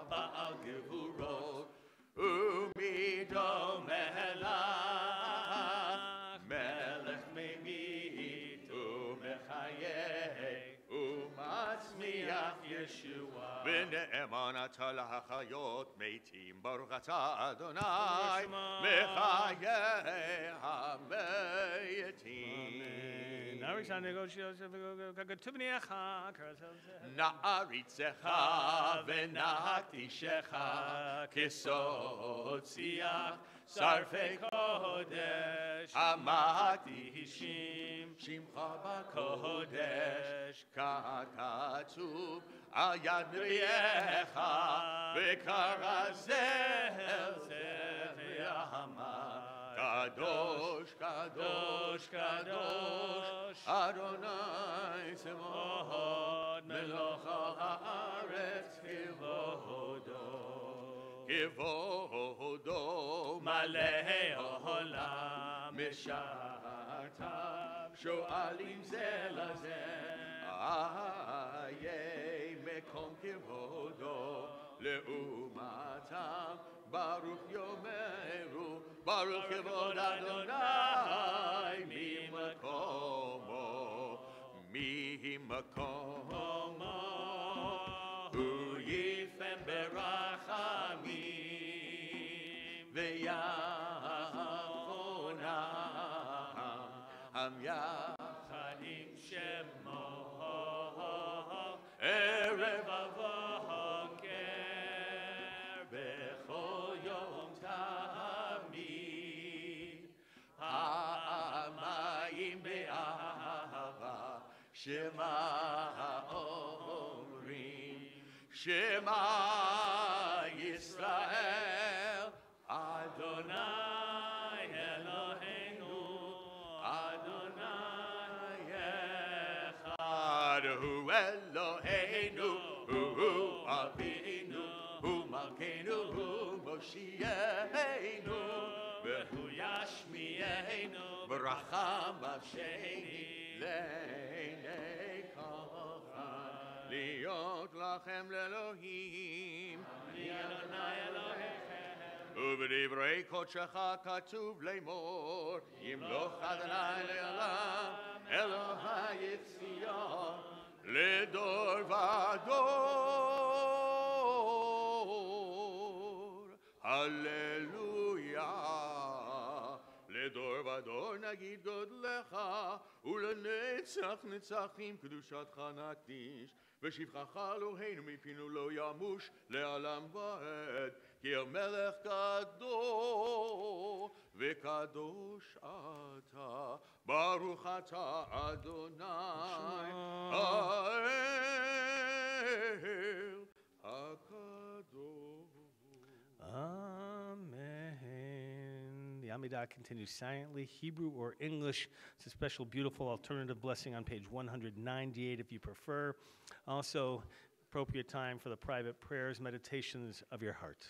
בעל גבורות, ומדומה לך מלך ממית ומחיה ומצמיח ישועה. ונאמן אתה להחיות מתים, ברוך אתה אדוני מחיי המתים. נעריצך ונקדישך כסוד שיח שרפי קודש המקדישים שמך בקודש ככתוב על יד נביאך וכרז אל ספר המן. קדוש, קדוש, קדוש, אדוני צבאות, מלוך הארץ כבודו. כבודו מלא העולם, משרתיו שואלים זה לזה, איה מקום כבודו לאומתם, ברוך יאמרו, ברוך כבוד אדוני ממקומו, ממקומו, הוא יפן ברחמים ויחונם יחד עם שמו, ערב ובוקר בכל יום תמיד, פעמיים באהבה שמע אומרים, שמע ישראל אדוני אלוהינו אדוני אחד הוא אלוהינו הוא אבינו הוא מלכנו הוא מושיענו והוא ישמיענו ברחם בשני לעיני כוחם, להיות לכם לאלוהים אני אדוני אלוהיכם, ובדברי קודשך כתוב לאמור, ימלוך אדוני לעולם אלוהי ציון לדור ודור. הללויה. לדור ודור נגיד גודלך, ולנצח נצחים קדושתך נקדיש. ושבחך אלוהינו מפינו לא ימוש לעולם ועד, כי המלך קדוש וקדוש אתה, ברוך אתה אדוני האל הקדוש. Amen. The Amidah continues silently, Hebrew or English. It's a special, beautiful alternative blessing on page 198 if you prefer. Also, appropriate time for the private prayers, meditations of your heart.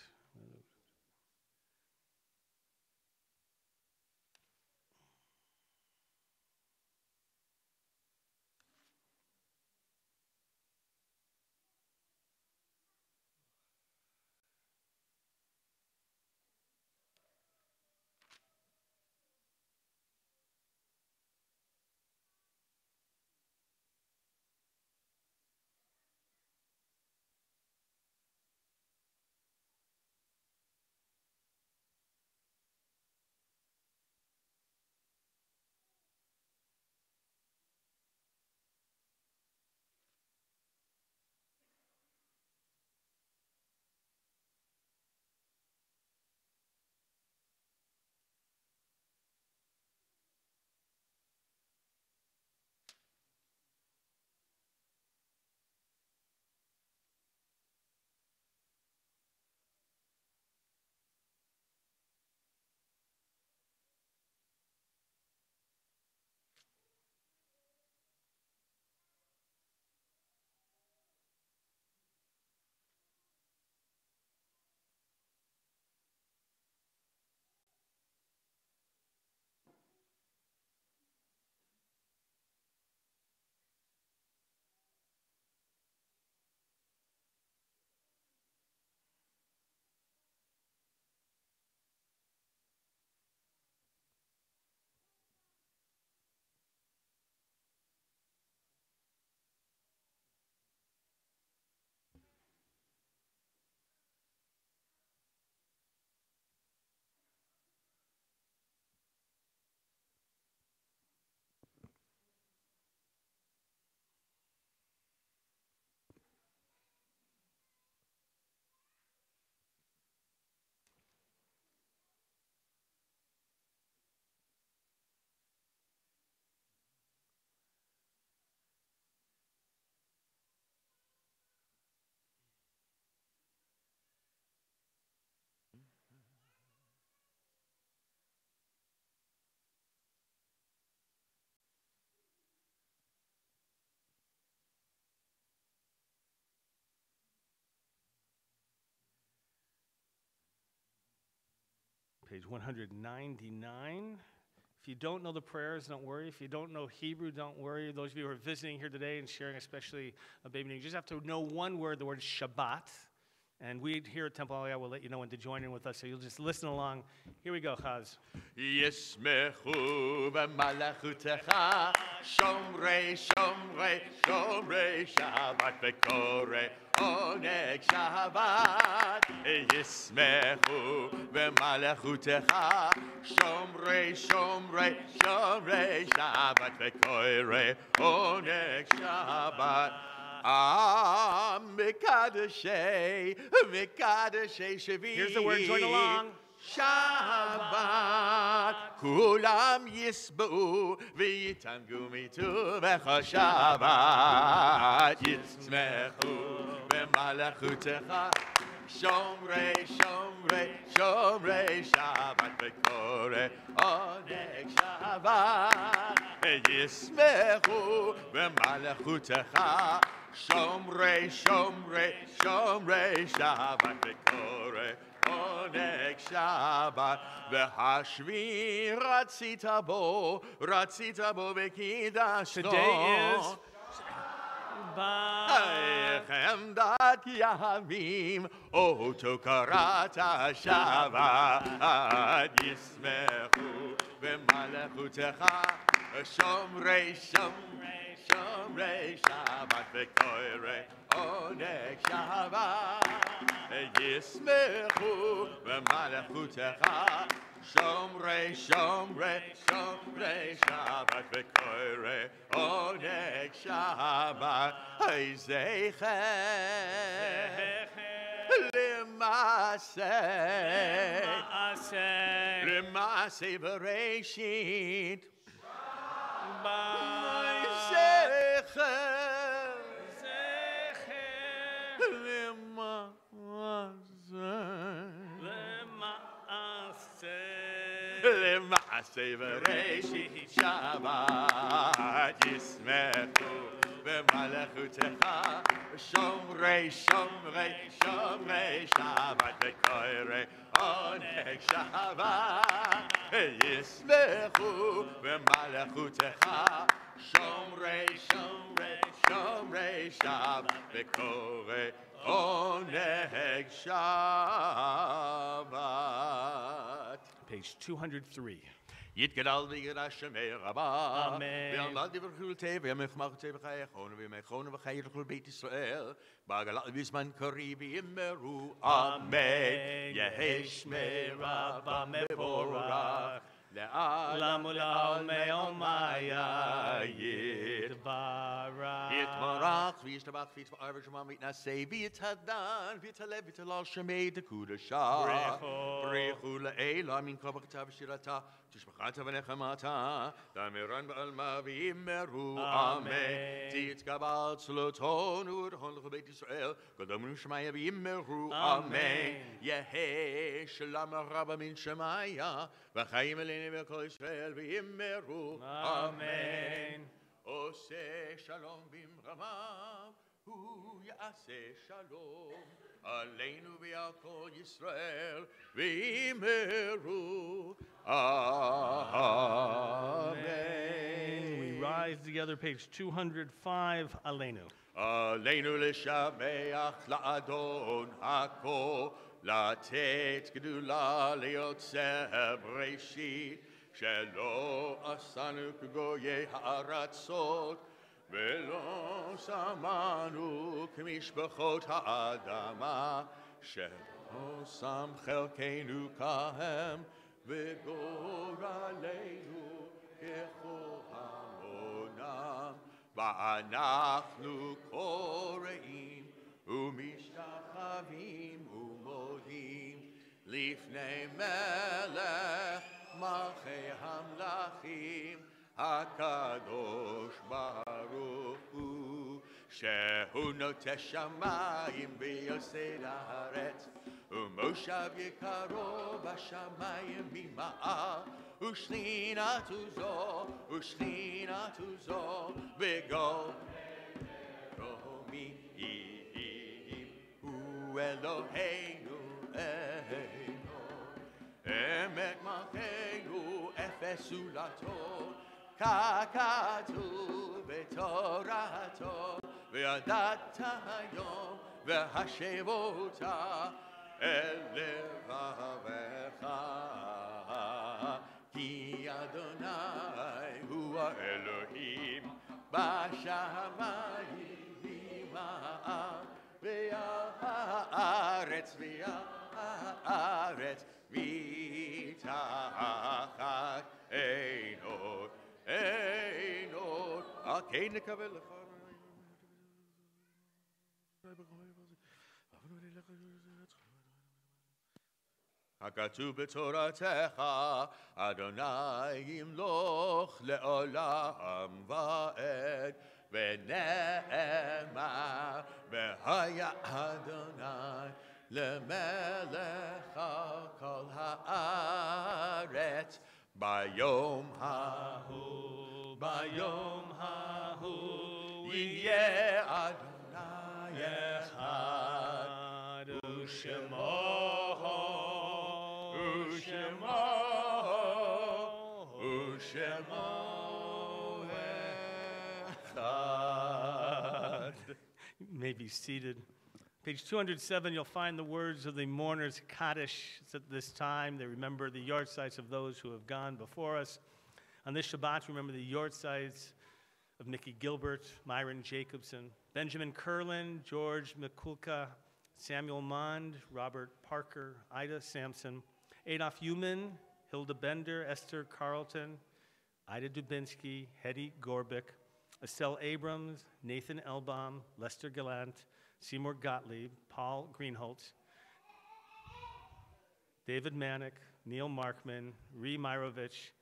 page 199. If you don't know the prayers, don't worry. If you don't know Hebrew, don't worry. Those of you who are visiting here today and sharing especially a baby name, you just have to know one word, the word Shabbat. And we here at Temple Aliyah will let you know when to join in with us, so you'll just listen along. Here we go, Chaz. Yismechu b'malachutecha shomrei shomrei shomrei Shabbat v'korei oneg Shabbat. Yismechu b'malachutecha shomrei shomrei shomrei Shabbat v'korei oneg Shabbat. Mikadashei, Mikadashei Shavi. Here's the word, join along. Shabbat, Kulam Yisbu, V'yitangu mitu V'cha Shabbat, Yismechu V'malachutecha, Shomrei, Shomrei, Shomrei Shabbat, V'korei oneg Shabbat, Yismechu V'malachutecha, Shomrei, Shomrei, Shomrei Shabbat, V'korei oneg Shabbat, V'hashvi ratzita bo v'kidashto. Today is Echem dat yamim, oto karata Shabbat, Yismechu v'malachutecha, Shomrei, Shomrei, Shomrei Shabbat, V'korei oneg Shabbat, Yismechu v'malachutecha, Shomrei, Shomrei, Shomrei Shabbat, V'korei oneg Shabbat, Zeichem L'maaseh Bereshit. L'maaseh Bereshit Shabbat, Yismechu v'malachutecha, Shomrei, Shomrei, Shomrei Shabbat, V'korei oneg Shabbat, Yismechu v'malachutecha, Shomrei, Shomrei, Shomrei Shabbat, V'korei oneg Shabbat. Page 203. Yitgadal v'yirashemei rabba. Amen. V'yamad v'chultei v'yamechmachutei v'chayechonu v'yamechonu v'chayechol beit Yisrael. B'agalat v'zman kari v'yimeru. Amen. Yehi shmei rabba mevorach. Le'alam Lamula me'omaya yitbarach. Yitbarach v'yishtabach v'yitbarach v'shemam v'yitnasei v'yitadan v'yitaleh v'yitalal shemei dekudasha. Brechu le'ela min kavachta v'shirata tishmachata v'nechamata damiran ba'alma v'yimeru. Amen. Tiyitzgabal tzlotonu v'dachon l'chol beit Yisrael kodamnu shemaya v'yimeru. Amen. Yehi shalom rabba min shemaya v'chayim eleni v'kol Yisrael v'yimeru. Amen. Oseh shalom b'imramav hu ya'aseh shalom aleinu v'al kol Yisrael v'yimeru. Amen. We rise together, page 205, Aleinu. Aleinu l'shameach la'adon hakol לתת גדולה ליוצר בראשית שלא עשנו כגויי הארצות ולא שמענו כמשפחות האדמה שלא שם חלקנו כהם וגורלנו ככל המונם ואנחנו קוראים ומשתחווים ומודים לפני מלך מלכי המלכים הקדוש ברוך הוא שהוא נוטה שמיים ויוסד הארץ ומושב יקרו בשמיים ממעל ושכינתו זו בגול רומי הוא אלוהינו אמת בסולתו, ככתוב בתורתו, וידעת היום והשב אותה אל לבבך, כי אדוני הוא האלוהים בשמיים והארץ והארץ מתחת אין עוד, כן נקבל לך. הכתוב בתורתך, אדוני ימלוך לעולם ועד, ונאמר, והיה אדוני למלך על כל הארץ, ביום ההוא, יהיה אדוני אחד, ושמו You may be seated. Page 207, you'll find the words of the mourners' Kaddish. It's at this time. They remember the yahrzeits of those who have gone before us. On this Shabbat, remember the yahrzeits of Nikki Gilbert, Myron Jacobson, Benjamin Curlin, George Mikulka, Samuel Mond, Robert Parker, Ida Sampson, Adolf Human, Hilda Bender, Esther Carlton, Ida Dubinsky, Hetty Gorbick, Estelle Abrams, Nathan Elbaum, Lester Gallant, Seymour Gottlieb, Paul Greenholtz, David Manick, Neil Markman, Ree Myrovich,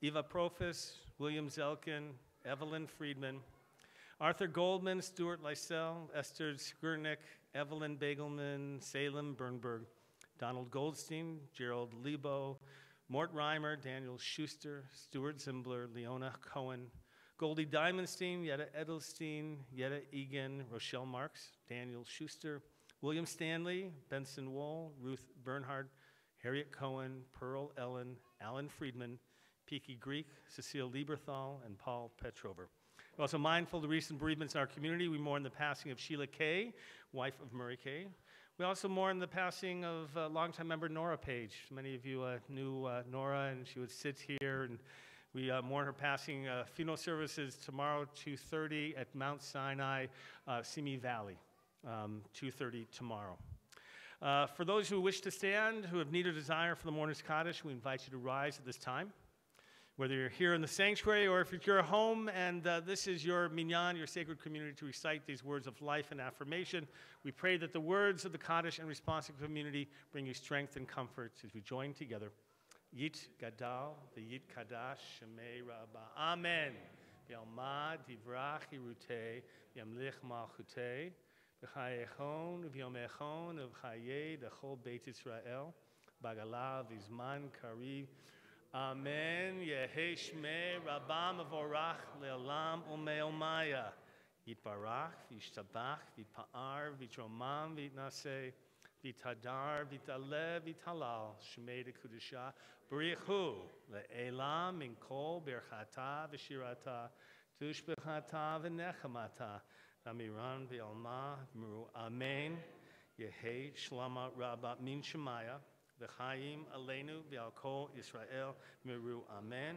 Eva Profis, William Zelkin, Evelyn Friedman, Arthur Goldman, Stuart Lysell, Esther Skurnick, Evelyn Bagelman, Salem Bernberg, Donald Goldstein, Gerald Lebo, Mort Reimer, Daniel Schuster, Stuart Zimbler, Leona Cohen, Goldie Diamondstein, Yetta Edelstein, Yetta Egan, Rochelle Marks, Daniel Schuster, William Stanley, Benson Wool, Ruth Bernhard, Harriet Cohen, Pearl Ellen, Alan Friedman, Peaky Greek, Cecile Lieberthal, and Paul Petrover. We're also mindful of the recent bereavements in our community. We mourn the passing of Sheila Kay, wife of Murray Kay. We also mourn the passing of longtime member Nora Page. Many of you knew Nora, and she would sit here, and we mourn her passing. Funeral services tomorrow, 2:30 at Mount Sinai, Simi Valley, 2:30 tomorrow. For those who wish to stand, who have need or desire for the Mourner's Kaddish, we invite you to rise at this time. Whether you're here in the sanctuary or if you're at home and this is your minyan, your sacred community, to recite these words of life and affirmation, we pray that the words of the Kaddish and responsive community bring you strength and comfort as we join together. Yit Gadal, the Yit Kadash, Shemei Rabbah. Amen. V'yalma divrach hirutei, v'yamlich malchutei, v'chayechon, v'yomechon, v'chayei, d'chol Beit Yisrael, bagala v'zman kariv. Amen. Yehi Shmei Rabbah Mavorach Le'olam U'Me'omaya. Yitbarach, V'yishtabach, V'yitpa'ar, V'yitromam, V'yitnaseh, V'yitadar, V'yitaleh, V'yitalal. Shmei Dekudusha. B'richu Le'elam Min Kol Birchata V'shirata. Tushbechata V'nechamata. V'amiran V'yalma V'mru. Amen. Yehi Shlama Rabbah Min Shemaya. V'chaim aleinu v'al kol Yisrael miru. Amen.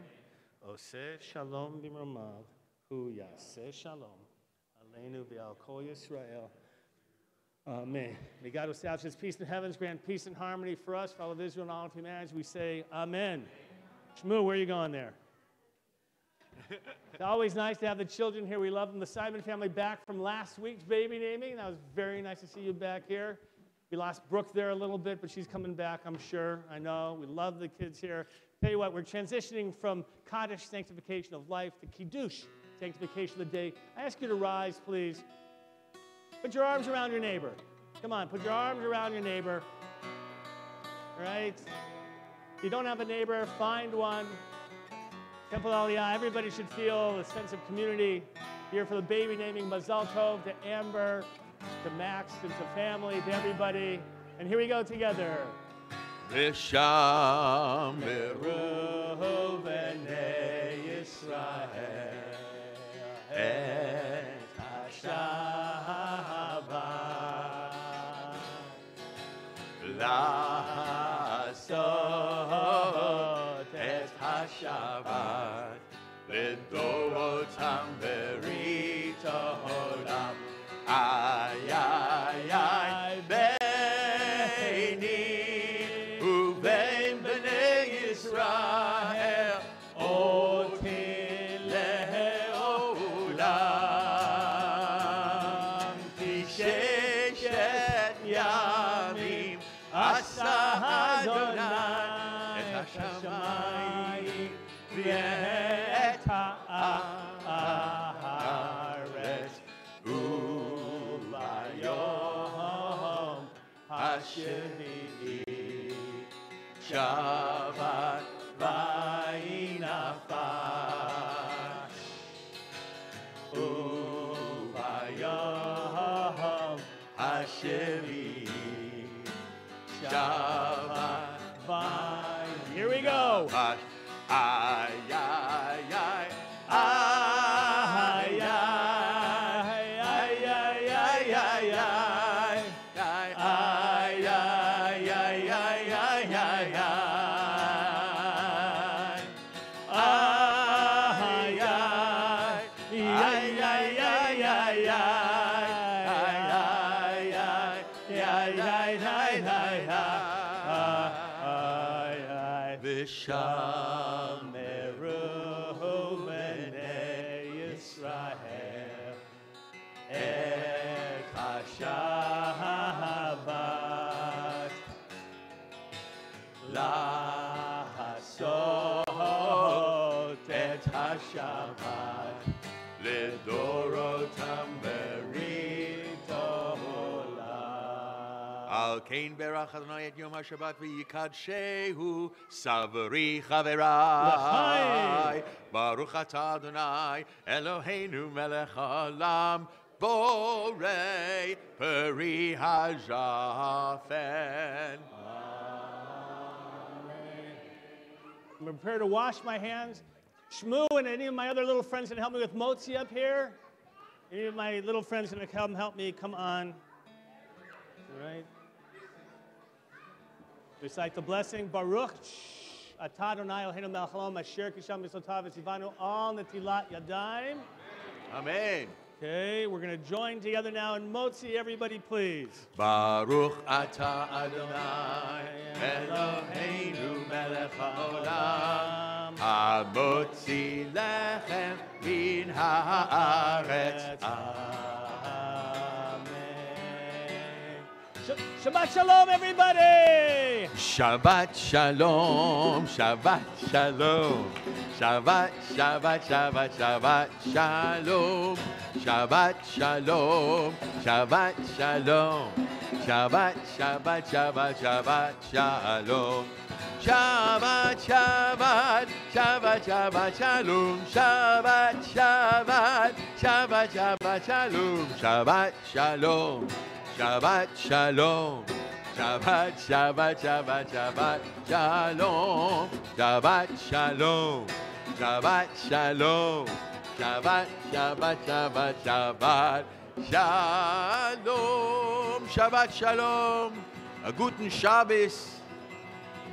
Oseh shalom b'mromav hu yaseh shalom aleinu v'al kol Yisrael. Amen. May God establish His peace in the heavens, grant peace and harmony for us, for all of Israel and all of humanity. We say Amen. Shmuel, where are you going there? It's always nice to have the children here. We love them. The Simon family back from last week's baby naming. That was very nice to see you back here. We lost Brooke there a little bit, but she's coming back, I'm sure. I know. We love the kids here. Tell you what, we're transitioning from Kaddish, sanctification of life, to Kiddush, sanctification of the day. I ask you to rise, please. Put your arms around your neighbor. Come on, put your arms around your neighbor. All right? If you don't have a neighbor, find one. Temple Aliyah, everybody should feel a sense of community here for the baby naming. Mazal Tov to Amber, to Max, and to family, to everybody. And here we go together. V'sham beru b'nei Yisrael et ha-Shabbat la'asot et ha-Shabbat לדורותם ברית העולם. איי איי איי ביני ובין בני ישראל אותי לעולם. כי ששת ימים עשה אדוני את השמיים ואת הארץ וביום השביעי שבת וינפש וביום השביעי שבת וינפש. Here we go. Ay, ay, ay, ay, ay, ay, ay, ay, ay, V'shameru b'nei Yisrael et ha-Shabbat לעשות את השבת לדורותם ברית העולם. על כן ברך אדוני את יום השבת ויקדשהו סברי חבריי. ברוך אתה אדוני אלוהינו מלך העולם בורא פרי הזפן. I'm prepared to wash my hands. Shmoo and any of my other little friends that help me with motzi up here. Any of my little friends that can help me, come on. All right. Recite the blessing. Baruch atah Adonai Eloheinu melech haolam asher kisham mitzvotav v'tzivanu al netilat yadayim. Amen. Okay, we're going to join together now in motzi. Everybody, please. Baruch atah Adonai Eloheinu melech haolam hamotzi lechem min haaretz. Shabbat shalom, everybody! Shabbat shalom, Shabbat shalom, Shabbat, Shabbat, Shabbat, Shabbat shalom, Shabbat shalom, Shabbat shalom, Shabbat, Shabbat, Shabbat, Shabbat shalom. Shabbat, Shabbat, Shabbat, Shabbat shalom, Shabbat, Shabbat, Shabbat, Shabbat shalom, Shabbat shalom. Shabbat shalom, Shabbat, Shabbat, Shabbat, Shabbat shalom, Shabbat shalom, Shabbat shalom, Shabbat, Shabbat, Shabbat, Shabbat shalom, Shabbat shalom, a guten Shabbos,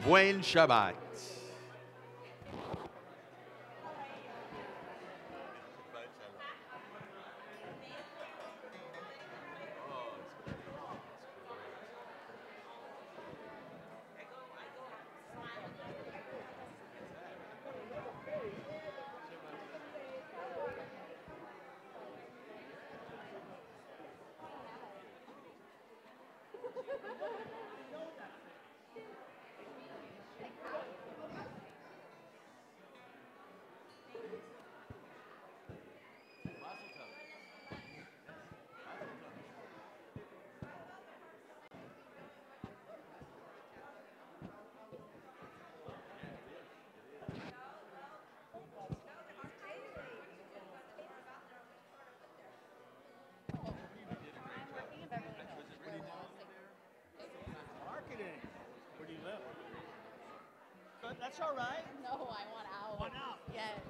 buen Shabbat. That's all right. No, I want out. One out. Yes.